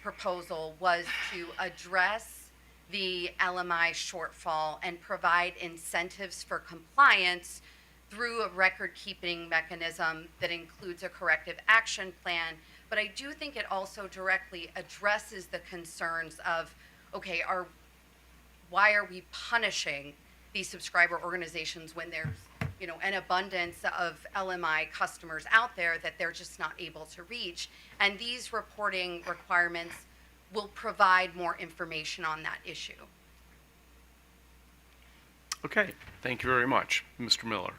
proposal was to address the LMI shortfall and provide incentives for compliance through a record-keeping mechanism that includes a corrective action plan. But I do think it also directly addresses the concerns of, okay, why are we punishing these subscriber organizations when there's, an abundance of LMI customers out there that they're just not able to reach? And these reporting requirements will provide more information on that issue. Okay, thank you very much. Mr. Miller.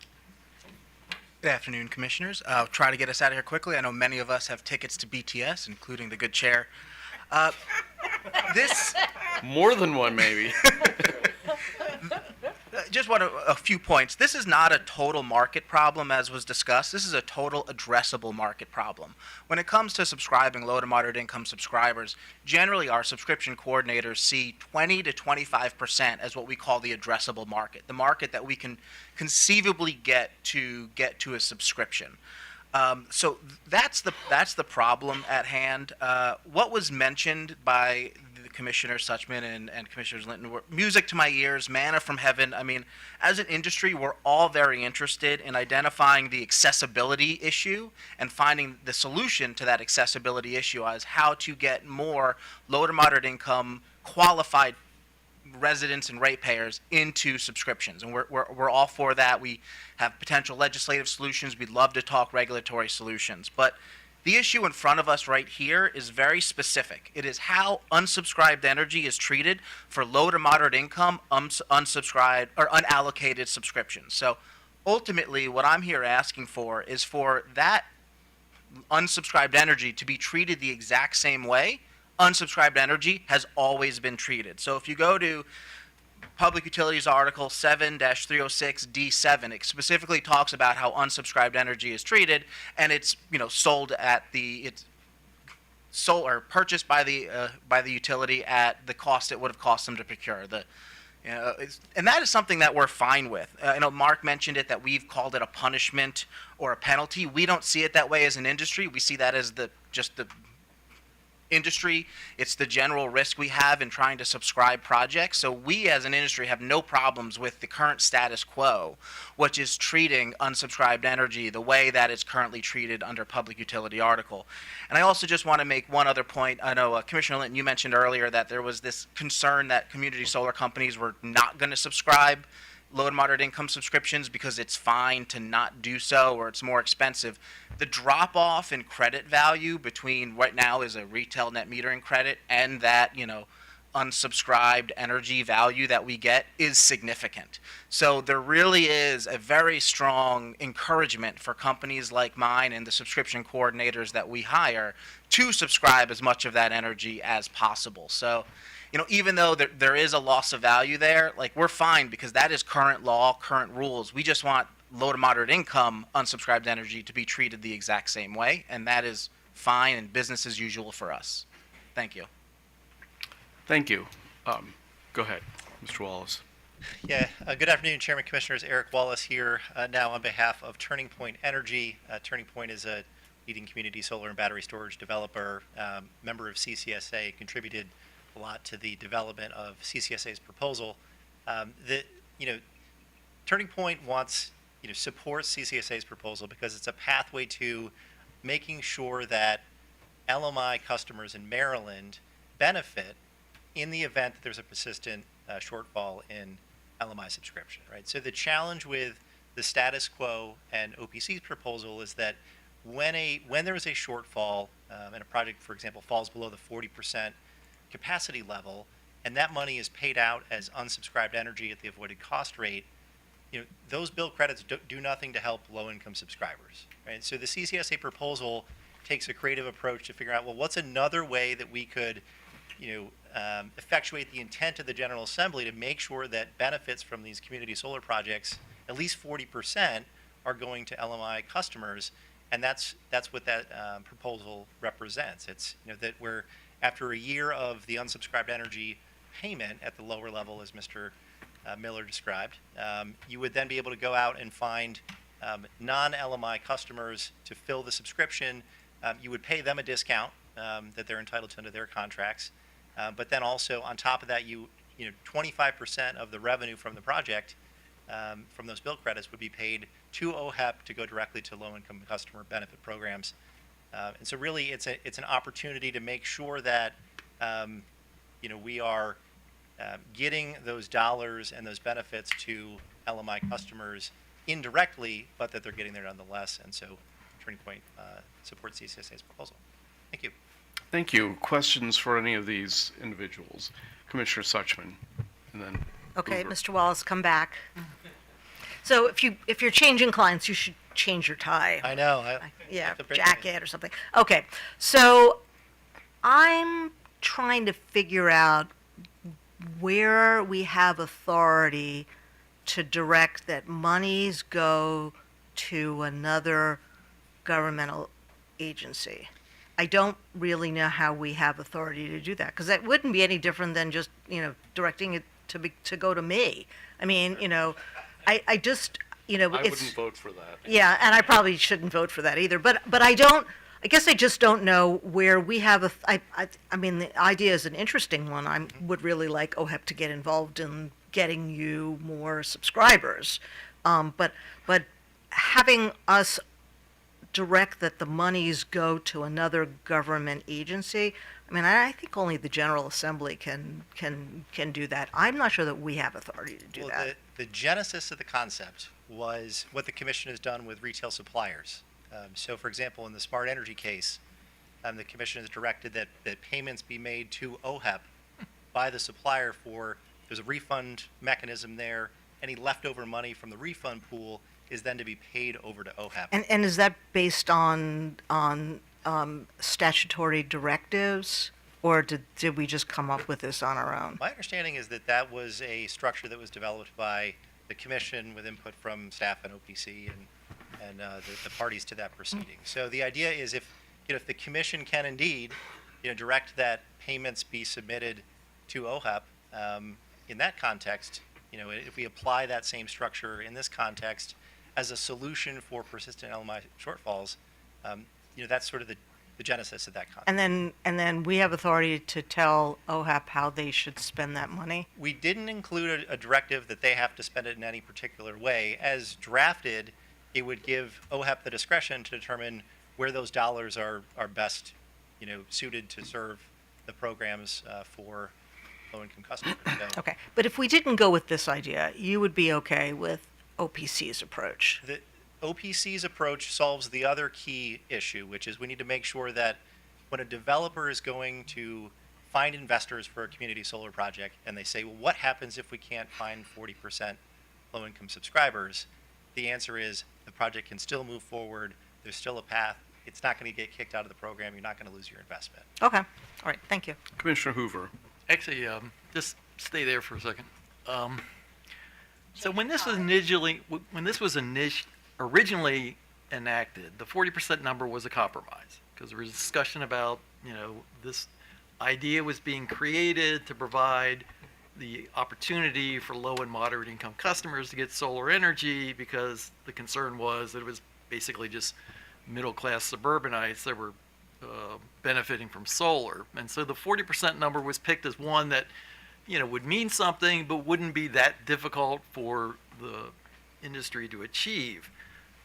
Good afternoon, Commissioners. I'll try to get us out of here quickly. I know many of us have tickets to BTS, including the good chair. This More than one, maybe. just want a few points. This is not a total market problem, as was discussed. This is a total addressable market problem. When it comes to subscribing low to moderate income subscribers, generally our subscription coordinators see 20 to 25% as what we call the addressable market, the market that we can conceivably get to a subscription. So that's the problem at hand. What was mentioned by the Commissioner Suchman and Commissioners Linton were music to my ears, manna from heaven. I mean, as an industry, we're all very interested in identifying the accessibility issue and finding the solution to that accessibility issue as how to get more low to moderate income qualified residents and ratepayers into subscriptions, and we're all for that. We have potential legislative solutions. We'd love to talk regulatory solutions, but the issue in front of us right here is very specific. It is how unsubscribed energy is treated for low to moderate income unsubscribed or unallocated subscriptions. So ultimately, what I'm here asking for is for that unsubscribed energy to be treated the exact same way unsubscribed energy has always been treated. So if you go to Public Utilities Article 7-306D7, it specifically talks about how unsubscribed energy is treated, and it's sold at it's sold or purchased by the utility at the cost it would have cost them to procure. And that is something that we're fine with. I know Mark mentioned it, that we've called it a punishment or a penalty. We don't see it that way as an industry. We see that as just the industry. It's the general risk we have in trying to subscribe projects. So we as an industry have no problems with the current status quo, which is treating unsubscribed energy the way that it's currently treated under Public Utility Article. And I also just want to make one other point. I know Commissioner Linton, you mentioned earlier that there was this concern that community solar companies were not going to subscribe low and moderate income subscriptions because it's fine to not do so or it's more expensive. The drop off in credit value between right now is a retail net metering credit and that, unsubscribed energy value that we get is significant. So there really is a very strong encouragement for companies like mine and the subscription coordinators that we hire to subscribe as much of that energy as possible. So even though there is a loss of value there, we're fine because that is current law, current rules. We just want low to moderate income unsubscribed energy to be treated the exact same way, and that is fine and business as usual for us. Thank you. Thank you. Go ahead, Mr. Wallace. Yeah, good afternoon, Chairman Commissioners. Eric Wallace here now on behalf of Turning Point Energy. Turning Point is a leading community solar and battery storage developer, member of CCSA, contributed a lot to the development of CCSA's proposal. Turning Point supports CCSA's proposal because it's a pathway to making sure that LMI customers in Maryland benefit in the event that there's a persistent shortfall in LMI subscription, right? So the challenge with the status quo and OPC's proposal is that when there is a shortfall and a project, for example, falls below the 40% capacity level, and that money is paid out as unsubscribed energy at the avoided cost rate, those bill credits do nothing to help low-income subscribers, right? So the CCSA proposal takes a creative approach to figure out, well, what's another way that we could, effectuate the intent of the General Assembly to make sure that benefits from these community solar projects, at least 40%, are going to LMI customers, and that's what that proposal represents. It's that we're after a year of the unsubscribed energy payment at the lower level, as Mr. Miller described, you would then be able to go out and find non-LMI customers to fill the subscription. You would pay them a discount that they're entitled to under their contracts, but then also on top of that, 25% of the revenue from the project, from those bill credits, would be paid to OHEP to go directly to low-income customer benefit programs. And so really, it's an opportunity to make sure that we are getting those dollars and those benefits to LMI customers indirectly, but that they're getting there nonetheless. And so Turning Point supports CCSA's proposal. Thank you. Thank you. Questions for any of these individuals? Commissioner Suchman, and then Okay, Hoover. Mr. Wallace, come back. So if you're changing clients, you should change your tie. I know. Yeah, have to break jacket or something. Okay, so I'm trying to figure out where we have authority to direct that monies go to another governmental agency. I don't really know how we have authority to do that, because that wouldn't be any different than just, directing it to go to me. I mean, I just, I it's. wouldn't vote for that. Yeah, and I probably shouldn't vote for that either. But I guess I just don't know where we have I mean, the idea is an interesting one. I would really like OHEP to get involved in getting you more subscribers. But having us direct that the monies go to another government agency, I mean, I think only the General Assembly can do that. I'm not sure that we have authority to do that. The genesis of the concept was what the Commission has done with retail suppliers. So, for example, in the smart energy case, the Commission has directed that payments be made to OHEP by the supplier there's a refund mechanism there. Any leftover money from the refund pool is then to be paid over to OHEP. And is that based on statutory directives, or did we just come up with this on our own? My understanding is that was a structure that was developed by the Commission with input from staff and OPC and the parties to that proceeding. So the idea is if the Commission can indeed direct that payments be submitted to OHEP, in that context, if we apply that same structure in this context as a solution for persistent LMI shortfalls, that's sort of the genesis of that concept. And then we have authority to tell OHEP how they should spend that money? We didn't include a directive that they have to spend it in any particular way. As drafted, it would give OHEP the discretion to determine where those dollars are best, suited to serve the programs for low-income customers. So Okay, but if we didn't go with this idea, you would be okay with OPC's approach? the OPC's approach solves the other key issue, which is we need to make sure that when a developer is going to find investors for a community solar project and they say, well, what happens if we can't find 40% low-income subscribers? The answer is the project can still move forward. There's still a path. It's not going to get kicked out of the program. You're not going to lose your investment. Okay, all right, thank you. Commissioner Hoover. Actually, just stay there for a second. So when this was originally enacted, the 40% number was a compromise because there was discussion about, this idea was being created to provide the opportunity for low and moderate income customers to get solar energy because the concern was that it was basically just middle-class suburbanites that were benefiting from solar. And so the 40% number was picked as one that, would mean something, but wouldn't be that difficult for the industry to achieve.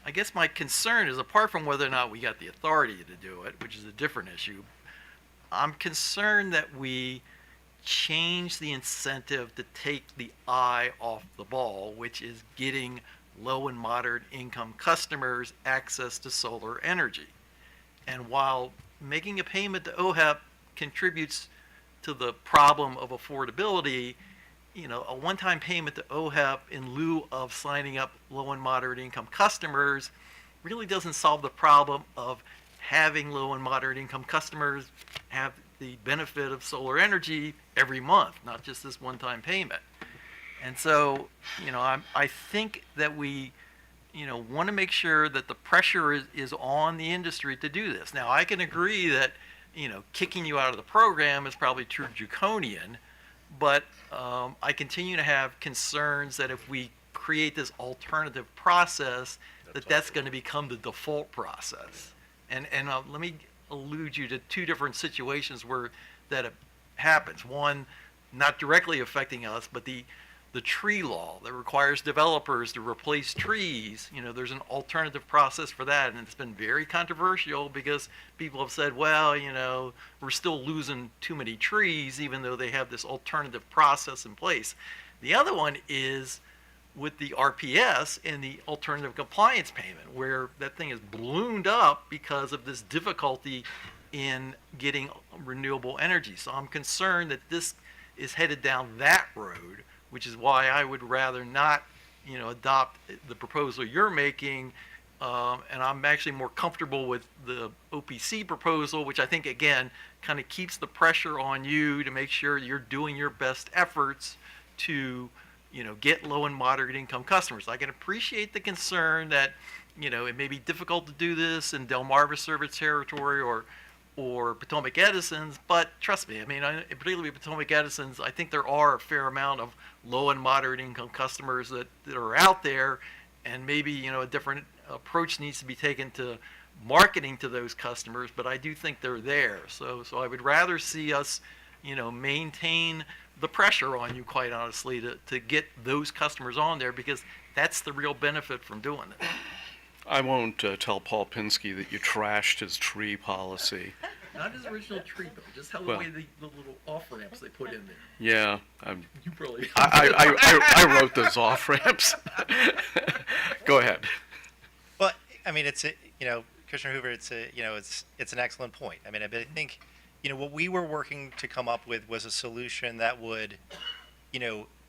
I guess my concern is, apart from whether or not we got the authority to do it, which is a different issue, I'm concerned that we change the incentive to take the eye off the ball, which is getting low and moderate income customers access to solar energy. And while making a payment to OHEP contributes to the problem of affordability, a one-time payment to OHEP in lieu of signing up low and moderate income customers really doesn't solve the problem of having low and moderate income customers have the benefit of solar energy every month, not just this one-time payment. And so, I think that we, want to make sure that the pressure is on the industry to do this. Now, I can agree that, kicking you out of the program is probably too draconian, but I continue to have concerns that if we create this alternative process, that's going to become the default process. And let me allude you to two different situations where that happens. One, not directly affecting us, but the tree law that requires developers to replace trees. There's an alternative process for that, and it's been very controversial because people have said, well, we're still losing too many trees even though they have this alternative process in place. The other one is with the RPS and the alternative compliance payment, where that thing is ballooned up because of this difficulty in getting renewable energy. So I'm concerned that this is headed down that road, which is why I would rather not, adopt the proposal you're making. And I'm actually more comfortable with the OPC proposal, which I think, again, kind of keeps the pressure on you to make sure you're doing your best efforts to, get low and moderate income customers. I can appreciate the concern that, it may be difficult to do this in Delmarva service territory or Potomac Edison's, but trust me, particularly with Potomac Edison's, I think there are a fair amount of low and moderate income customers that are out there, and maybe, a different approach needs to be taken to marketing to those customers, but I do think they're there. So I would rather see us, maintain the pressure on you, quite honestly, to get those customers on there, because that's the real benefit from doing it. I won't tell Paul Pinsky that you trashed his tree policy. Not his original tree, though, just how Well, the way the little off-ramps they put in there. Yeah, You probably... I wrote those off ramps. Go ahead. Well, it's Commissioner Hoover, it's an excellent point. I think, what we were working to come up with was a solution that would,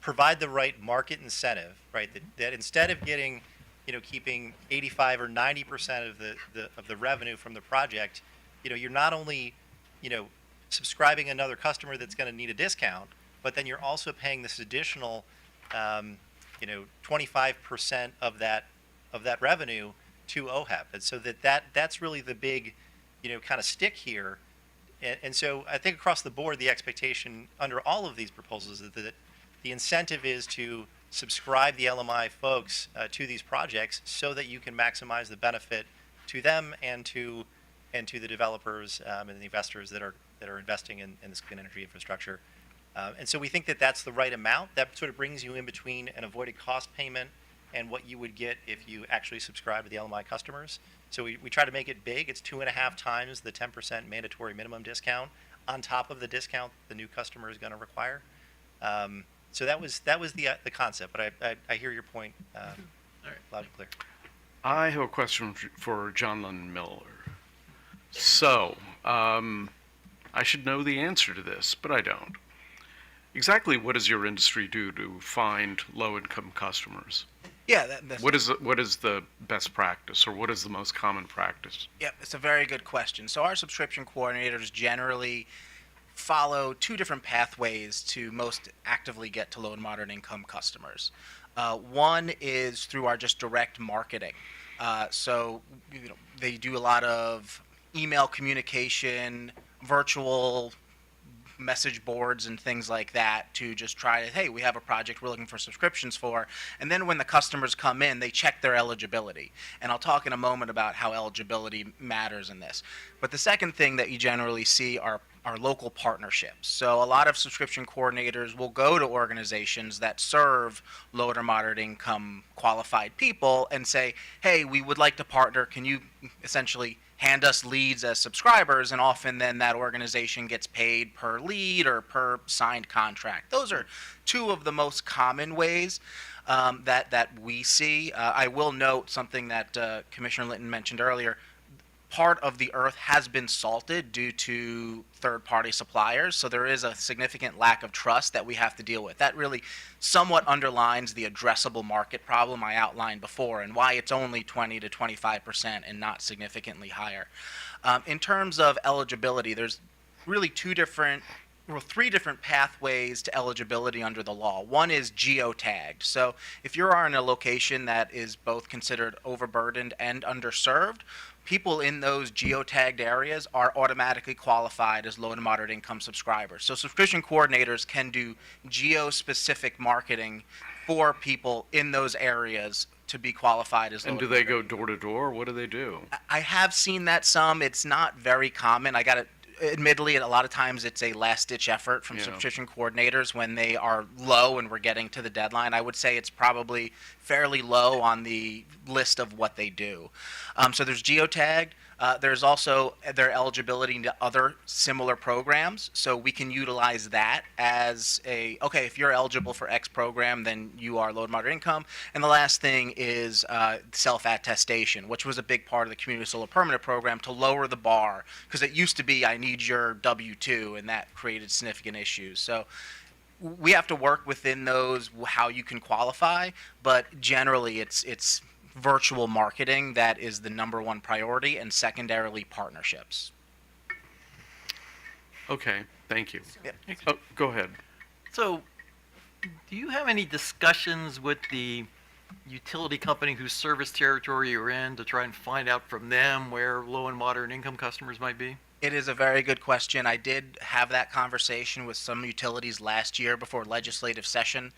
provide the right market incentive, right? That instead of getting, keeping 85 or 90% of the revenue from the project, you're not only, subscribing another customer that's going to need a discount, but then you're also paying this additional, 25% of that revenue to OHEP. And so that's really the big, kind of stick here. And so I think across the board, the expectation under all of these proposals is that the incentive is to subscribe the LMI folks to these projects so that you can maximize the benefit to them and to the developers and the investors that are investing in this clean energy infrastructure. And so we think that that's the right amount. That sort of brings you in between an avoided cost payment and what you would get if you actually subscribe to the LMI customers. So we try to make it big. It's 2.5 times the 10% mandatory minimum discount on top of the discount the new customer is going to require. So that was the concept. But I hear your point loud and clear. I have a question for John Lennon Miller. So, I should know the answer to this, but I don't. Exactly what does your industry do to find low-income customers? Yeah, What is the best practice, or what is the most common practice? yeah, it's a very good question. So our subscription coordinators generally follow two different pathways to most actively get to low and moderate income customers. One is through our just direct marketing. So they do a lot of email communication, virtual message boards and things like that to just try to, hey, we have a project we're looking for subscriptions for. And then when the customers come in, they check their eligibility. And I'll talk in a moment about how eligibility matters in this. But the second thing that you generally see are local partnerships. So a lot of subscription coordinators will go to organizations that serve low to moderate income qualified people and say, hey, we would like to partner. Can you essentially hand us leads as subscribers? And often then that organization gets paid per lead or per signed contract. Those are two of the most common ways that we see. I will note something that Commissioner Linton mentioned earlier. Part of the earth has been salted due to third-party suppliers, so there is a significant lack of trust that we have to deal with. That really somewhat underlines the addressable market problem I outlined before and why it's only 20 to 25% and not significantly higher. In terms of eligibility, there's really three different pathways to eligibility under the law. One is geotagged. So if you're in a location that is both considered overburdened and underserved, people in those geotagged areas are automatically qualified as low to moderate income subscribers. So subscription coordinators can do geo-specific marketing for people in those areas to be qualified as low And to do they moderate. go door to door? What do they do? I have seen that some. It's not very common. I got to admittedly, a lot of times it's a last-ditch effort from subscription coordinators when they are low and we're getting to the deadline. I would say it's probably fairly low on the list of what they do. So there's geotagged. There's also their eligibility to other similar programs. So we can utilize that as okay, if you're eligible for X program, then you are low to moderate income. And the last thing is self-attestation, which was a big part of the Community Solar Permanent Program to lower the bar. Because it used to be, I need your W-2, and that created significant issues. So we have to work within those, how you can qualify, but generally it's virtual marketing that is the number one priority, and secondarily partnerships. Okay, thank you. Yep. Oh, go ahead. So, do you have any discussions with the utility company whose service territory you're in to try and find out from them where low and moderate income customers might be? It is a very good question. I did have that conversation with some utilities last year before legislative session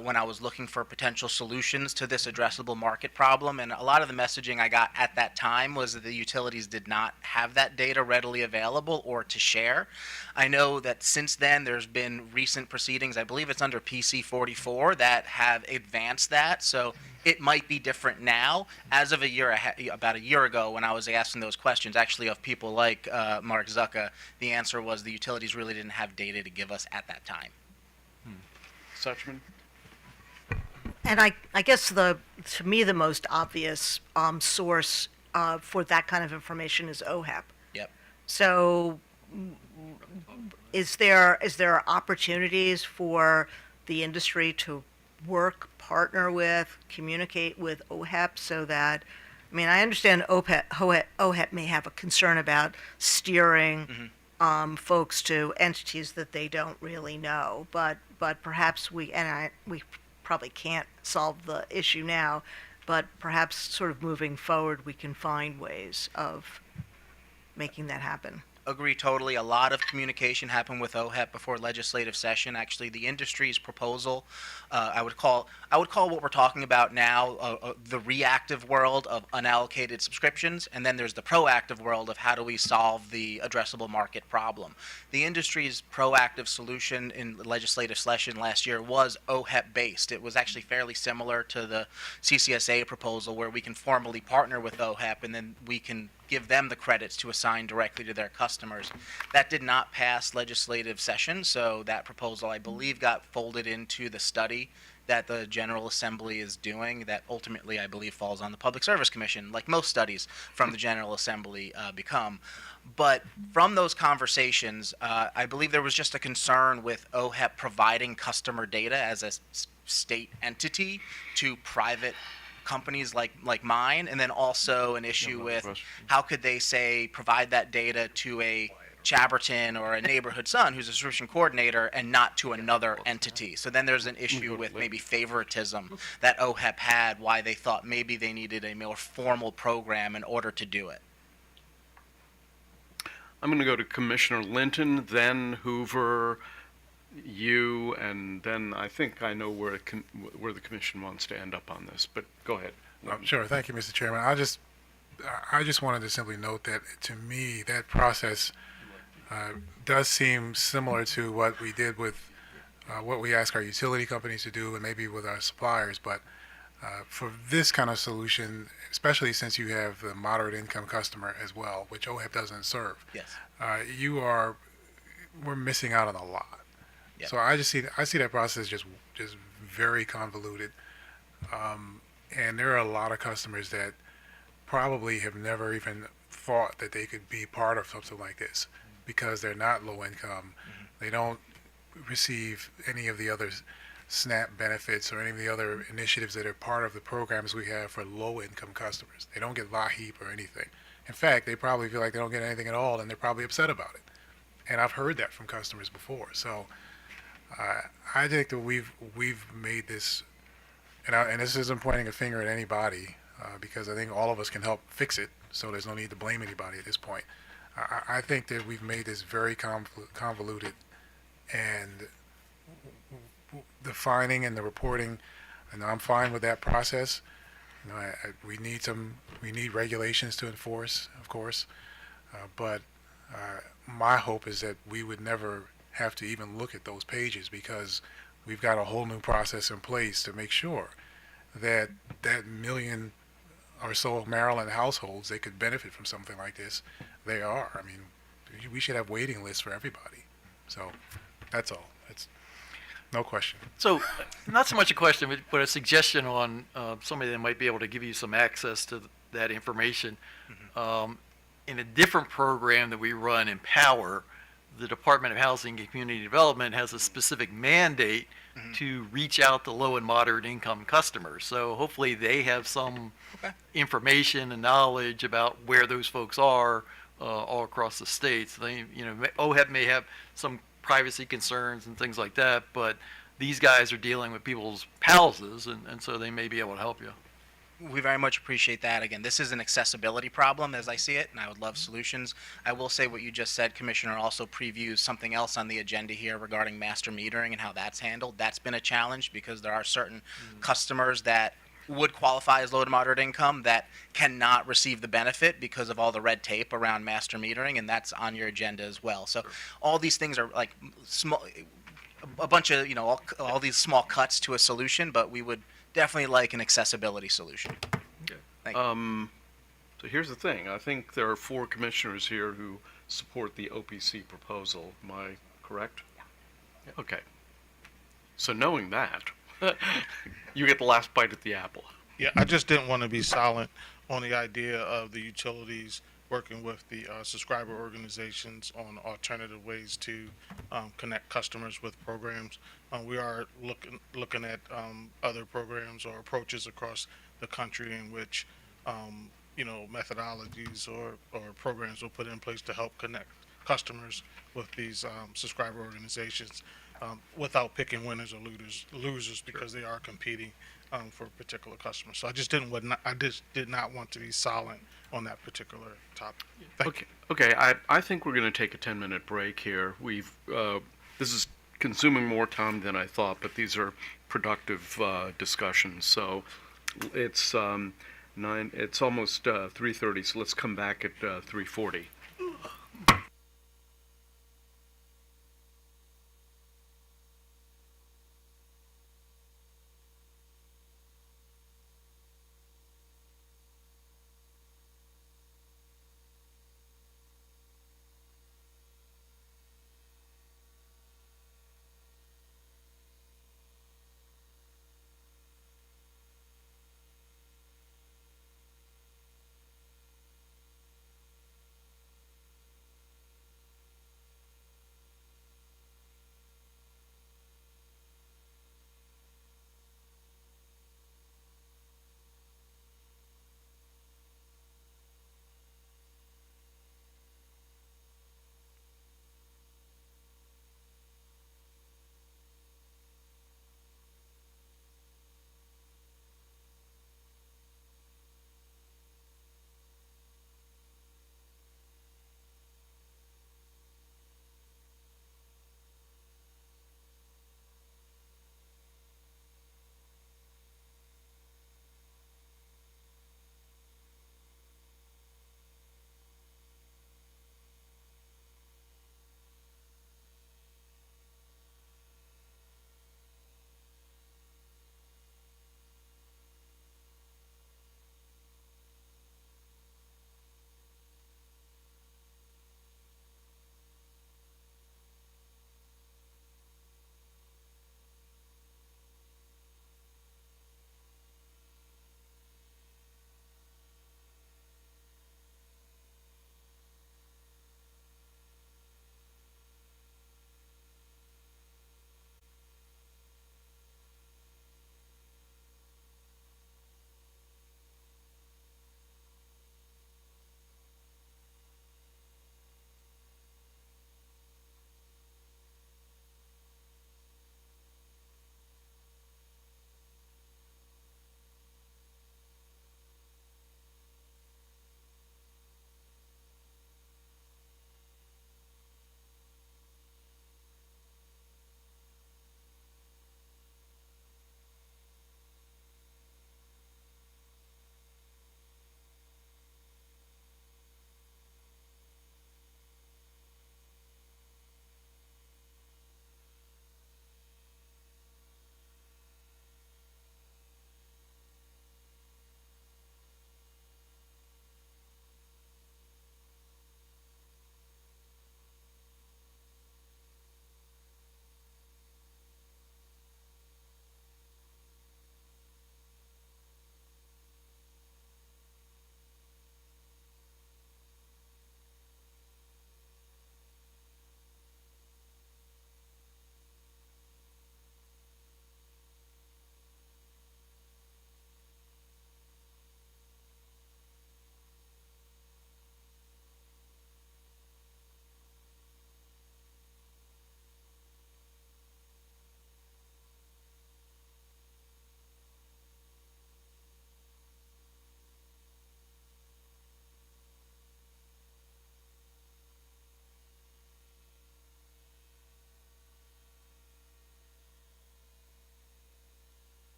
when I was looking for potential solutions to this addressable market problem. And a lot of the messaging I got at that time was that the utilities did not have that data readily available or to share. I know that since then there's been recent proceedings, I believe it's under PC 44, that have advanced that. So it might be different now. As of about a year ago, when I was asking those questions, actually of people like Mark Zucka, the answer was the utilities really didn't have data to give us at that time. Suchman? And I guess to me, the most obvious source for that kind of information is OHEP. Yep. So is there opportunities for the industry to partner with, communicate with OHEP so that, I mean, I understand OHEP may have a concern about steering folks to entities that they don't really know, but perhaps we probably can't solve the issue now, but perhaps sort of moving forward we can find ways of making that happen. Agree totally. A lot of communication happened with OHEP before legislative session. Actually, the industry's proposal, I would call what we're talking about now the reactive world of unallocated subscriptions, and then there's the proactive world of how do we solve the addressable market problem. The industry's proactive solution in legislative session last year was OHEP based. It was actually fairly similar to the CCSA proposal, where we can formally partner with OHEP and then we can give them the credits to assign directly to their customers. That did not pass legislative session, so that proposal, I believe, got folded into the study that the General Assembly is doing that ultimately, I believe, falls on the Public Service Commission, like most studies from the General Assembly become. But from those conversations, I believe there was just a concern with OHEP providing customer data as a state entity to private companies like mine, and then also an issue with how could they say provide that data to a Chaberton or a neighborhood son who's a subscription coordinator and not to another entity. So then there's an issue with maybe favoritism that OHEP had, why they thought maybe they needed a more formal program in order to do it. I'm going to go to Commissioner Linton, then Hoover, you, and then I think I know where the commission wants to end up on this, but go ahead. Sure. Thank you, Mr. Chairman. I just wanted to simply note that to me, that process does seem similar to what we did with what we ask our utility companies to do and maybe with our suppliers. But for this kind of solution, especially since you have the moderate income customer as well, which OHEP doesn't serve, Yes. we're missing out on a lot. Yep. So I see that process just very convoluted. And there are a lot of customers that probably have never even thought that they could be part of something like this because they're not low income. They don't receive any of the other SNAP benefits or any of the other initiatives that are part of the programs we have for low income customers. They don't get LAHEAP or anything. In fact, they probably feel like they don't get anything at all and they're probably upset about it. And I've heard that from customers before. So I think that we've made this, and this isn't pointing a finger at anybody, because I think all of us can help fix it, so there's no need to blame anybody at this point. I think that we've made this very convoluted, and the finding and the reporting, and I'm fine with that process. We need regulations to enforce, of course, but my hope is that we would never have to even look at those pages because we've got a whole new process in place to make sure that that million or so of Maryland households that could benefit from something like this, they are. I mean, we should have waiting lists for everybody. So that's all. That's no question. So, not so much a question, but a suggestion on somebody that might be able to give you some access to that information. In a different program that we run in Power, the Department of Housing and Community Development has a specific mandate to reach out to low and moderate income customers. So hopefully they have some information and knowledge about where those folks are all across the state. So they, OHEP may have some privacy concerns and things like that, but these guys are dealing with people's houses, and so they may be able to help you. We very much appreciate that. Again, this is an accessibility problem as I see it, and I would love solutions. I will say what you just said, Commissioner, also previews something else on the agenda here regarding master metering and how that's handled. That's been a challenge because there are certain customers that would qualify as low to moderate income that cannot receive the benefit because of all the red tape around master metering, and that's on your agenda as well. So all these things are like small, a bunch of, all these small cuts to a solution, but we would definitely like an accessibility solution. Thank you. So here's the thing. I think there are 4 commissioners here who support the OPC proposal. Am I correct? Yeah. Okay. So knowing that, you get the last bite at the apple. Yeah, I just didn't want to be silent on the idea of the utilities working with the subscriber organizations on alternative ways to connect customers with programs. We are looking at other programs or approaches across the country in which methodologies or programs will put in place to help connect customers with these subscriber organizations without picking winners or losers because they are competing for particular customers. So I just did not want to be silent on that particular topic. Thank you. Okay. I think we're going to take a 10-minute break here. This is consuming more time than I thought, but these are productive discussions. So it's it's almost 3:30. So let's come back at 3:40.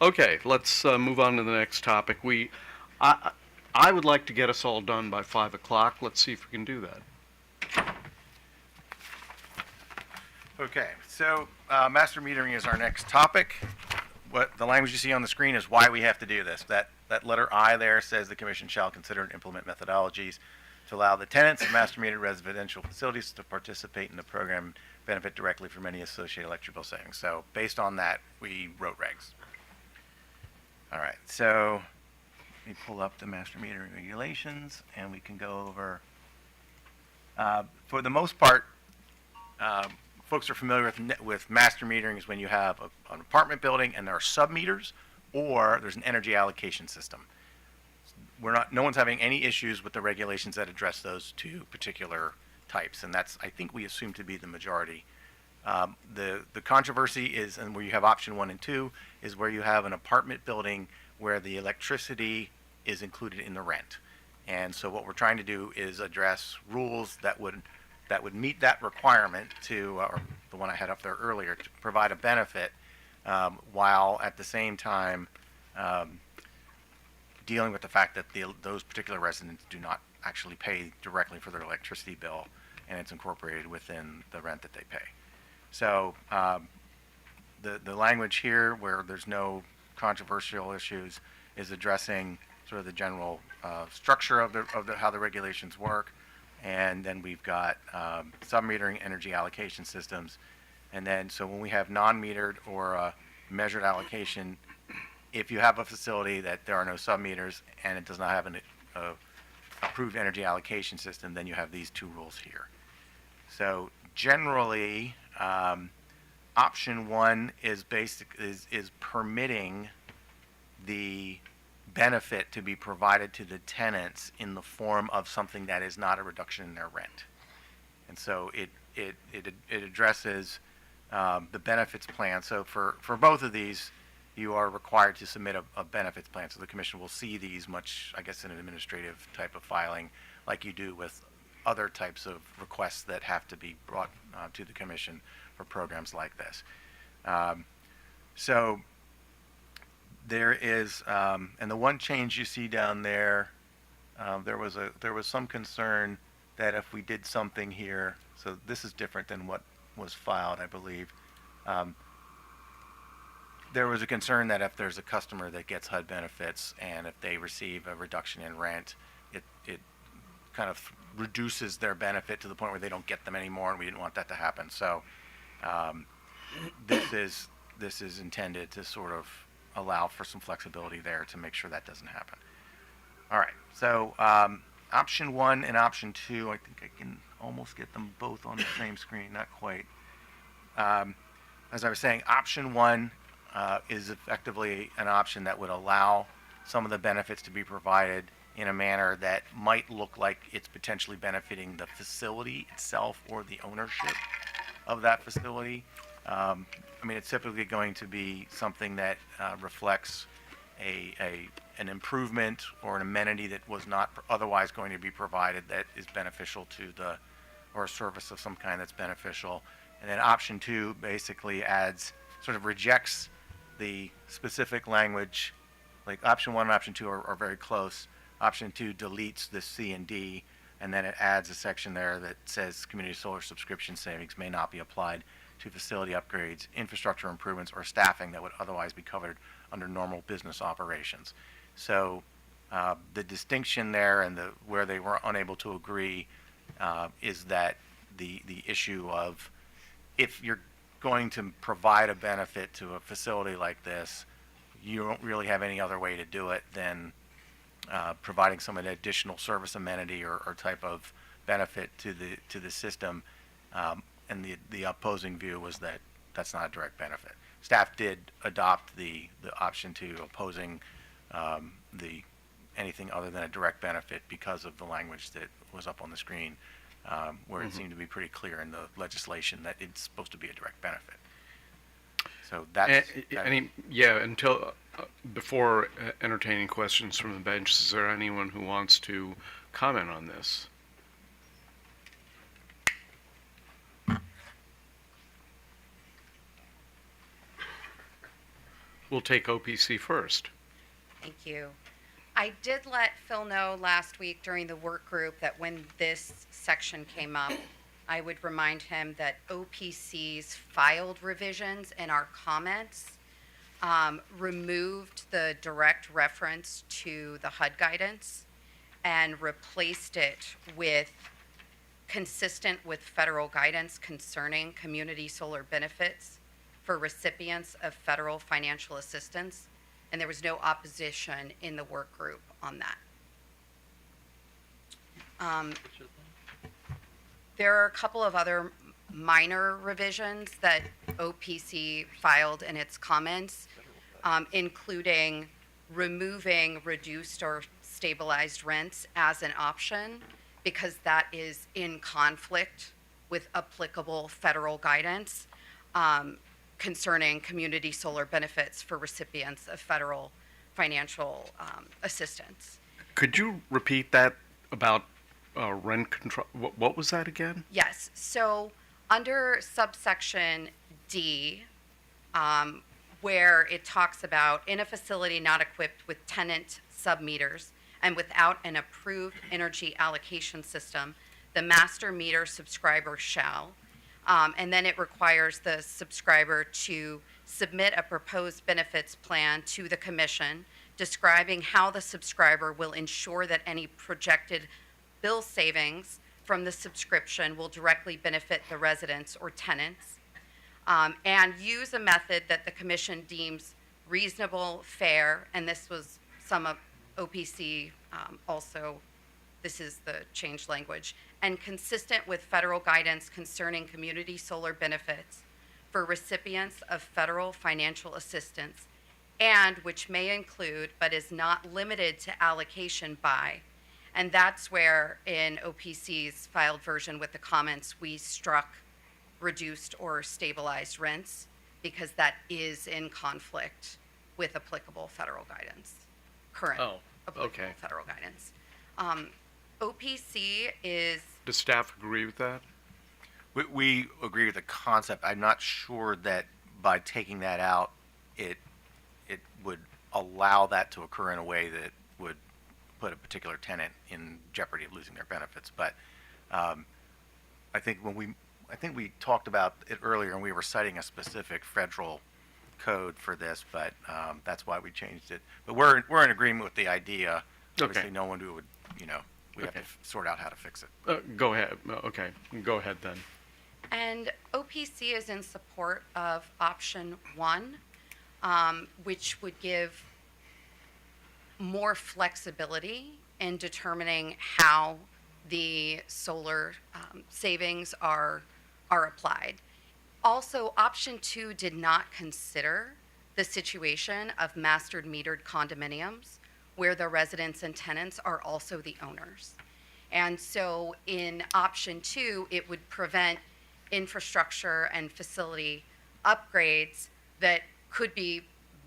Okay, let's move on to the next topic. I, I would like to get us all done by 5 o'clock. Let's see if we can do that. Okay, so master metering is our next topic. What the language you see on the screen is why we have to do this. That letter I there says the commission shall consider and implement methodologies to allow the tenants of master metered residential facilities to participate in the program and benefit directly from any associated electric bill savings. So based on that, we wrote regs. All right, so let me pull up the master metering regulations and we can go over. For the most part, folks are familiar with master metering is when you have an apartment building and there are sub-meters or there's an energy allocation system. No one's having any issues with the regulations that address those two particular types, and that's, I think we assume to be the majority. The controversy is, and where you have option 1 and 2, is where you have an apartment building where the electricity is included in the rent. And so what we're trying to do is address rules that would meet that requirement to, or the one I had up there earlier, to provide a benefit while at the same time dealing with the fact that those particular residents do not actually pay directly for their electricity bill, and it's incorporated within the rent that they pay. So the language here, where there's no controversial issues, is addressing sort of the general structure of how the regulations work. And then we've got sub-metering energy allocation systems. And then, so when we have non-metered or measured allocation, if you have a facility that there are no sub-meters and it does not have an approved energy allocation system, then you have these two rules here. So generally, option 1 is permitting the benefit to be provided to the tenants in the form of something that is not a reduction in their rent. And so it addresses the benefits plan. So for both of these, you are required to submit a benefits plan. So the commission will see these much, I guess, in an administrative type of filing like you do with other types of requests that have to be brought to the commission for programs like this. So there is, and the one change you see down there, there was some concern that if we did something here, so this is different than what was filed, I believe. There was a concern that if there's a customer that gets HUD benefits and if they receive a reduction in rent, it kind of reduces their benefit to the point where they don't get them anymore, and we didn't want that to happen. So this is intended to sort of allow for some flexibility there to make sure that doesn't happen. All right, so option 1 and option 2, I think I can almost get them both on the same screen, not quite. As I was saying, option 1 is effectively an option that would allow some of the benefits to be provided in a manner that might look like it's potentially benefiting the facility itself or the ownership of that facility. I mean, it's typically going to be something that reflects an improvement or an amenity that was not otherwise going to be provided that is beneficial to or a service of some kind that's beneficial. And then option 2 basically rejects the specific language. Like option 1 and option 2 are very close. Option 2 deletes the C and D, and then it adds a section there that says community solar subscription savings may not be applied to facility upgrades, infrastructure improvements, or staffing that would otherwise be covered under normal business operations. So the distinction there and where they were unable to agree is that the issue of if you're going to provide a benefit to a facility like this, you don't really have any other way to do it than providing some additional service amenity or type of benefit to the system. And the opposing view was that that's not a direct benefit. Staff did adopt the option 2, opposing anything other than a direct benefit because of the language that was up on the screen, where it seemed to be pretty clear in the legislation that it's supposed to be a direct benefit. So that's until before entertaining questions from the bench, is there anyone who wants to comment on this? We'll take OPC first. Thank you. I did let Phil know last week during the work group that when this section came up, I would remind him that OPC's filed revisions in our comments removed the direct reference to the HUD guidance and replaced it with consistent with federal guidance concerning community solar benefits for recipients of federal financial assistance. And there was no opposition in the work group on that. There are a couple of other minor revisions that OPC filed in its comments, including removing reduced or stabilized rents as an option because that is in conflict with applicable federal guidance concerning community solar benefits for recipients of federal financial assistance. Could you repeat that about rent control? What was that again? Yes. So under subsection D, where it talks about in a facility not equipped with tenant submeters and without an approved energy allocation system, the master meter subscriber shall, and then it requires the subscriber to submit a proposed benefits plan to the commission describing how the subscriber will ensure that any projected bill savings from the subscription will directly benefit the residents or tenants, and use a method that the commission deems reasonable, fair, and this was some of OPC also, this is the changed language, and consistent with federal guidance concerning community solar benefits for recipients of federal financial assistance, and which may include, but is not limited to allocation by. And that's where in OPC's filed version with the comments, we struck reduced or stabilized rents because that is in conflict with applicable federal guidance, current applicable federal guidance. OPC is... Does staff agree with that? We agree with the concept. I'm not sure that by taking that out, it would allow that to occur in a way that would put a particular tenant in jeopardy of losing their benefits. But I think we talked about it earlier, and we were citing a specific federal code for this, but that's why we changed it. But we're in agreement with the idea. Obviously, no one who would, we have to sort out how to fix it. Go ahead. Okay, go ahead then. And OPC is in support of option 1, which would give more flexibility in determining how the solar savings are applied. Also, option 2 did not consider the situation of mastered metered condominiums where the residents and tenants are also the owners. And so in option 2, it would prevent infrastructure and facility upgrades that could be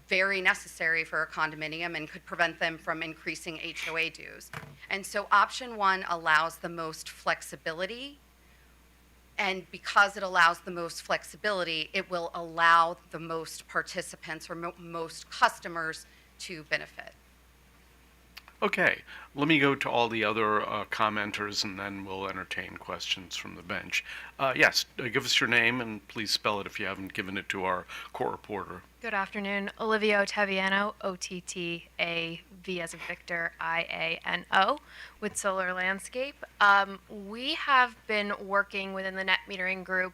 very necessary for a condominium and could prevent them from increasing HOA dues. And so option 1 allows the most flexibility, and because it allows the most flexibility, it will allow the most participants or most customers to benefit. Okay, let me go to all the other commenters and then we'll entertain questions from the bench. Yes, give us your name and please spell it if you haven't given it to our court reporter. Good afternoon, Olivia Ottaviano, O-T-T-A-V as in Victor, I-A-N-O, with Solar Landscape. We have been working within the net metering group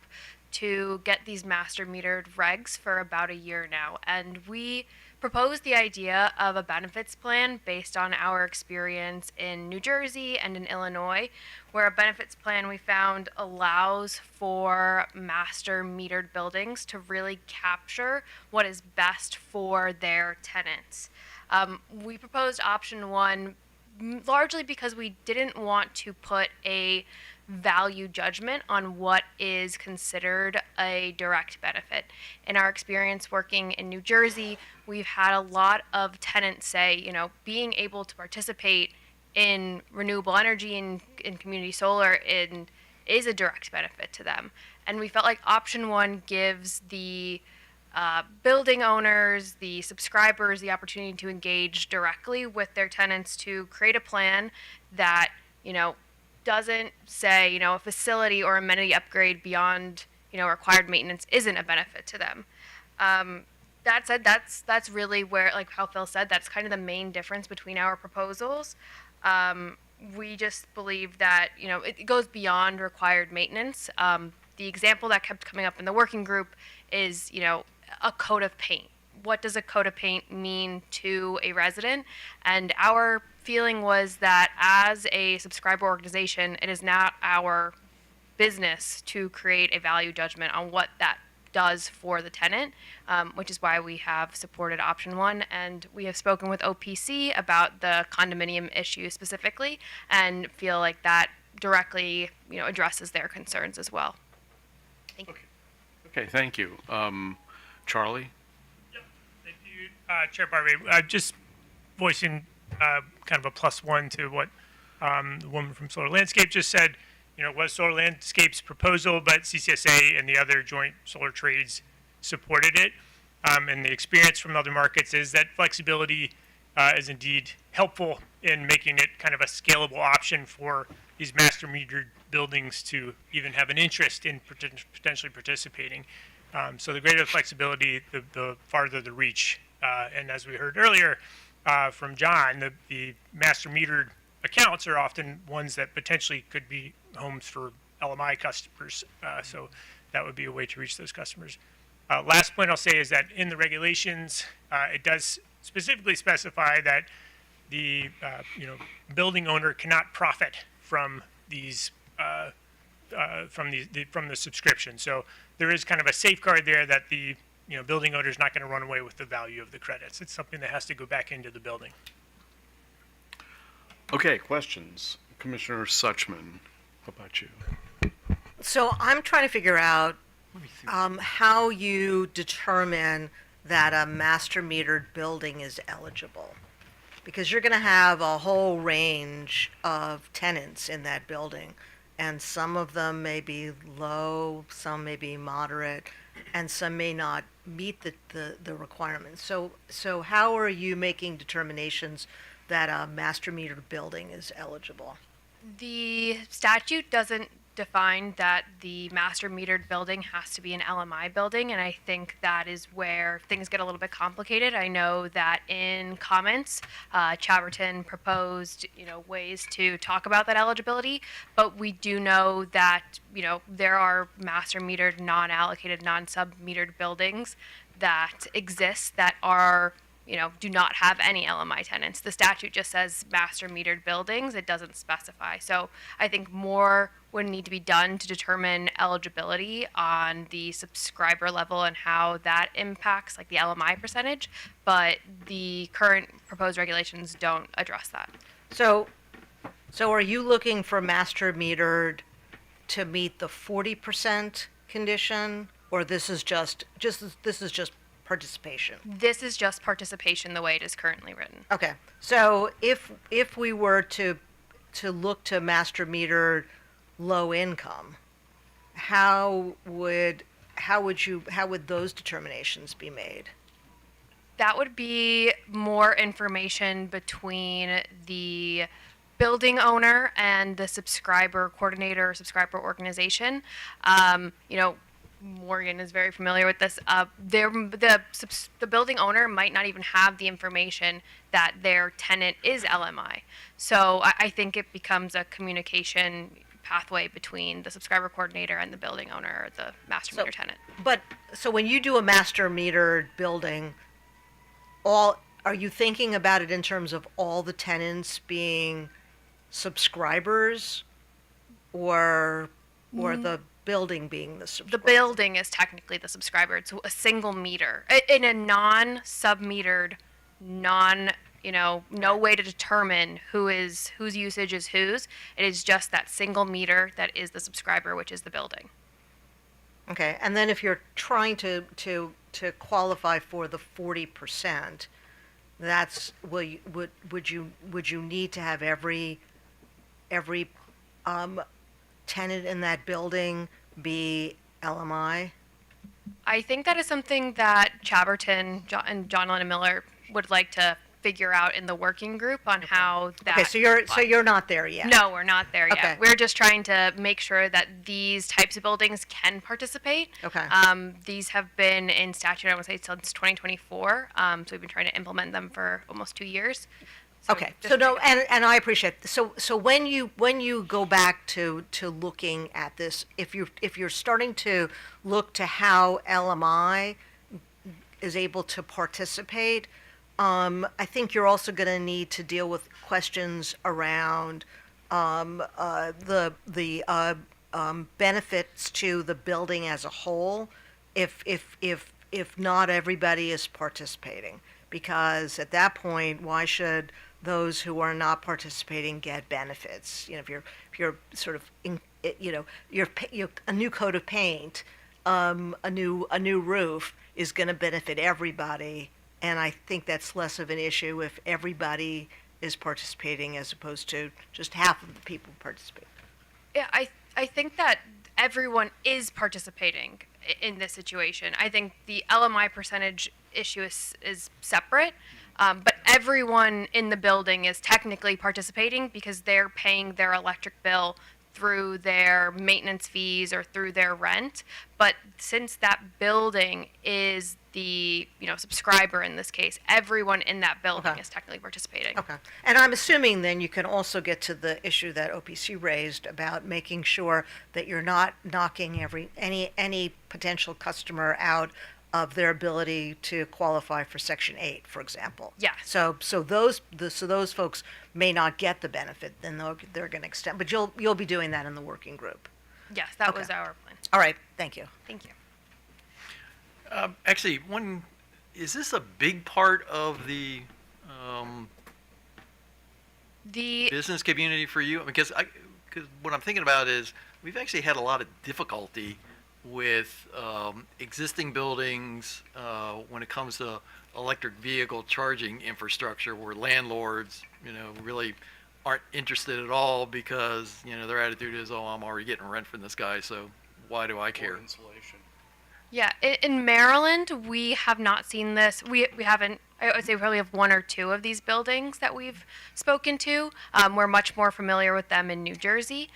to get these master metered regs for about a year now, and we proposed the idea of a benefits plan based on our experience in New Jersey and in Illinois, where a benefits plan we found allows for master metered buildings to really capture what is best for their tenants. We proposed option 1 largely because we didn't want to put a value judgment on what is considered a direct benefit. In our experience working in New Jersey, we've had a lot of tenants say, being able to participate in renewable energy and in community solar is a direct benefit to them. And we felt like option 1 gives the building owners, the subscribers, the opportunity to engage directly with their tenants to create a plan that, doesn't say, a facility or amenity upgrade beyond, required maintenance isn't a benefit to them. That said, that's really where, like how Phil said, that's kind of the main difference between our proposals. We just believe that, it goes beyond required maintenance. The example that kept coming up in the working group is, a coat of paint. What does a coat of paint mean to a resident? And our feeling was that as a subscriber organization, it is not our business to create a value judgment on what that does for the tenant, which is why we have supported option one. And we have spoken with OPC about the condominium issue specifically and feel like that directly, addresses their concerns as well. Thank you. Okay, thank you. Charlie? Thank you, Chair Barbie. Just voicing kind of a +1 to what the woman from Solar Landscape just said. Was Solar Landscape's proposal, but CCSA and the other joint solar trades supported it. And the experience from other markets is that flexibility is indeed helpful in making it kind of a scalable option for these master metered buildings to even have an interest in potentially participating. So the greater the flexibility, the farther the reach. And as we heard earlier from John, the master metered accounts are often ones that potentially could be homes for LMI customers. So that would be a way to reach those customers. Last point I'll say is that in the regulations, it does specifically specify that the building owner cannot profit from these from the subscription. So there is kind of a safeguard there that the building owner is not going to run away with the value of the credits. It's something that has to go back into the building. Okay, questions? Commissioner Suchman, how about you? So I'm trying to figure out how you determine that a master metered building is eligible. Because you're going to have a whole range of tenants in that building. And some of them may be low, some may be moderate, and some may not meet the requirements. So how are you making determinations that a master metered building is eligible? The statute doesn't define that the master metered building has to be an LMI building, and I think that is where things get a little bit complicated. I know that in comments, Chaverton proposed, ways to talk about that eligibility, but we do know that, there are master metered, non-allocated, non-sub-metered buildings that exist that are do not have any LMI tenants. The statute just says master metered buildings. It doesn't specify. So I think more would need to be done to determine eligibility on the subscriber level and how that impacts like the LMI percentage. But the current proposed regulations don't address that. So are you looking for master metered to meet the 40% condition, or this is just participation? This is just participation the way it is currently written. Okay. So if we were to look to master metered low income, how would those determinations be made? That would be more information between the building owner and the subscriber coordinator or subscriber organization. Morgan is very familiar with this. The building owner might not even have the information that their tenant is LMI. So I think it becomes a communication pathway between the subscriber coordinator and the building owner or the master meter tenant. But so when you do a master metered building, are you thinking about it in terms of all the tenants being subscribers, or the building being the subscriber? The building is technically the subscriber. It's a single meter. In a non-sub-metered, no way to determine whose usage is whose. It is just that single meter that is the subscriber, which is the building. Okay, and then if you're trying to qualify for the 40%, that's would you need to have every tenant in that building be LMI? I think that is something that Chaberton and John Lennon Miller would like to figure out in the working group on how that. Okay, so you're not there yet. No, we're not there yet. Okay. We're just trying to make sure that these types of buildings can participate. Okay. These have been in statute, I would say, since 2024. So we've been trying to implement them for almost 2 years. So Okay, just so no, and I appreciate, so when you go back to looking at this, if you're starting to look to how LMI is able to participate, I think you're also going to need to deal with questions around the benefits to the building as a whole, if not everybody is participating, because at that point, why should those who are not participating get benefits? You know, if you're sort of you're a new coat of paint, a new roof is going to benefit everybody, and I think that's less of an issue if everybody is participating as opposed to just half of the people participating. Yeah, I think that everyone is participating in this situation. I think the LMI percentage issue is separate, but everyone in the building is technically participating because they're paying their electric bill through their maintenance fees or through their rent. But since that building is the subscriber in this case, everyone in that building is technically participating. Okay. And I'm assuming then you can also get to the issue that OPC raised about making sure that you're not knocking any potential customer out of their ability to qualify for Section 8, for example. Yeah. So those folks may not get the benefit, then they're going to extend. But you'll be doing that in the working group. Yes, that Okay. was our plan. All right. Thank you. Thank you. Actually, is this a big part of the The business community for you? Because what I'm thinking about is we've actually had a lot of difficulty with existing buildings when it comes to electric vehicle charging infrastructure, where landlords, really aren't interested at all because their attitude is, oh, I'm already getting rent from this guy, so why do I care? Insulation. Yeah, in Maryland, we have not seen this. We haven't. I would say we probably have one or two of these buildings that we've spoken to. We're much more familiar with them in New Jersey.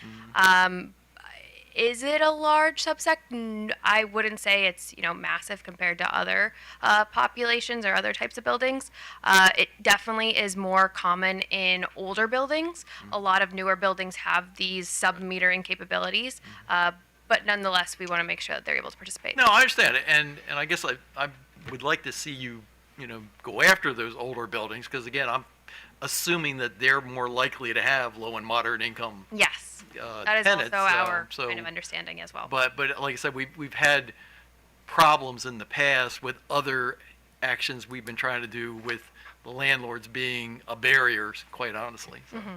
Is it a large subsect? I wouldn't say it's massive compared to other populations or other types of buildings. It definitely is more common in older buildings. A lot of newer buildings have these sub-metering capabilities. But nonetheless, we want to make sure that they're able to participate. No, I understand it, and I guess I would like to see you, go after those older buildings, because again, I'm assuming that they're more likely to have low and moderate income. Yes, that is tenants, also our so, kind of understanding as well. But like I said, we've had problems in the past with other actions we've been trying to do with the landlords being a barrier, quite honestly. So. Mm-hmm.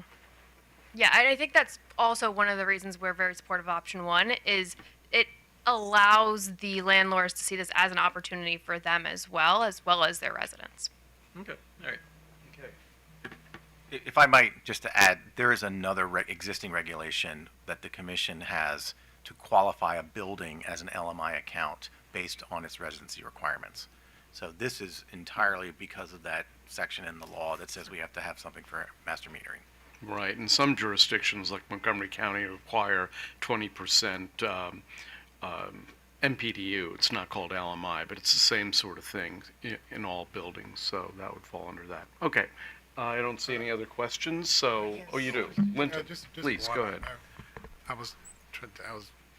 Yeah, and I think that's also one of the reasons we're very supportive of option one is it allows the landlords to see this as an opportunity for them as well as their residents. Okay, all right. If I might, just to add, there is another existing regulation that the commission has to qualify a building as an LMI account based on its residency requirements. So this is entirely because of that section in the law that says we have to have something for master metering. Right, and some jurisdictions like Montgomery County require 20% MPDU. It's not called LMI, but it's the same sort of thing in all buildings, so that would fall under that. Okay, I don't see any other questions, so, oh, you do. Linton, Just please, one. go ahead. I was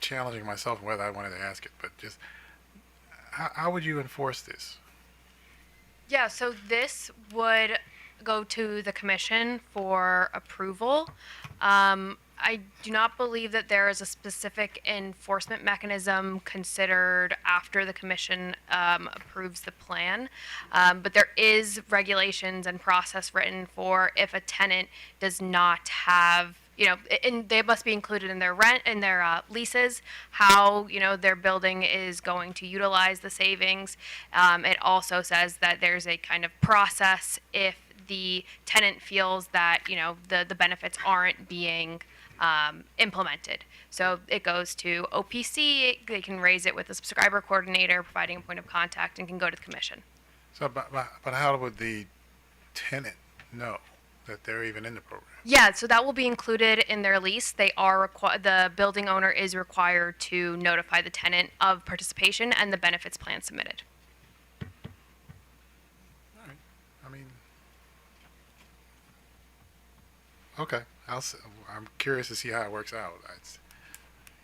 challenging myself whether I wanted to ask it, but just how would you enforce this? Yeah, so this would go to the commission for approval. I do not believe that there is a specific enforcement mechanism considered after the commission approves the plan, but there is regulations and process written for if a tenant does not have, and they must be included in their rent and their leases, how their building is going to utilize the savings. It also says that there's a kind of process if the tenant feels that the benefits aren't being implemented. So it goes to OPC, they can raise it with the subscriber coordinator, providing a point of contact, and can go to the commission. So, but how would the tenant know that they're even in the program? Yeah, so that will be included in their lease. They are the building owner is required to notify the tenant of participation and the benefits plan submitted. All right. I mean, okay. I'm curious to see how it works out. It's,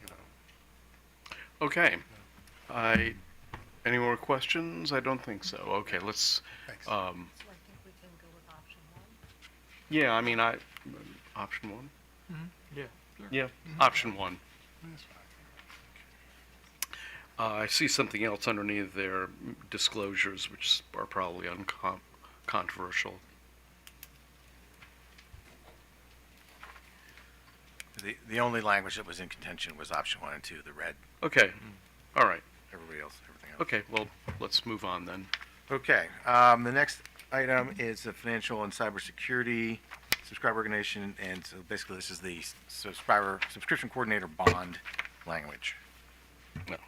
you know. Okay. Any more questions? I don't think so. Okay, let's, Thanks. yeah, I mean, option one? Yeah. Sure. Yeah, option one. That's fine. I see something else underneath their disclosures, which are probably controversial. The only language that was in contention was option 1 and 2, the red. Okay, all right. Everybody else, everything else. Okay, well, let's move on then. Okay, the next item is the financial and cybersecurity subscriber organization, and so basically this is the subscription coordinator bond language. No.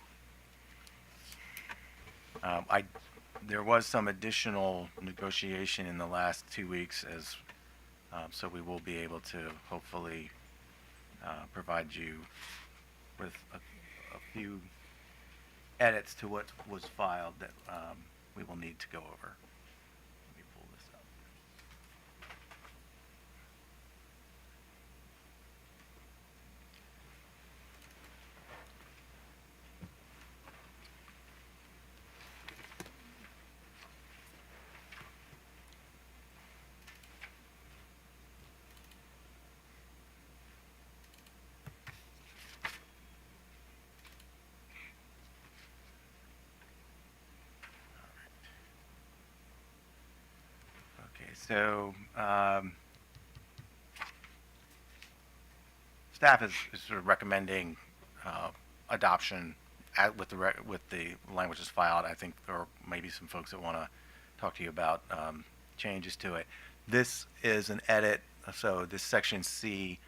There was some additional negotiation in the last 2 weeks, as so we will be able to hopefully provide you with a few edits to what was filed that we will need to go over. Let me pull this up. Okay, so staff is sort of recommending adoption with the languages filed. I think there are maybe some folks that want to talk to you about changes to it. This is an edit, so this section C,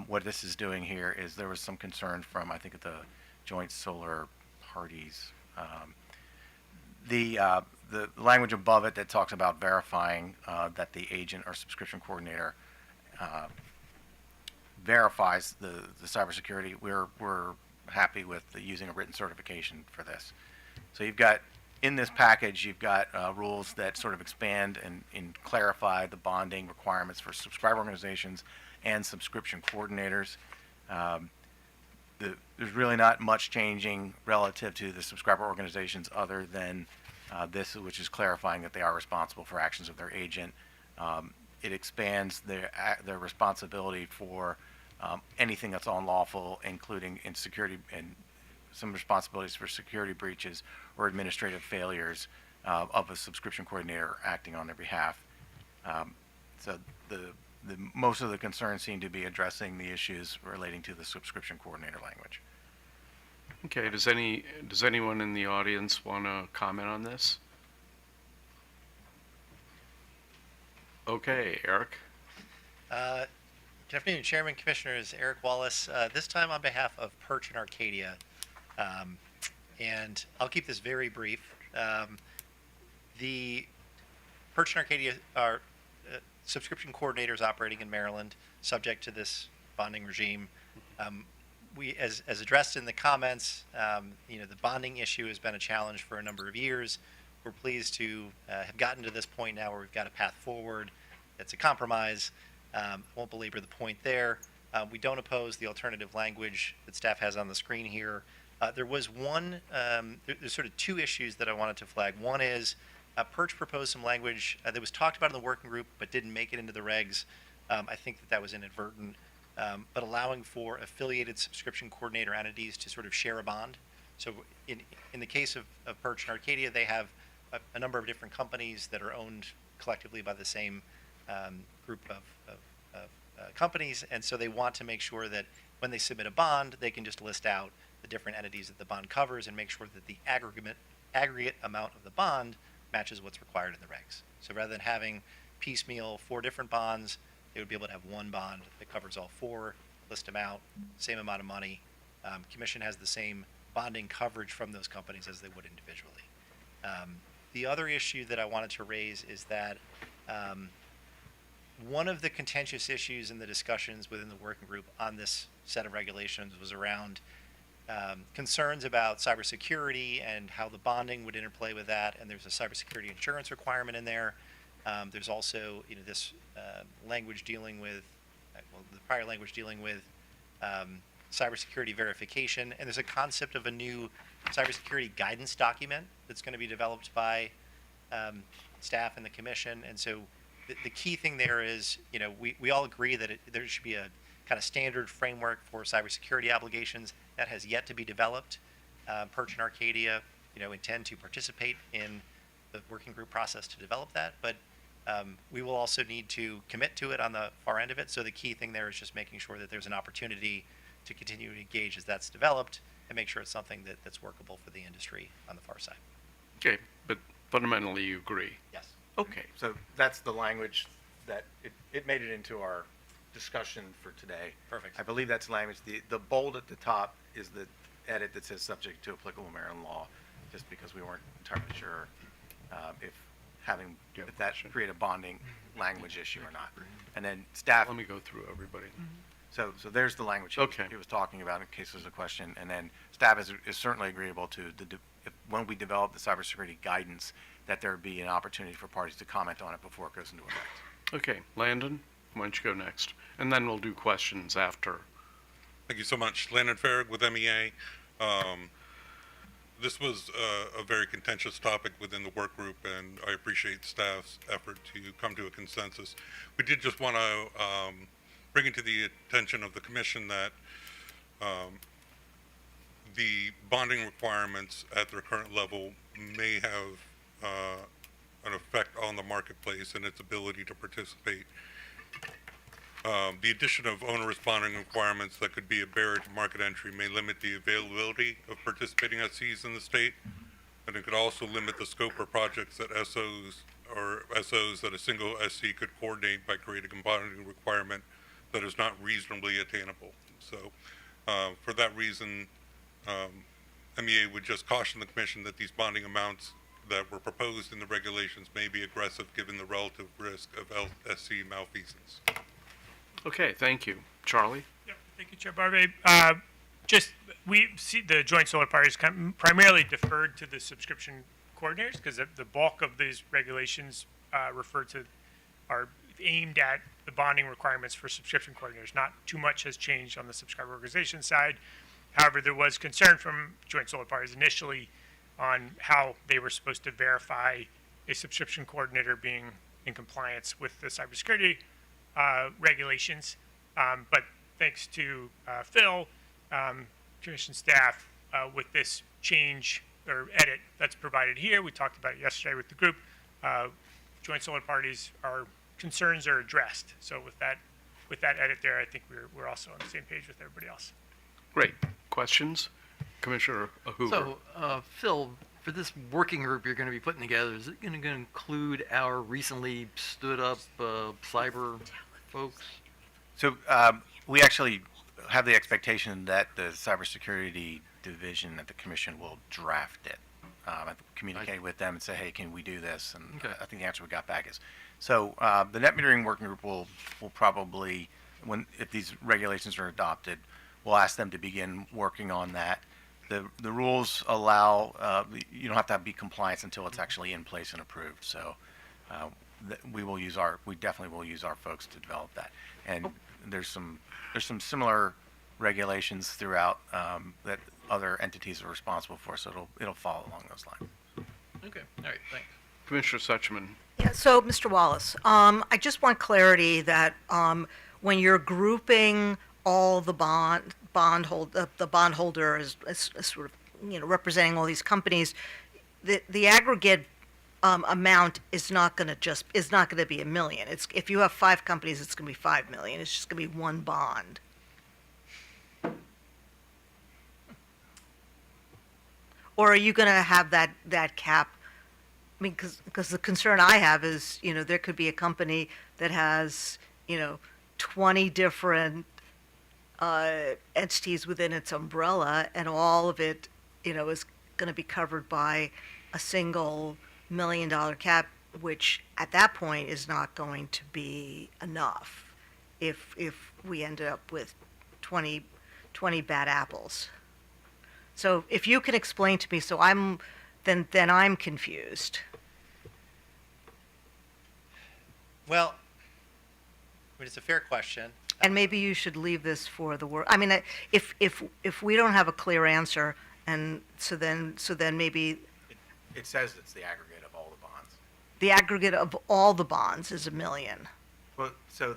what this is doing here is there was some concern from, I think, the joint solar parties. The language above it that talks about verifying that the agent or subscription coordinator verifies the cybersecurity, we're happy with using a written certification for this. So you've got, in this package, you've got rules that sort of expand and clarify the bonding requirements for subscriber organizations and subscription coordinators. There's really not much changing relative to the subscriber organizations other than this, which is clarifying that they are responsible for actions of their agent. It expands their responsibility for anything that's unlawful, including in security and some responsibilities for security breaches or administrative failures of a subscription coordinator acting on their behalf. So most of the concerns seem to be addressing the issues relating to the subscription coordinator language. Okay, does anyone in the audience want to comment on this? Okay, Eric. Good afternoon, Chairman, Commissioners. Eric Wallace, this time on behalf of Perch and Arcadia. And I'll keep this very brief. The Perch and Arcadia are subscription coordinators operating in Maryland, subject to this bonding regime. We, as addressed in the comments, the bonding issue has been a challenge for a number of years. We're pleased to have gotten to this point now where we've got a path forward. It's a compromise. Won't belabor the point there. We don't oppose the alternative language that staff has on the screen here. There was there's sort of two issues that I wanted to flag. One is Perch proposed some language that was talked about in the working group but didn't make it into the regs. I think that was inadvertent, but allowing for affiliated subscription coordinator entities to sort of share a bond. So in the case of Perch and Arcadia, they have a number of different companies that are owned collectively by the same group of companies, and so they want to make sure that when they submit a bond, they can just list out the different entities that the bond covers and make sure that the aggregate amount of the bond matches what's required in the regs. So rather than having piecemeal 4 different bonds, they would be able to have one bond that covers all 4 list them out, same amount of money. Commission has the same bonding coverage from those companies as they would individually. The other issue that I wanted to raise is that one of the contentious issues in the discussions within the working group on this set of regulations was around concerns about cybersecurity and how the bonding would interplay with that. And there's a cybersecurity insurance requirement in there. There's also, this language dealing with, the prior language dealing with cybersecurity verification. And there's a concept of a new cybersecurity guidance document that's going to be developed by staff and the commission. And so the key thing there is, we all agree that there should be a kind of standard framework for cybersecurity obligations that has yet to be developed. Perch and Arcadia, intend to participate in the working group process to develop that, but we will also need to commit to it on the far end of it. So the key thing there is just making sure that there's an opportunity to continue to engage as that's developed and make sure it's something that's workable for the industry on the far side. Okay, but fundamentally you agree? Yes. Okay. So that's the language that it made it into our discussion for today. Perfect. I believe that's language. The bold at the top is the edit that says subject to applicable Maryland law, just because we weren't entirely sure if that create a bonding language issue or not. And then staff. Let me go through everybody. So there's the language he was talking about in case there's a question. And then staff is certainly agreeable to when we develop the cybersecurity guidance, that there be an opportunity for parties to comment on it before it goes into effect. Okay, Landon, why don't you go next? And then we'll do questions after. Thank you so much. Landon Farrig with MEA. This was a very contentious topic within the work group, and I appreciate staff's effort to come to a consensus. We did just want to bring it to the attention of the commission that the bonding requirements at their current level may have an effect on the marketplace and its ability to participate. The addition of onerous bonding requirements that could be a barrier to market entry may limit the availability of participating SCs in the state, and it could also limit the scope of projects that SOs that a single SC could coordinate by creating a bonding requirement that is not reasonably attainable. So for that reason, MEA would just caution the commission that these bonding amounts that were proposed in the regulations may be aggressive given the relative risk of LSC malfeasance. Okay, thank you. Charlie? Yep, thank you, Chair Barbe. We see the joint solar parties primarily deferred to the subscription coordinators because the bulk of these regulations are aimed at the bonding requirements for subscription coordinators. Not too much has changed on the subscriber organization side. However, there was concern from joint solar parties initially on how they were supposed to verify a subscription coordinator being in compliance with the cybersecurity regulations. But thanks to Phil, commission staff, with this change or edit that's provided here, we talked about it yesterday with the group, joint solar parties, our concerns are addressed. So with that edit there, I think we're also on the same page with everybody else. Great. Questions? Commissioner Hoover. So, Phil, for this working group you're going to be putting together, is it going to include our recently stood up cyber folks? So we actually have the expectation that the cybersecurity division at the commission will draft it. I've communicated with them and say, hey, can we do this? And I think the answer we got back is, so the net metering working group will probably, if these regulations are adopted, we'll ask them to begin working on that. The rules allow, you don't have to be compliance until it's actually in place and approved. So we definitely will use our folks to develop that. And there's some similar regulations throughout that other entities are responsible for, so it'll follow along those lines. Okay, all right, thanks. Commissioner Suchman. Yeah, so, Mr. Wallace, I just want clarity that when you're grouping all the bondholder as sort of, representing all these companies, the aggregate amount is not going to be $1 million. If you have 5 companies, it's going to be $5 million. It's just going to be one bond. Or are you going to have that cap? I mean, because the concern I have is, there could be a company that has, 20 different entities within its umbrella, and all of it, is going to be covered by a single $1 million cap, which at that point is not going to be enough if we end up with 20 bad apples. So if you can explain to me, then I'm confused. Well, I mean, it's a fair question. And maybe you should leave this for the work. I mean, if we don't have a clear answer, and so then maybe It says it's the aggregate of all the bonds. the aggregate of all the bonds is $1 million. Well, so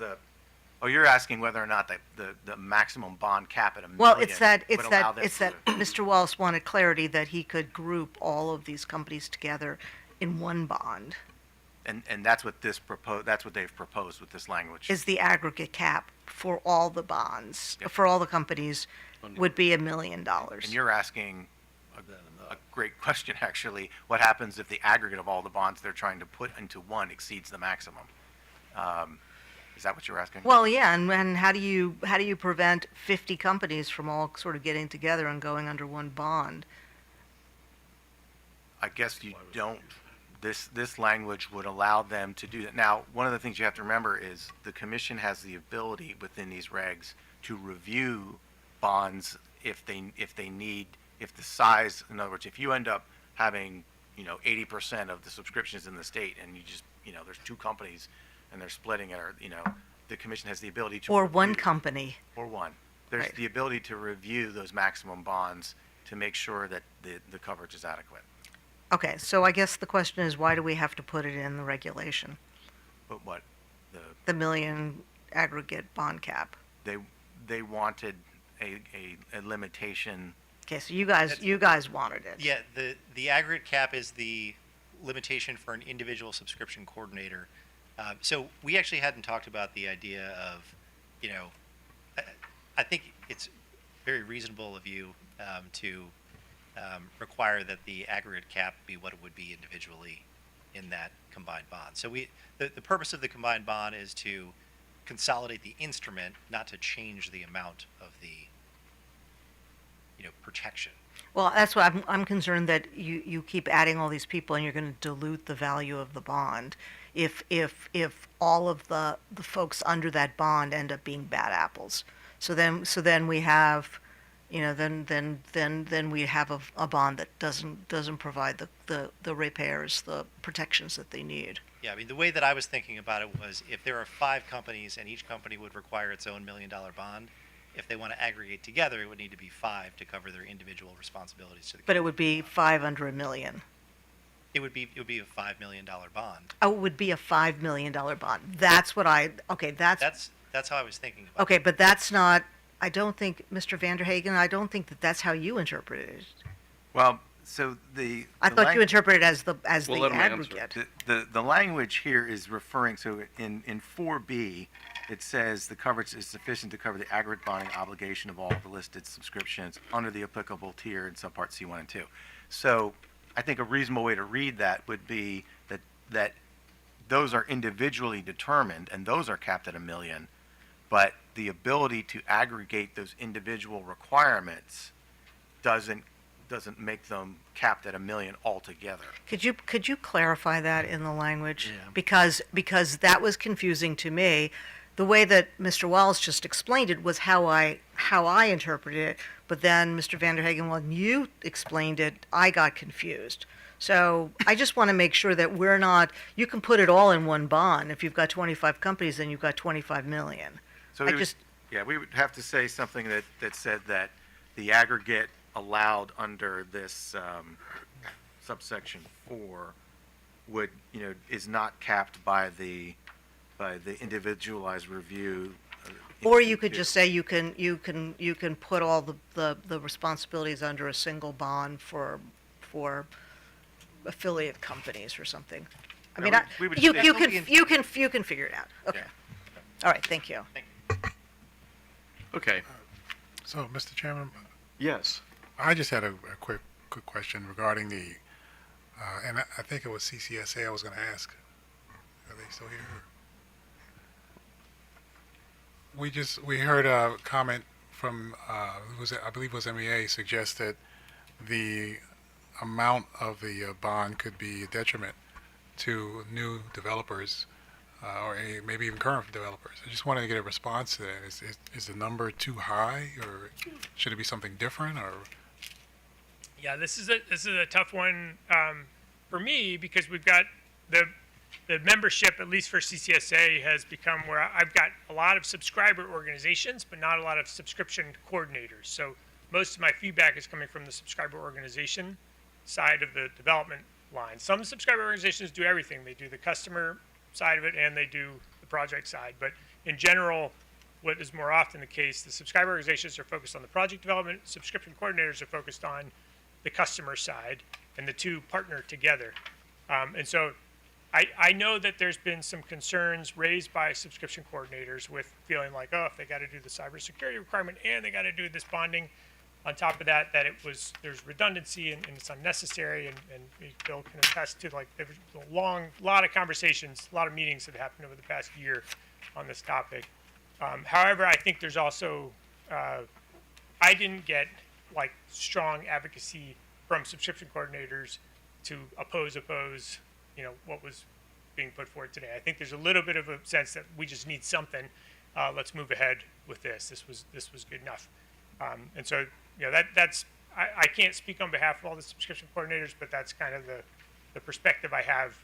you're asking whether or not the maximum bond cap at $1 million Well, would allow them to- Mr. Wallace wanted clarity that he could group all of these companies together in one bond. And that's what that's what they've proposed with this language. Is the aggregate cap for all the bonds, for all the companies, would be $1 million. And you're asking a great question, actually. What happens if the aggregate of all the bonds they're trying to put into one exceeds the maximum? Is that what you're asking? Well, yeah, and how do you prevent 50 companies from all sort of getting together and going under one bond? I guess you don't. This language would allow them to do that. Now, one of the things you have to remember is the commission has the ability within these regs to review bonds if the size, in other words, if you end up having, 80% of the subscriptions in the state and you just, there's two companies and they're splitting it, or, the commission has the ability to Or one review- company. Or one. There's Right. the ability to review those maximum bonds to make sure that the coverage is adequate. Okay, so I guess the question is, why do we have to put it in the regulation? But what? The $1 million aggregate bond cap. They wanted a limitation. Okay, so you guys wanted it. Yeah, the aggregate cap is the limitation for an individual subscription coordinator. So we actually hadn't talked about the idea of, I think it's very reasonable of you to require that the aggregate cap be what it would be individually in that combined bond. So the purpose of the combined bond is to consolidate the instrument, not to change the amount of the protection. Well, that's why I'm concerned that you keep adding all these people and you're going to dilute the value of the bond if all of the folks under that bond end up being bad apples. So then we have, then we have a bond that doesn't provide the ratepayers the protections that they need. Yeah, I mean, the way that I was thinking about it was if there are 5 companies and each company would require its own $1 million bond, if they want to aggregate together, it would need to be 5 to cover their individual responsibilities to the. But it would be 5 under $1 million. It would be a $5 million bond. Oh, it would be a $5 million bond. That's what That's how I was thinking about okay, but that's not, I don't think, Mr. Vanderhagen, I don't think that's how you interpreted it. Well, so I thought you interpreted it as the let him answer. aggregate. The language here is referring, so in 4B, it says the coverage is sufficient to cover the aggregate bonding obligation of all the listed subscriptions under the applicable tier in subpart C1 and 2. So I think a reasonable way to read that would be that those are individually determined and those are capped at $1 million, but the ability to aggregate those individual requirements doesn't make them capped at $1 million altogether. Could you clarify that in the language? Yeah. Because that was confusing to me. The way that Mr. Wallace just explained it was how I interpreted it, but then Mr. Vanderhagen, when you explained it, I got confused. So I just want to make sure that you can put it all in one bond. If you've got 25 companies, then you've got 25 million. So we would have to say something that said that the aggregate allowed under this subsection 4 is not capped by the individualized review. Or you could just say you can put all the responsibilities under a single bond for affiliate companies or something. I mean, you can figure it out. Okay. All right. Thank you. Okay. So, Mr. Chairman, Yes. I just had a quick question regarding the, and I think it was CCSA I was going to ask. Are they still here? We heard a comment from, I believe it was MEA, suggested the amount of the bond could be a detriment to new developers, maybe even current developers. I just wanted to get a response to that. Is the number too high, or should it be something different, or? Yeah, this is a tough one for me, because we've got the membership, at least for CCSA, has become where I've got a lot of subscriber organizations, but not a lot of subscription coordinators. So most of my feedback is coming from the subscriber organization side of the development line. Some subscriber organizations do everything. They do the customer side of it and they do the project side. But in general, what is more often the case, the subscriber organizations are focused on the project development, subscription coordinators are focused on the customer side, and the two partner together. And so I know that there's been some concerns raised by subscription coordinators with feeling like, oh, if they got to do the cybersecurity requirement and they got to do this bonding on top of that, there's redundancy and it's unnecessary. And Bill can attest to, like, there was a lot of conversations, a lot of meetings that happened over the past year on this topic. However, I think there's also, I didn't get like strong advocacy from subscription coordinators to oppose, what was being put forward today. I think there's a little bit of a sense that we just need something. Let's move ahead with this. This was good enough. And so, that's I can't speak on behalf of all the subscription coordinators, but that's kind of the perspective I have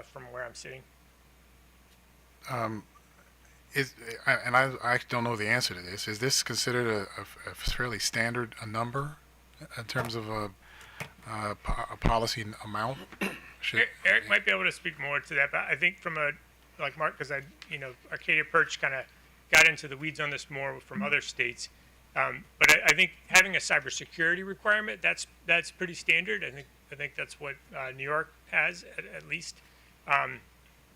from where I'm sitting. I don't know the answer to this. Is this considered a fairly standard number in terms of a policy amount? Eric might be able to speak more to that, but I think from like Mark, because Arcadia Perch kind of got into the weeds on this more from other states. But I think having a cybersecurity requirement, that's pretty standard. I think that's what New York has at least.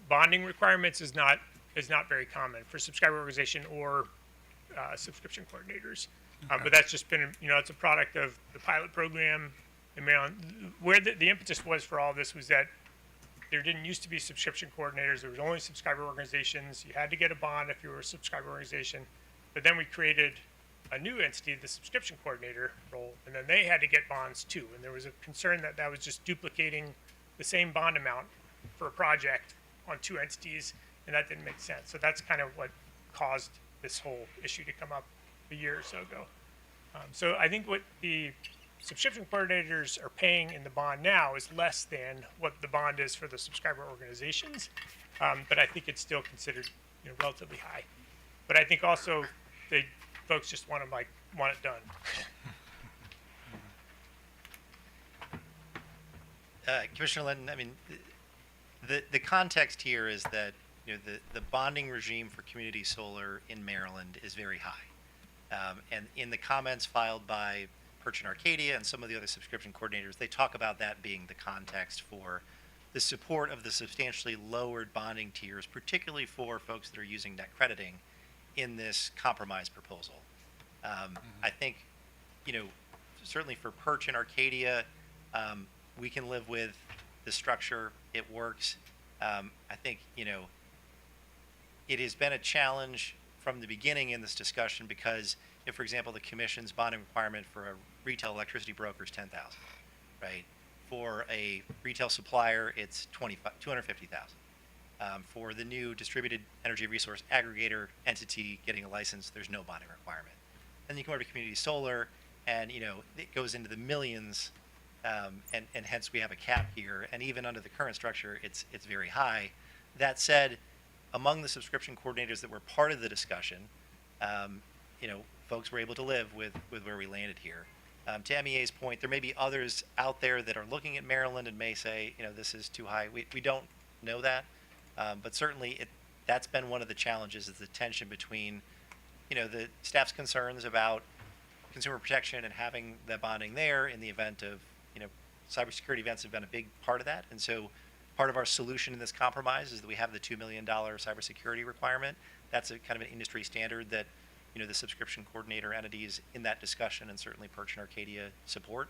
Bonding requirements is not very common for subscriber organization or subscription coordinators. But that's just been, it's a product of the pilot program in Maryland. Where the impetus was for all this was that there didn't used to be subscription coordinators. There was only subscriber organizations. You had to get a bond if you were a subscriber organization. But then we created a new entity, the subscription coordinator role, and then they had to get bonds too. And there was a concern that was just duplicating the same bond amount for a project on two entities, and that didn't make sense. So that's kind of what caused this whole issue to come up a year or so ago. So I think what the subscription coordinators are paying in the bond now is less than what the bond is for the subscriber organizations, but I think it's still considered relatively high. But I think also folks just want it done. Commissioner Lennon, I mean, the context here is that the bonding regime for community solar in Maryland is very high. And in the comments filed by Perch and Arcadia and some of the other subscription coordinators, they talk about that being the context for the support of the substantially lowered bonding tiers, particularly for folks that are using net crediting in this compromise proposal. I think, certainly for Perch and Arcadia, we can live with the structure. It works. I think, it has been a challenge from the beginning in this discussion because if, for example, the commission's bonding requirement for a retail electricity broker is $10,000, right? For a retail supplier, it's $250,000. For the new distributed energy resource aggregator entity getting a license, there's no bonding requirement. Then you come over to community solar, and it goes into the millions, and hence we have a cap here. And even under the current structure, it's very high. That said, among the subscription coordinators that were part of the discussion, folks were able to live with where we landed here. To MEA's point, there may be others out there that are looking at Maryland and may say, this is too high. We don't know that, but certainly that's been one of the challenges, is the tension between, the staff's concerns about consumer protection and having that bonding there in the event of, cybersecurity events have been a big part of that. And so part of our solution in this compromise is that we have the $2 million cybersecurity requirement. That's a kind of an industry standard that, the subscription coordinator entities in that discussion, and certainly Perch and Arcadia support,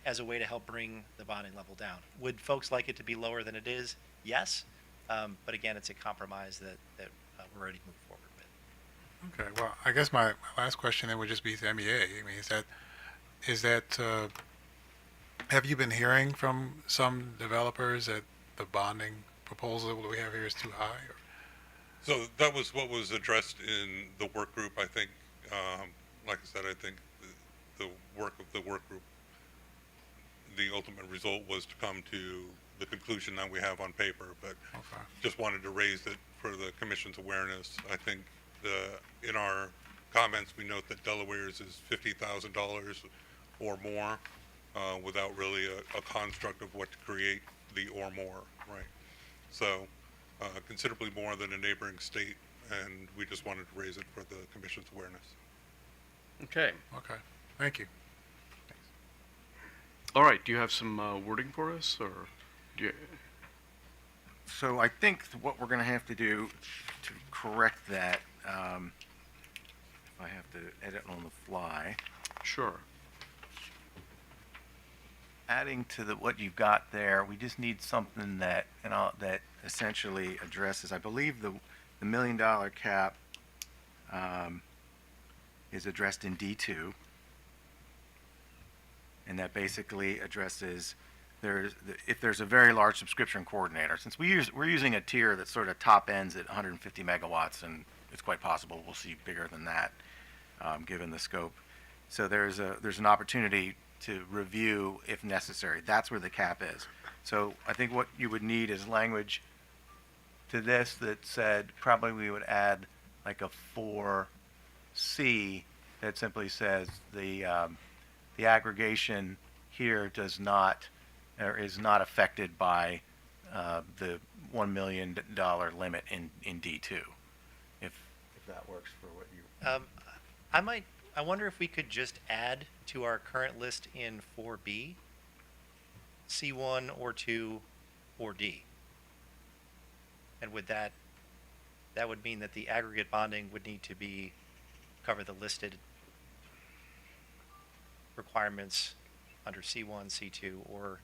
as a way to help bring the bonding level down. Would folks like it to be lower than it is? Yes. But again, it's a compromise that we're ready to move forward with. Okay, well, I guess my last question then would just be to MEA. I mean, have you been hearing from some developers that the bonding proposal that we have here is too high? Or? So that was what was addressed in the work group. I think, like I said, I think the work of the work group, the ultimate result was to come to the conclusion that we have on paper, but just wanted to raise it for the commission's awareness. I think in our comments, we note that Delaware's is $50,000 or more, without really a construct of what to create the or more, right? So considerably more than a neighboring state, and we just wanted to raise it for the commission's awareness. Okay. Okay, thank you. All right. Do you have some wording for us, or do you? So I think what we're going to have to do to correct that, if I have to edit on the fly. Sure. Adding to what you've got there, we just need something that that essentially addresses. I believe the $1 million cap is addressed in D2, and that basically addresses if there's a very large subscription coordinator. Since we're using a tier that sort of top ends at 150 megawatts, and it's quite possible we'll see bigger than that, given the scope. So there's an opportunity to review if necessary. That's where the cap is. So I think what you would need is language to this that said probably we would add like a 4C that simply says the aggregation here does not or is not affected by the $1 million limit in D2. If that works for what you. I wonder if we could just add to our current list in 4B, C1 or 2 or D. And would that would mean that the aggregate bonding would need to cover the listed requirements under C1, C2, or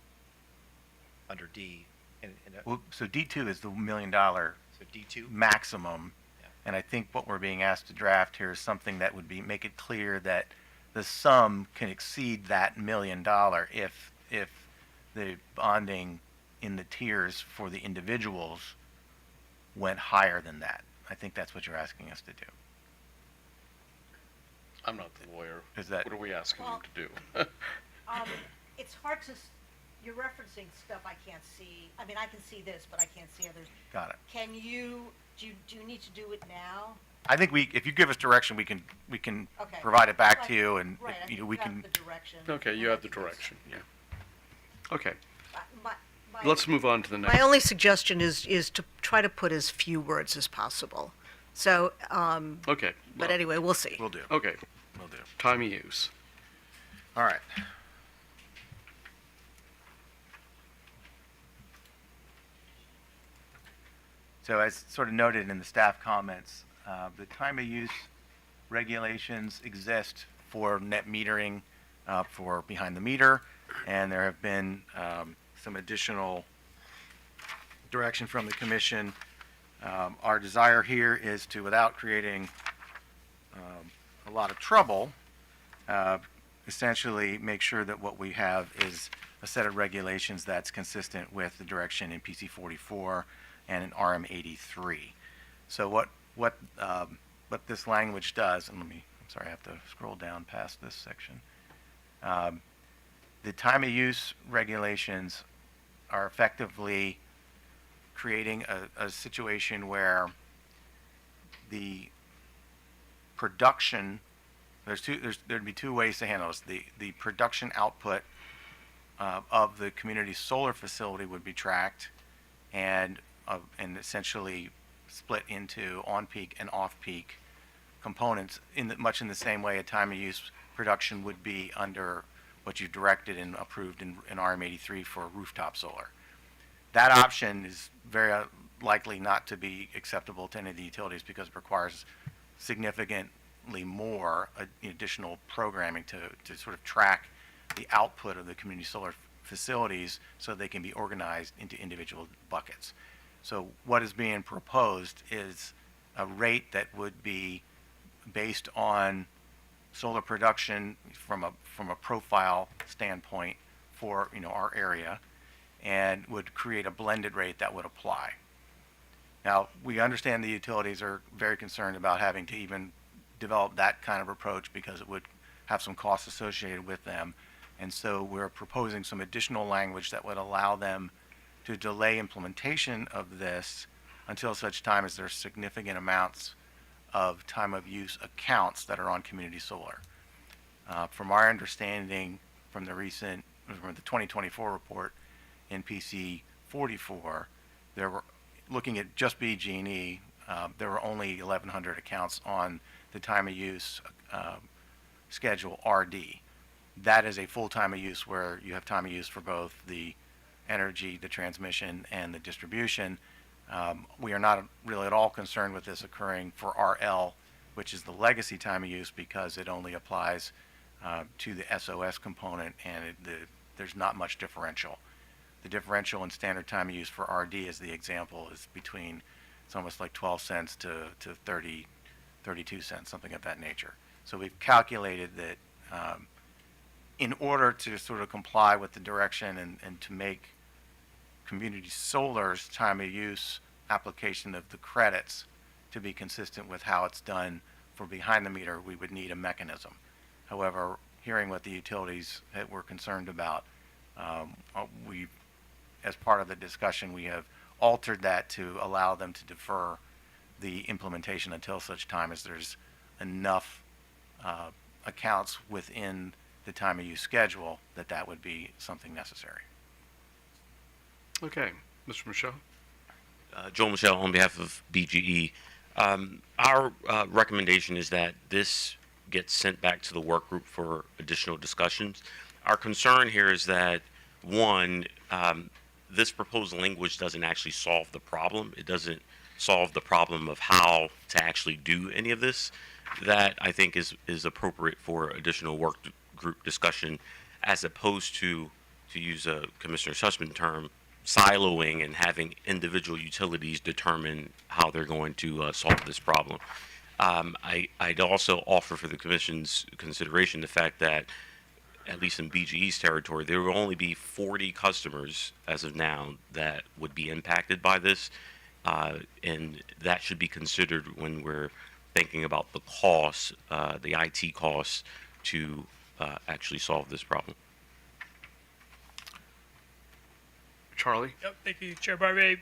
under D. Well, so D2 is the $1 million so D2 maximum. And I think what we're being asked to draft here is something that would make it clear that the sum can exceed that $1 million if the bonding in the tiers for the individuals went higher than that. I think that's what you're asking us to do. I'm not the lawyer. Is that what are we asking them to do? It's hard to, you're referencing stuff I can't see. I mean, I can see this, but I can't see others. Got it. Can you, do you need to do it now? I think if you give us direction, we can Okay. provide it back to you, and Right, I think we you have can. the direction. Okay, you have the direction. Yeah. Okay. My- Let's move on to the next. My only suggestion is to try to put as few words as possible. So, Okay. but anyway, we'll see. We'll do. Okay. We'll do. Time of use. All right. So as sort of noted in the staff comments, the time of use regulations exist for net metering for behind the meter, and there have been some additional direction from the commission. Our desire here is to, without creating a lot of trouble, essentially make sure that what we have is a set of regulations that's consistent with the direction in PC 44 and in RM 83. So what this language does, and I'm sorry, I have to scroll down past this section. The time of use regulations are effectively creating a situation where the production, there'd be two ways to handle this. The production output of the community solar facility would be tracked and essentially split into on-peak and off-peak components much in the same way a time of use production would be under what you've directed and approved in RM83 for rooftop solar. That option is very likely not to be acceptable to any of the utilities because it requires significantly more additional programming to sort of track the output of the community solar facilities so they can be organized into individual buckets. So what is being proposed is a rate that would be based on solar production from a profile standpoint for our area, and would create a blended rate that would apply. Now, we understand the utilities are very concerned about having to even develop that kind of approach because it would have some costs associated with them. And so we're proposing some additional language that would allow them to delay implementation of this until such time as there's significant amounts of time of use accounts that are on community solar. From our understanding from the 2024 report in PC 44, there were, looking at just BG&E, there were only 1,100 accounts on the time of use schedule RD. That is a full time of use where you have time of use for both the energy, the transmission, and the distribution. We are not really at all concerned with this occurring for RL, which is the legacy time of use, because it only applies to the SOS component, and there's not much differential. The differential in standard time of use for RD, as the example, is between, it's almost like 12 cents to 32 cents, something of that nature. So we've calculated that in order to sort of comply with the direction and to make community solar's time of use application of the credits to be consistent with how it's done for behind the meter, we would need a mechanism. However, hearing what the utilities were concerned about, we, as part of the discussion, we have altered that to allow them to defer the implementation until such time as there's enough accounts within the time of use schedule that would be something necessary. Okay, Mr. Michelle? Joel Michelle on behalf of BGE. Our recommendation is that this gets sent back to the work group for additional discussions. Our concern here is that, one, this proposed language doesn't actually solve the problem. It doesn't solve the problem of how to actually do any of this. That, I think, is appropriate for additional work group discussion, as opposed to use a Commissioner Sussman term, siloing and having individual utilities determine how they're going to solve this problem. I'd also offer for the Commission's consideration the fact that, at least in BGE's territory, there will only be 40 customers as of now that would be impacted by this, and that should be considered when we're thinking about the costs, the IT costs, to actually solve this problem. Charlie? Yep, thank you, Chair Barbe.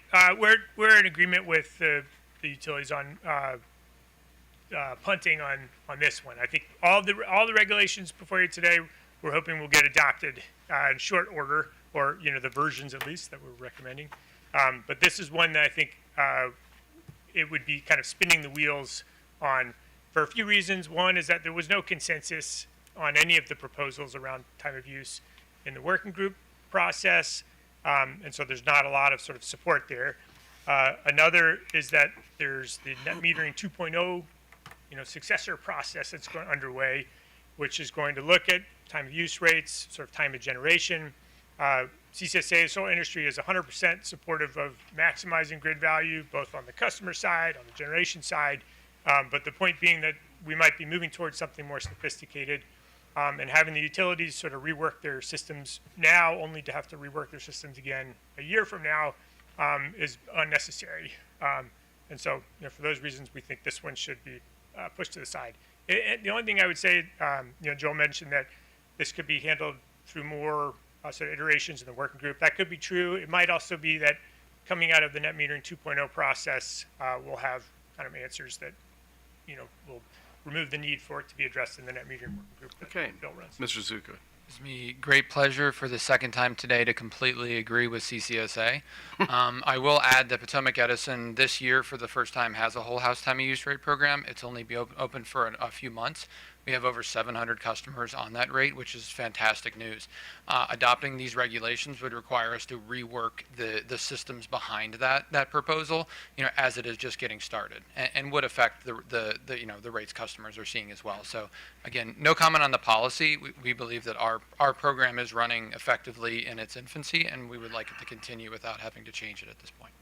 We're in agreement with the utilities on punting on this one. I think all the regulations before you today, we're hoping will get adopted in short order, or the versions at least that we're recommending. But this is one that I think it would be kind of spinning the wheels on for a few reasons. One is that there was no consensus on any of the proposals around time of use in the working group process. And so there's not a lot of sort of support there. Another is that there's the net metering 2.0, successor process that's underway, which is going to look at time of use rates, sort of time of generation. CCSA, the solar industry, is 100% supportive of maximizing grid value, both on the customer side, on the generation side. But the point being that we might be moving towards something more sophisticated. And having the utilities sort of rework their systems now, only to have to rework their systems again a year from now, is unnecessary. And so, for those reasons, we think this one should be pushed to the side. The only thing I would say, Joel mentioned that this could be handled through more sort of iterations in the working group. That could be true. It might also be that coming out of the net metering 2.0 process, we'll have kind of answers that, will remove the need for it to be addressed in the net metering working group that Okay, Bill runs. Mr. Zuka. It's me great pleasure for the second time today to completely agree with CCSA. I will add that Potomac Edison this year for the first time has a whole house time of use rate program. It's only been open for a few months. We have over 700 customers on that rate, which is fantastic news. Adopting these regulations would require us to rework the systems behind that proposal, as it is just getting started, and would affect the rates customers are seeing as well. So again, no comment on the policy. We believe that our program is running effectively in its infancy, and we would like it to continue without having to change it at this point.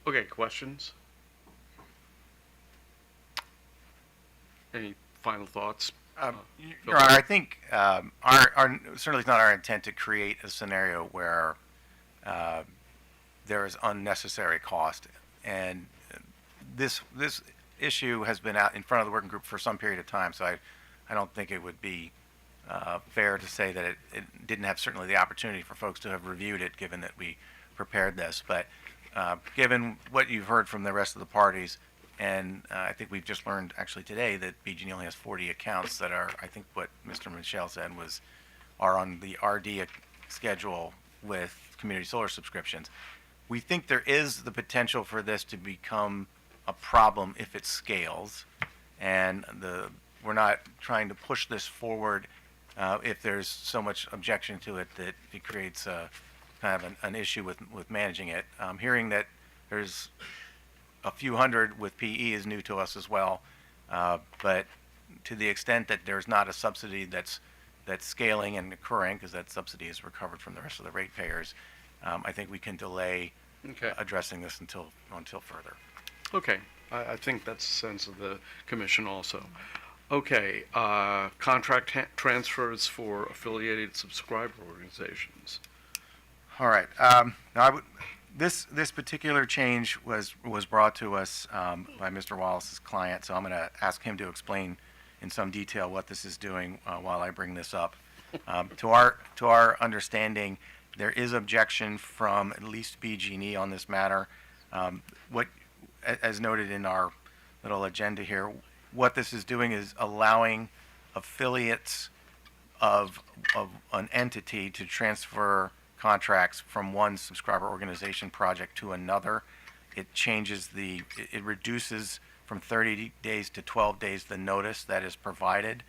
Okay, questions? Any final thoughts? Your Honor, I think our certainly it's not our intent to create a scenario where there is unnecessary cost, and this issue has been out in front of the working group for some period of time. So I don't think it would be fair to say that it didn't have certainly the opportunity for folks to have reviewed it, given that we prepared this. But given what you've heard from the rest of the parties, and I think we've just learned actually today that BG&E only has 40 accounts that are, I think what Mr. Michelle said are on the RD schedule with community solar subscriptions. We think there is the potential for this to become a problem if it scales, and we're not trying to push this forward if there's so much objection to it that it creates kind of an issue with managing it. Hearing that there's a few hundred with PE is new to us as well, but to the extent that there's not a subsidy that's scaling and occurring, because that subsidy is recovered from the rest of the ratepayers, I think we can delay addressing this until further. Okay, I think that's the sense of the commission also. Okay, contract transfers for affiliated subscriber organizations. All right. Now, this particular change was brought to us by Mr. Wallace's client, so I'm going to ask him to explain in some detail what this is doing while I bring this up. To our understanding, there is objection from at least BG&E on this matter. As noted in our little agenda here, what this is doing is allowing affiliates of an entity to transfer contracts from one subscriber organization project to another. It reduces from 30 days to 12 days the notice that is provided.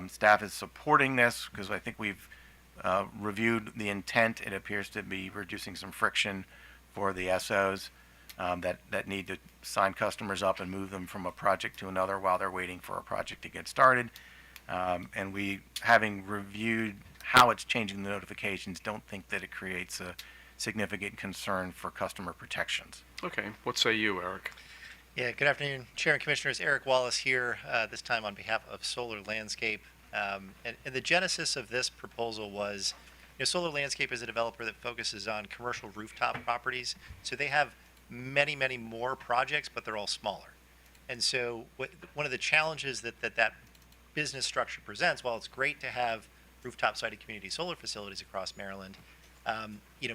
Staff is supporting this because I think we've reviewed the intent. It appears to be reducing some friction for the SOs that need to sign customers up and move them from a project to another while they're waiting for a project to get started. And we, having reviewed how it's changing the notifications, don't think that it creates a significant concern for customer protections. Okay, what say you, Eric? Yeah, good afternoon, Chair and Commissioners. Eric Wallace here, this time on behalf of Solar Landscape. And the genesis of this proposal was, Solar Landscape is a developer that focuses on commercial rooftop properties. So they have many, many more projects, but they're all smaller. And so one of the challenges that business structure presents, while it's great to have rooftop-sided community solar facilities across Maryland,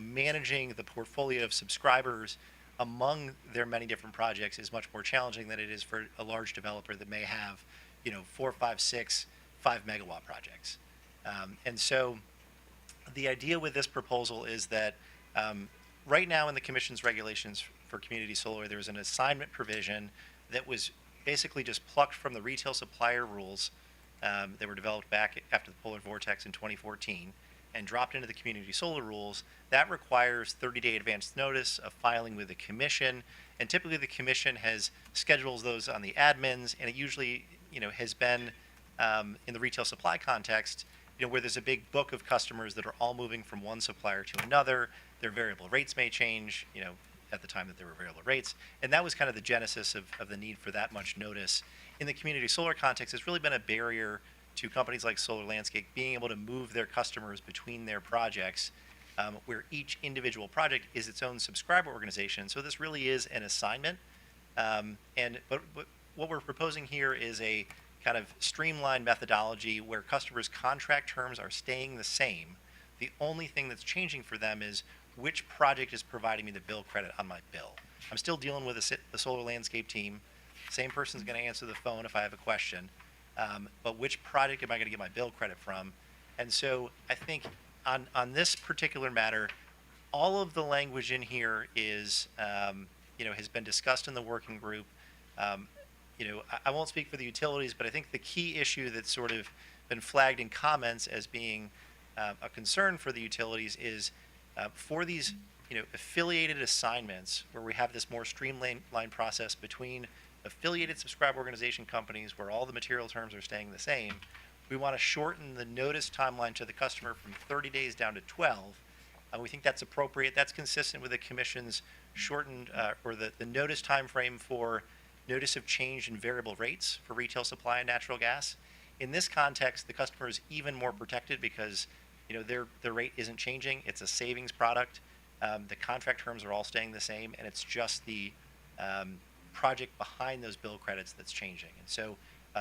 managing the portfolio of subscribers among their many different projects is much more challenging than it is for a large developer that may have, 4, 5, 6, 5 megawatt projects. And so the idea with this proposal is that right now in the Commission's regulations for community solar, there's an assignment provision that was basically just plucked from the retail supplier rules that were developed back after the polar vortex in 2014 and dropped into the community solar rules. That requires 30-day advance notice of filing with the Commission, and typically the Commission schedules those on the admins, and it usually has been in the retail supply context, where there's a big book of customers that are all moving from one supplier to another. Their variable rates may change, at the time that there were variable rates, and that was kind of the genesis of the need for that much notice. In the community solar context, it's really been a barrier to companies like Solar Landscape being able to move their customers between their projects, where each individual project is its own subscriber organization. So this really is an assignment. But what we're proposing here is a kind of streamlined methodology where customers' contract terms are staying the same. The only thing that's changing for them is which project is providing me the bill credit on my bill. I'm still dealing with the Solar Landscape team. Same person's going to answer the phone if I have a question. But which project am I going to get my bill credit from? And so I think on this particular matter, all of the language in here is, has been discussed in the working group. I won't speak for the utilities, but I think the key issue that's sort of been flagged in comments as being a concern for the utilities is for these, affiliated assignments where we have this more streamlined process between affiliated subscriber organization companies where all the material terms are staying the same. We want to shorten the notice timeline to the customer from 30 days down to 12. We think that's appropriate. That's consistent with the Commission's shortened or the notice time frame for notice of change in variable rates for retail supply of natural gas. In this context, the customer is even more protected because their rate isn't changing. It's a savings product. The contract terms are all staying the same, and it's just the project behind those bill credits that's changing. And so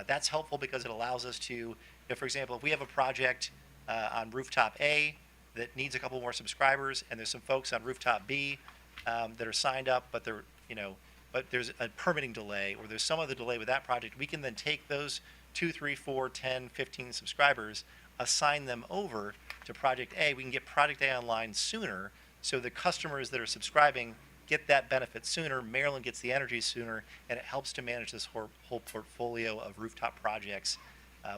that's helpful because it allows us to, for example, if we have a project on rooftop A that needs a couple more subscribers, and there's some folks on rooftop B that are signed up, but but there's a permitting delay, or there's some other delay with that project, we can then take those 2, 3, 4, 10, 15 subscribers, assign them over to Project A. We can get Project A online sooner, so the customers that are subscribing get that benefit sooner, Maryland gets the energy sooner, and it helps to manage this whole portfolio of rooftop projects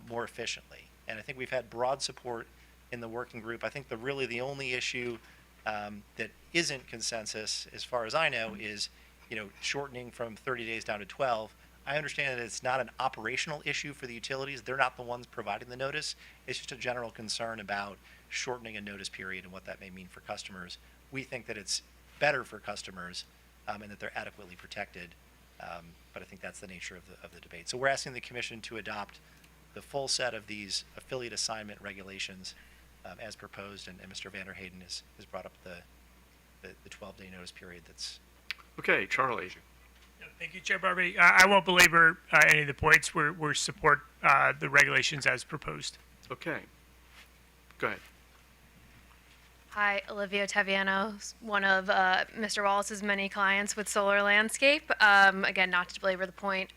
more efficiently. And I think we've had broad support in the working group. I think the only issue that isn't consensus, as far as I know, is shortening from 30 days down to 12. I understand that it's not an operational issue for the utilities. They're not the ones providing the notice. It's just a general concern about shortening a notice period and what that may mean for customers. We think that it's better for customers and that they're adequately protected. But I think that's the nature of the debate. So we're asking the Commission to adopt the full set of these affiliate assignment regulations as proposed, and Mr. Vander Hayden has brought up the 12-day notice period that's... Okay, Charlie. Thank you, Chair Barbie. I won't belabor any of the points. We support the regulations as proposed. Okay. Go ahead. Hi, Olivia Taviano, one of Mr. Wallace's many clients with Solar Landscape. Again, not to belabor the point,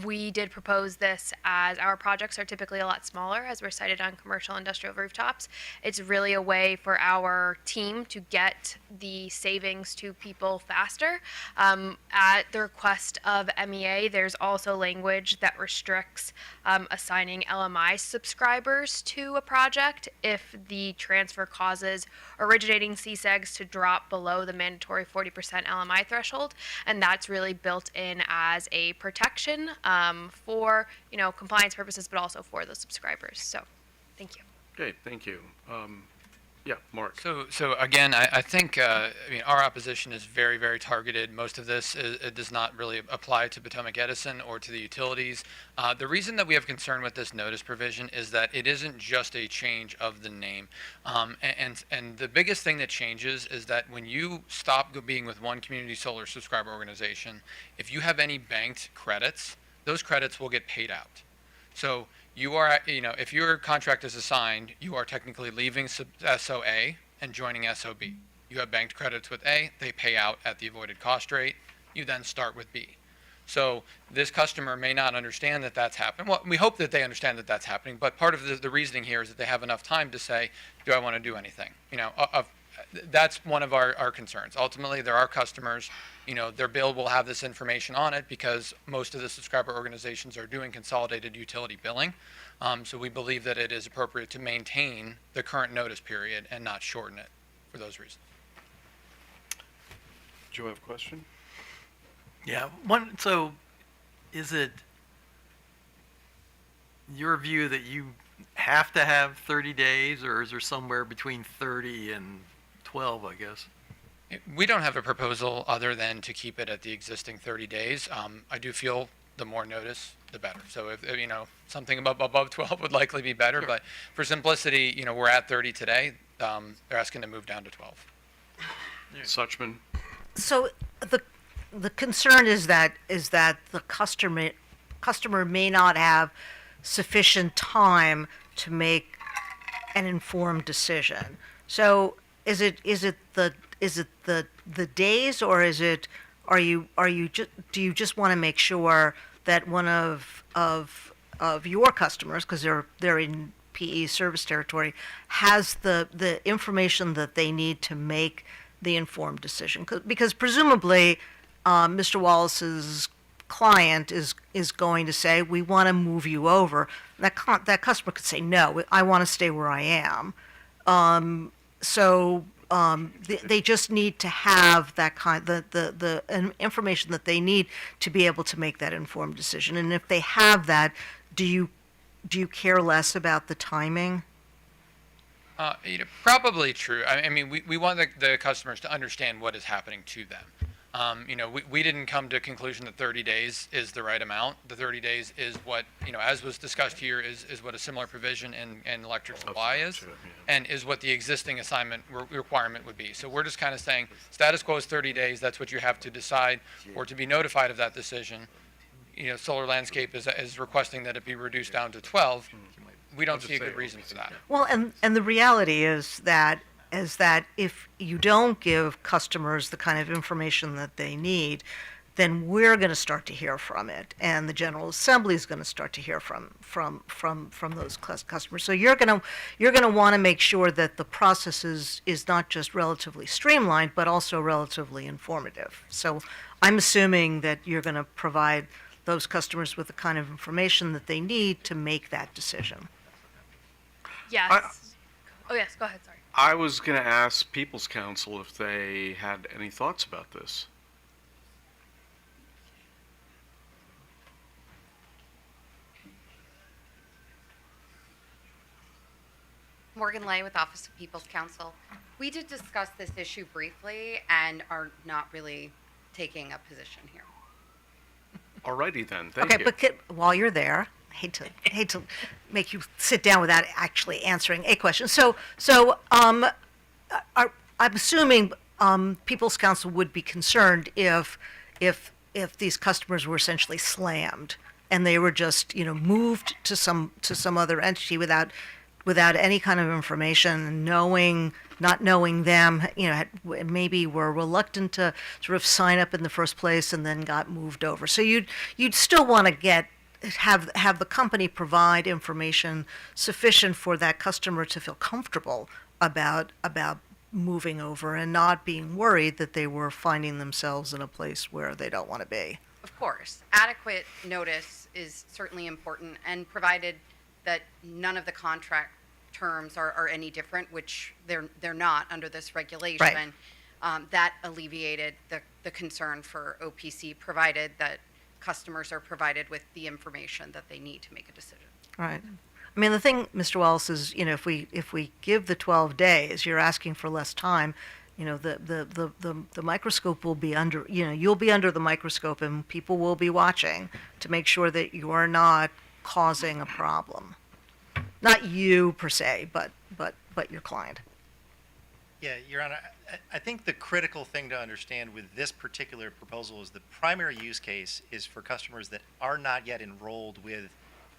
we did propose this as our projects are typically a lot smaller, as we're sited on commercial industrial rooftops. It's really a way for our team to get the savings to people faster. At the request of MEA, there's also language that restricts assigning LMI subscribers to a project if the transfer causes originating CSEGs to drop below the mandatory 40% LMI threshold, and that's really built in as a protection for compliance purposes, but also for those subscribers. So, thank you. Okay, thank you. Yeah, Mark. So again, I think our opposition is very, very targeted. Most of this it does not really apply to Potomac Edison or to the utilities. The reason that we have concern with this notice provision is that it isn't just a change of the name, and the biggest thing that changes is that when you stop being with one community solar subscriber organization, if you have any banked credits, those credits will get paid out. So you are, if your contract is assigned, you are technically leaving SOA and joining SOB. You have banked credits with A, they pay out at the avoided cost rate, you then start with B. So this customer may not understand that that's happening. Well, we hope that they understand that that's happening, but part of the reasoning here is that they have enough time to say, do I want to do anything? That's one of our concerns. Ultimately, there are customers, their bill will have this information on it because most of the subscriber organizations are doing consolidated utility billing. So we believe that it is appropriate to maintain the current notice period and not shorten it for those reasons. Do you have a question? Yeah. So is it your view that you have to have 30 days, or is there somewhere between 30 and 12, I guess? We don't have a proposal other than to keep it at the existing 30 days. I do feel the more notice, the better. So if something above 12 would likely be better, but for simplicity, we're at 30 today. They're asking to move down to 12. Suchman. So the concern is that the customer may not have sufficient time to make an informed decision. So is it the days, or do you just want to make sure that one of your customers, because they're in PE service territory, has the information that they need to make the informed decision? Because presumably Mr. Wallace's client is going to say, we want to move you over. That customer could say, no, I want to stay where I am. They just need to have that the information that they need to be able to make that informed decision. And if they have that, do you care less about the timing? Probably true. I mean, we want the customers to understand what is happening to them. We didn't come to a conclusion that 30 days is the right amount. The 30 days is what, as was discussed here, is what a similar provision in electric supply is, and is what the existing assignment requirement would be. So we're just kind of saying, status quo is 30 days, that's what you have to decide, or to be notified of that decision. Solar Landscape is requesting that it be reduced down to 12. We don't see a good reason for that. Well, and the reality is that if you don't give customers the kind of information that they need, then we're going to start to hear from it, and the General Assembly is going to start to hear from those customers. So you're going to want to make sure that the process is not just relatively streamlined, but also relatively informative. So I'm assuming that you're going to provide those customers with the kind of information that they need to make that decision. Yes. Oh, yes, go ahead, sorry. I was going to ask People's Council if they had any thoughts about this. Morgan Lay with Office of People's Council. We did discuss this issue briefly and are not really taking a position here. Alrighty then, thank Okay, you. but while you're there, I hate to make you sit down without actually answering a question. I'm assuming People's Council would be concerned if these customers were essentially slammed and they were just moved to some other entity without any kind of information, not knowing them, maybe were reluctant to sort of sign up in the first place and then got moved over. So you'd still want to have the company provide information sufficient for that customer to feel comfortable about moving over and not being worried that they were finding themselves in a place where they don't want to be. Of course, adequate notice is certainly important, and provided that none of the contract terms are any different, which they're not under this regulation, that alleviated the concern for OPC, provided that customers are provided with the information that they need to make a decision. Right. I mean, the thing, Mr. Wallace, is, if we give the 12 days, you're asking for less time. The microscope will be under, you'll be under the microscope, and people will be watching to make sure that you are not causing a problem. Not you per se, but your client. Yeah, Your Honor, I think the critical thing to understand with this particular proposal is the primary use case is for customers that are not yet enrolled with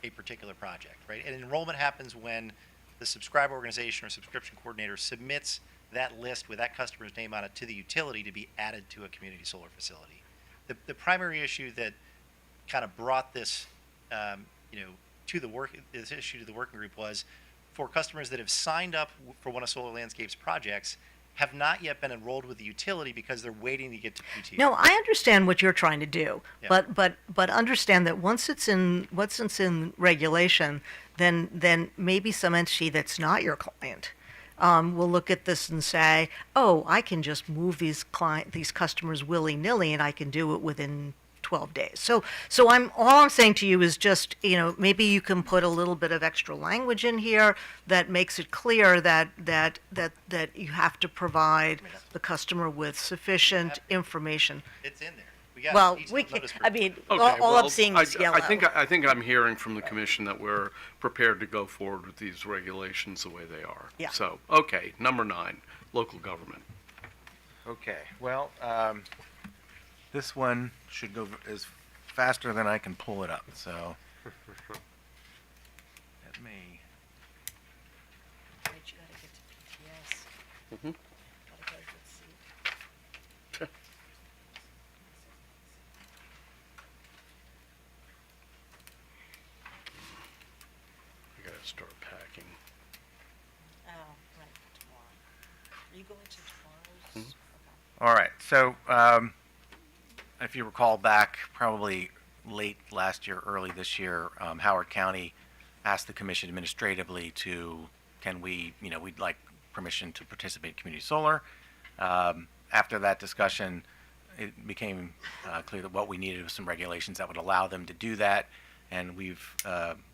a particular project, right? And enrollment happens when the subscriber organization or subscription coordinator submits that list with that customer's name on it to the utility to be added to a community solar facility. The primary issue that kind of brought this, this issue to the working group was for customers that have signed up for one of Solar Landscape's projects have not yet been enrolled with the utility because they're waiting to get to PTO. No, I understand what you're trying to do, Yeah. but understand that once it's in regulation, then maybe some entity that's not your client will look at this and say, oh, I can just move these customers willy-nilly, and I can do it within 12 days. So all I'm saying to you is just, maybe you can put a little bit of extra language in here that makes it clear that you have to provide the customer with sufficient information. It's in there. We got Well, detailed we can, notice I for- mean, Okay, all well, I'm seeing is yellow. I think I'm hearing from the commission that we're prepared to go forward with these regulations the way they are. Yeah. So, okay, number 9, local government. Okay, well, this one should go as faster than I can pull it up, so. Let me. Mhm. I gotta start packing. Oh, right, tomorrow. Are you going to tomorrow's? All right, so if you recall back, probably late last year, early this year, Howard County asked the commission administratively we'd like permission to participate in community solar. After that discussion, it became clear that what we needed was some regulations that would allow them to do that. And we've,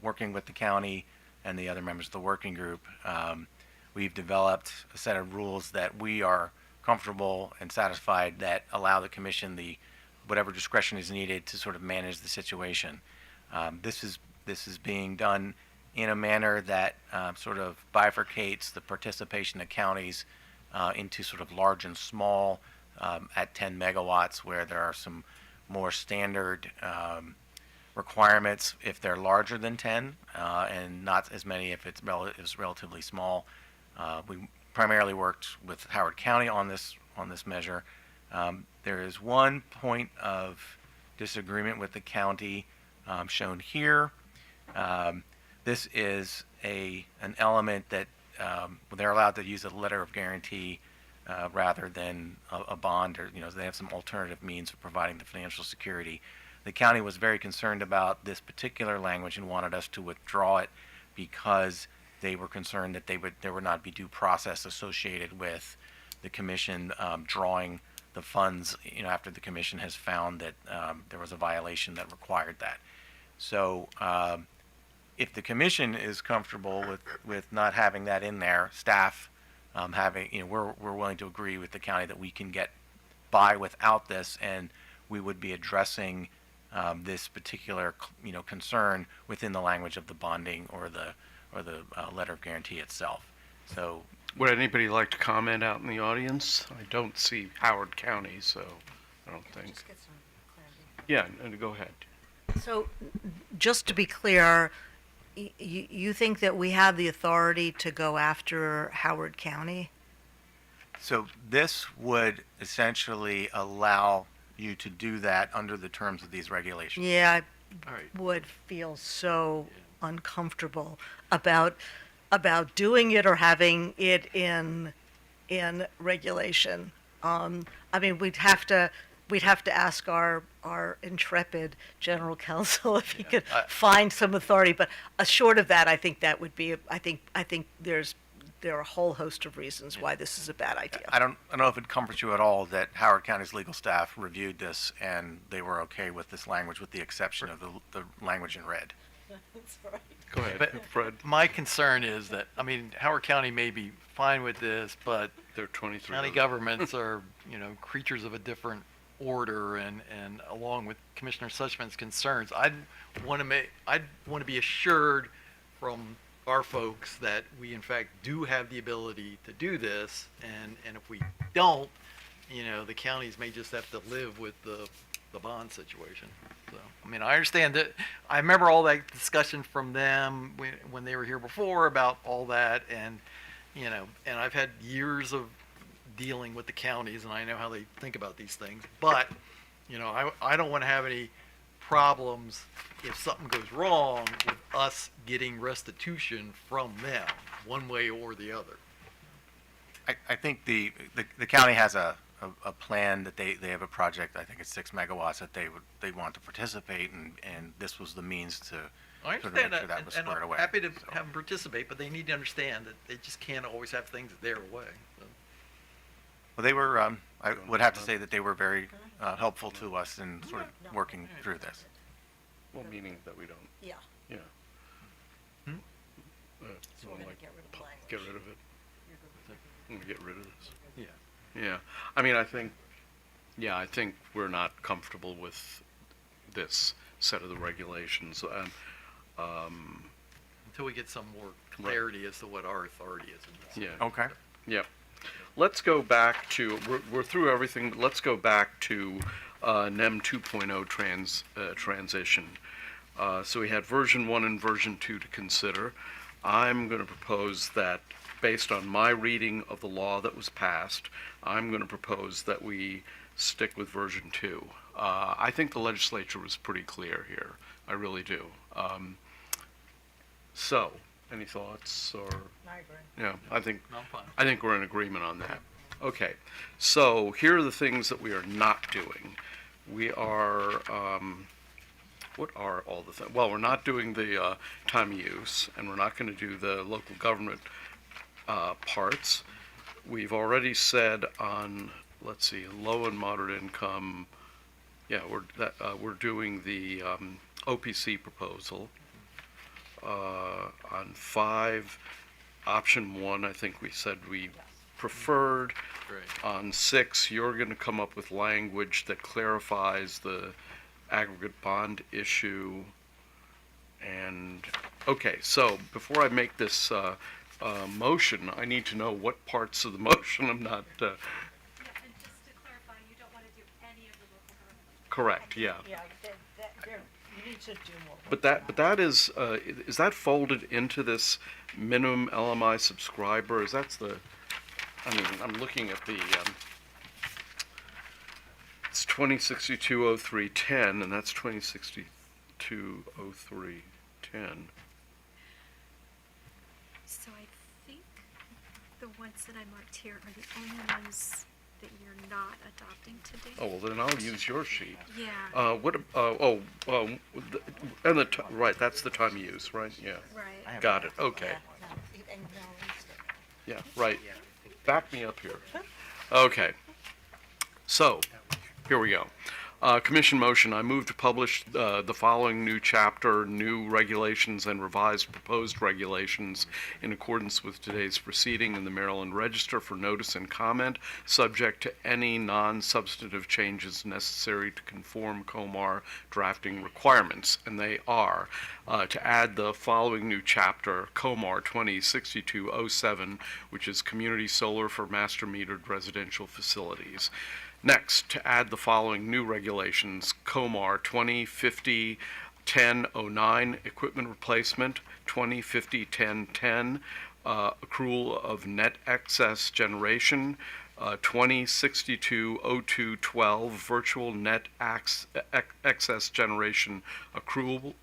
working with the county and the other members of the working group, we've developed a set of rules that we are comfortable and satisfied that allow the commission whatever discretion is needed to sort of manage the situation. This is being done in a manner that sort of bifurcates the participation of counties into sort of large and small at 10 megawatts, where there are some more standard requirements if they're larger than 10, and not as many if it's relatively small. We primarily worked with Howard County on this measure. There is one point of disagreement with the county shown here. This is an element that they're allowed to use a letter of guarantee rather than a bond, or they have some alternative means of providing the financial security. The county was very concerned about this particular language and wanted us to withdraw it because they were concerned that there would not be due process associated with the commission drawing the funds, after the commission has found that there was a violation that required that. So if the commission is comfortable with not having that in there, staff we're willing to agree with the county that we can get by without this, and we would be addressing this particular concern within the language of the bonding or the letter of guarantee itself. So, would anybody like to comment out in the audience? I don't see Howard County, so I don't think. Just get some clarity. Yeah, and go ahead. So, just to be clear, you think that we have the authority to go after Howard County? So this would essentially allow you to do that under the terms of these regulations. Yeah, I would feel so uncomfortable about doing it or having it in regulation. I mean, we'd have to ask our intrepid general counsel if he could find some authority. But short of that, I think that would be. I think there are a whole host of reasons why this is a bad idea. I don't know if it comforts you at all that Howard County's legal staff reviewed this and they were okay with this language, with the exception of the language in red. That's right. Go ahead, But Fred. my concern is that, Howard County may be fine with this, but There are 23. county of them. governments are, creatures of a different order, and along with Commissioner Suchman's concerns, I'd want to be assured from our folks that we in fact do have the ability to do this, and if we don't, the counties may just have to live with the bond situation. So, I understand that. I remember all that discussion from them when they were here before about all that, and and I've had years of dealing with the counties, and I know how they think about these things. But I don't want to have any problems if something goes wrong with us getting restitution from them, one way or the other. I think the county has a plan that they have a project, I think it's 6 megawatts, that they want to participate, and this was the means to I sort of understand make sure that, that was and squared I'm away. happy to have them participate, but they need to understand that they just can't always have things their way. So. Well, they were, I would have to say that they were very helpful to us in sort of working through this. Well, meaning that we don't. Yeah. Yeah. Hmm? So we're gonna get rid of the language. Get rid of it. I'm gonna get rid of this. Yeah. Yeah. I think we're not comfortable with this set of the regulations. Until we get some more clarity as to what our authority is in this. Yeah. Okay. Yeah. Let's go back to, we're through everything, but let's go back to NEM 2.0 transition. So we had version 1 and version 2 to consider. I'm going to propose that, based on my reading of the law that was passed, I'm going to propose that we stick with version 2. I think the legislature was pretty clear here. I really do. So, any thoughts or? I agree. Yeah, I think I'm fine. I think we're in agreement on that. Okay, so here are the things that we are not doing. We are, what are all the things? Well, we're not doing the time of use, and we're not going to do the local government parts. We've already said on, let's see, low and moderate income, yeah, we're doing the OPC proposal. On 5, option 1, I think we said we preferred. Great. On 6, you're going to come up with language that clarifies the aggregate bond issue. And, okay, so before I make this motion, I need to know what parts of the motion I'm not, Yeah, and just to clarify, you don't want to do any of the local government. correct, yeah. Yeah, you need to do more. But that is that folded into this minimum LMI subscriber? Is that's the, I mean, I'm looking at the, it's 2062-0310, and that's 2062-0310. So I think the ones that I marked here are the only ones that you're not adopting today. Oh, well, then I'll use your sheet. Yeah. And right, that's the time use, right? Yeah. Right. Got it, okay. Yeah, right. Back me up here. Okay. So, here we go. Commission motion, I move to publish the following new chapter, new regulations and revised proposed regulations in accordance with today's proceeding in the Maryland Register for notice and comment, subject to any non-substantive changes necessary to conform COMAR drafting requirements. And they are to add the following new chapter, COMAR 2062-07, which is Community Solar for Master Metered Residential Facilities. Next, to add the following new regulations, COMAR 2050-1009, equipment replacement, 2050-1010, accrual of net excess generation, 2062-0212, virtual net excess generation accrual,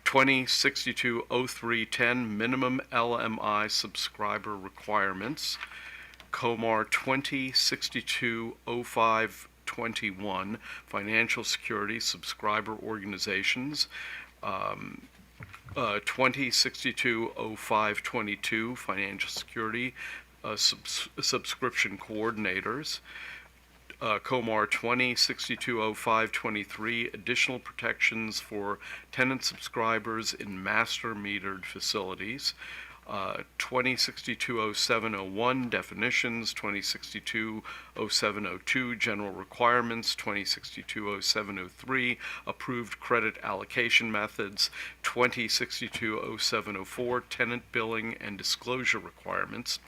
2062-0310, minimum LMI subscriber requirements, COMAR 2062-0521, Financial Security Subscriber Organizations, 2062-0522, Financial Security Subscription Coordinators, COMAR 2062-0523, Additional Protections for Tenant Subscribers in Master Metered Facilities, 2062-0701, definitions, 2062-0702, general requirements, 2062-0703, approved credit allocation methods, 2062-0704, tenant billing and disclosure requirements,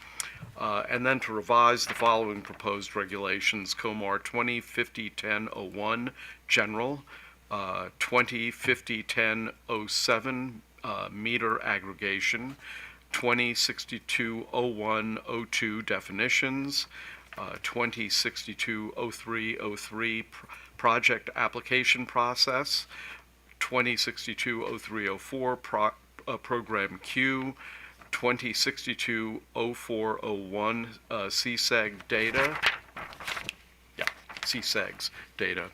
and then to revise the following proposed regulations, COMAR 2050-1001, general, 2050-1007, meter aggregation, 2062-0102 definitions, 2062-0303 project application process, 2062-0304 program Q, 2062-0401 CSEG data, CSEGs data,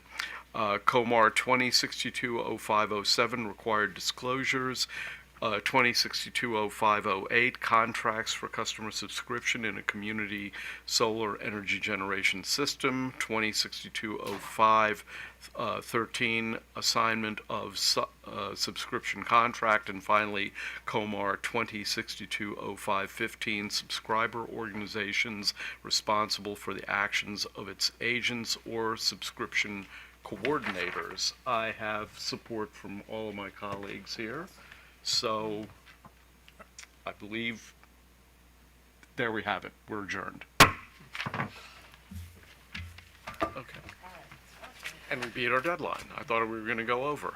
COMAR 2062-0507 required disclosures, 2062-0508 contracts for customer subscription in a community solar energy generation system, 2062-0513 assignment of subscription contract, and finally COMAR 2062-0515 subscriber organizations responsible for the actions of its agents or subscription coordinators. I have support from all of my colleagues here. So, I believe, there we have it. We're adjourned. Okay. And we beat our deadline. I thought we were going to go over.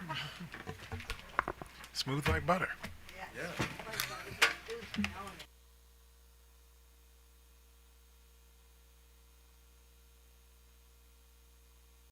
Smooth like butter. Yeah.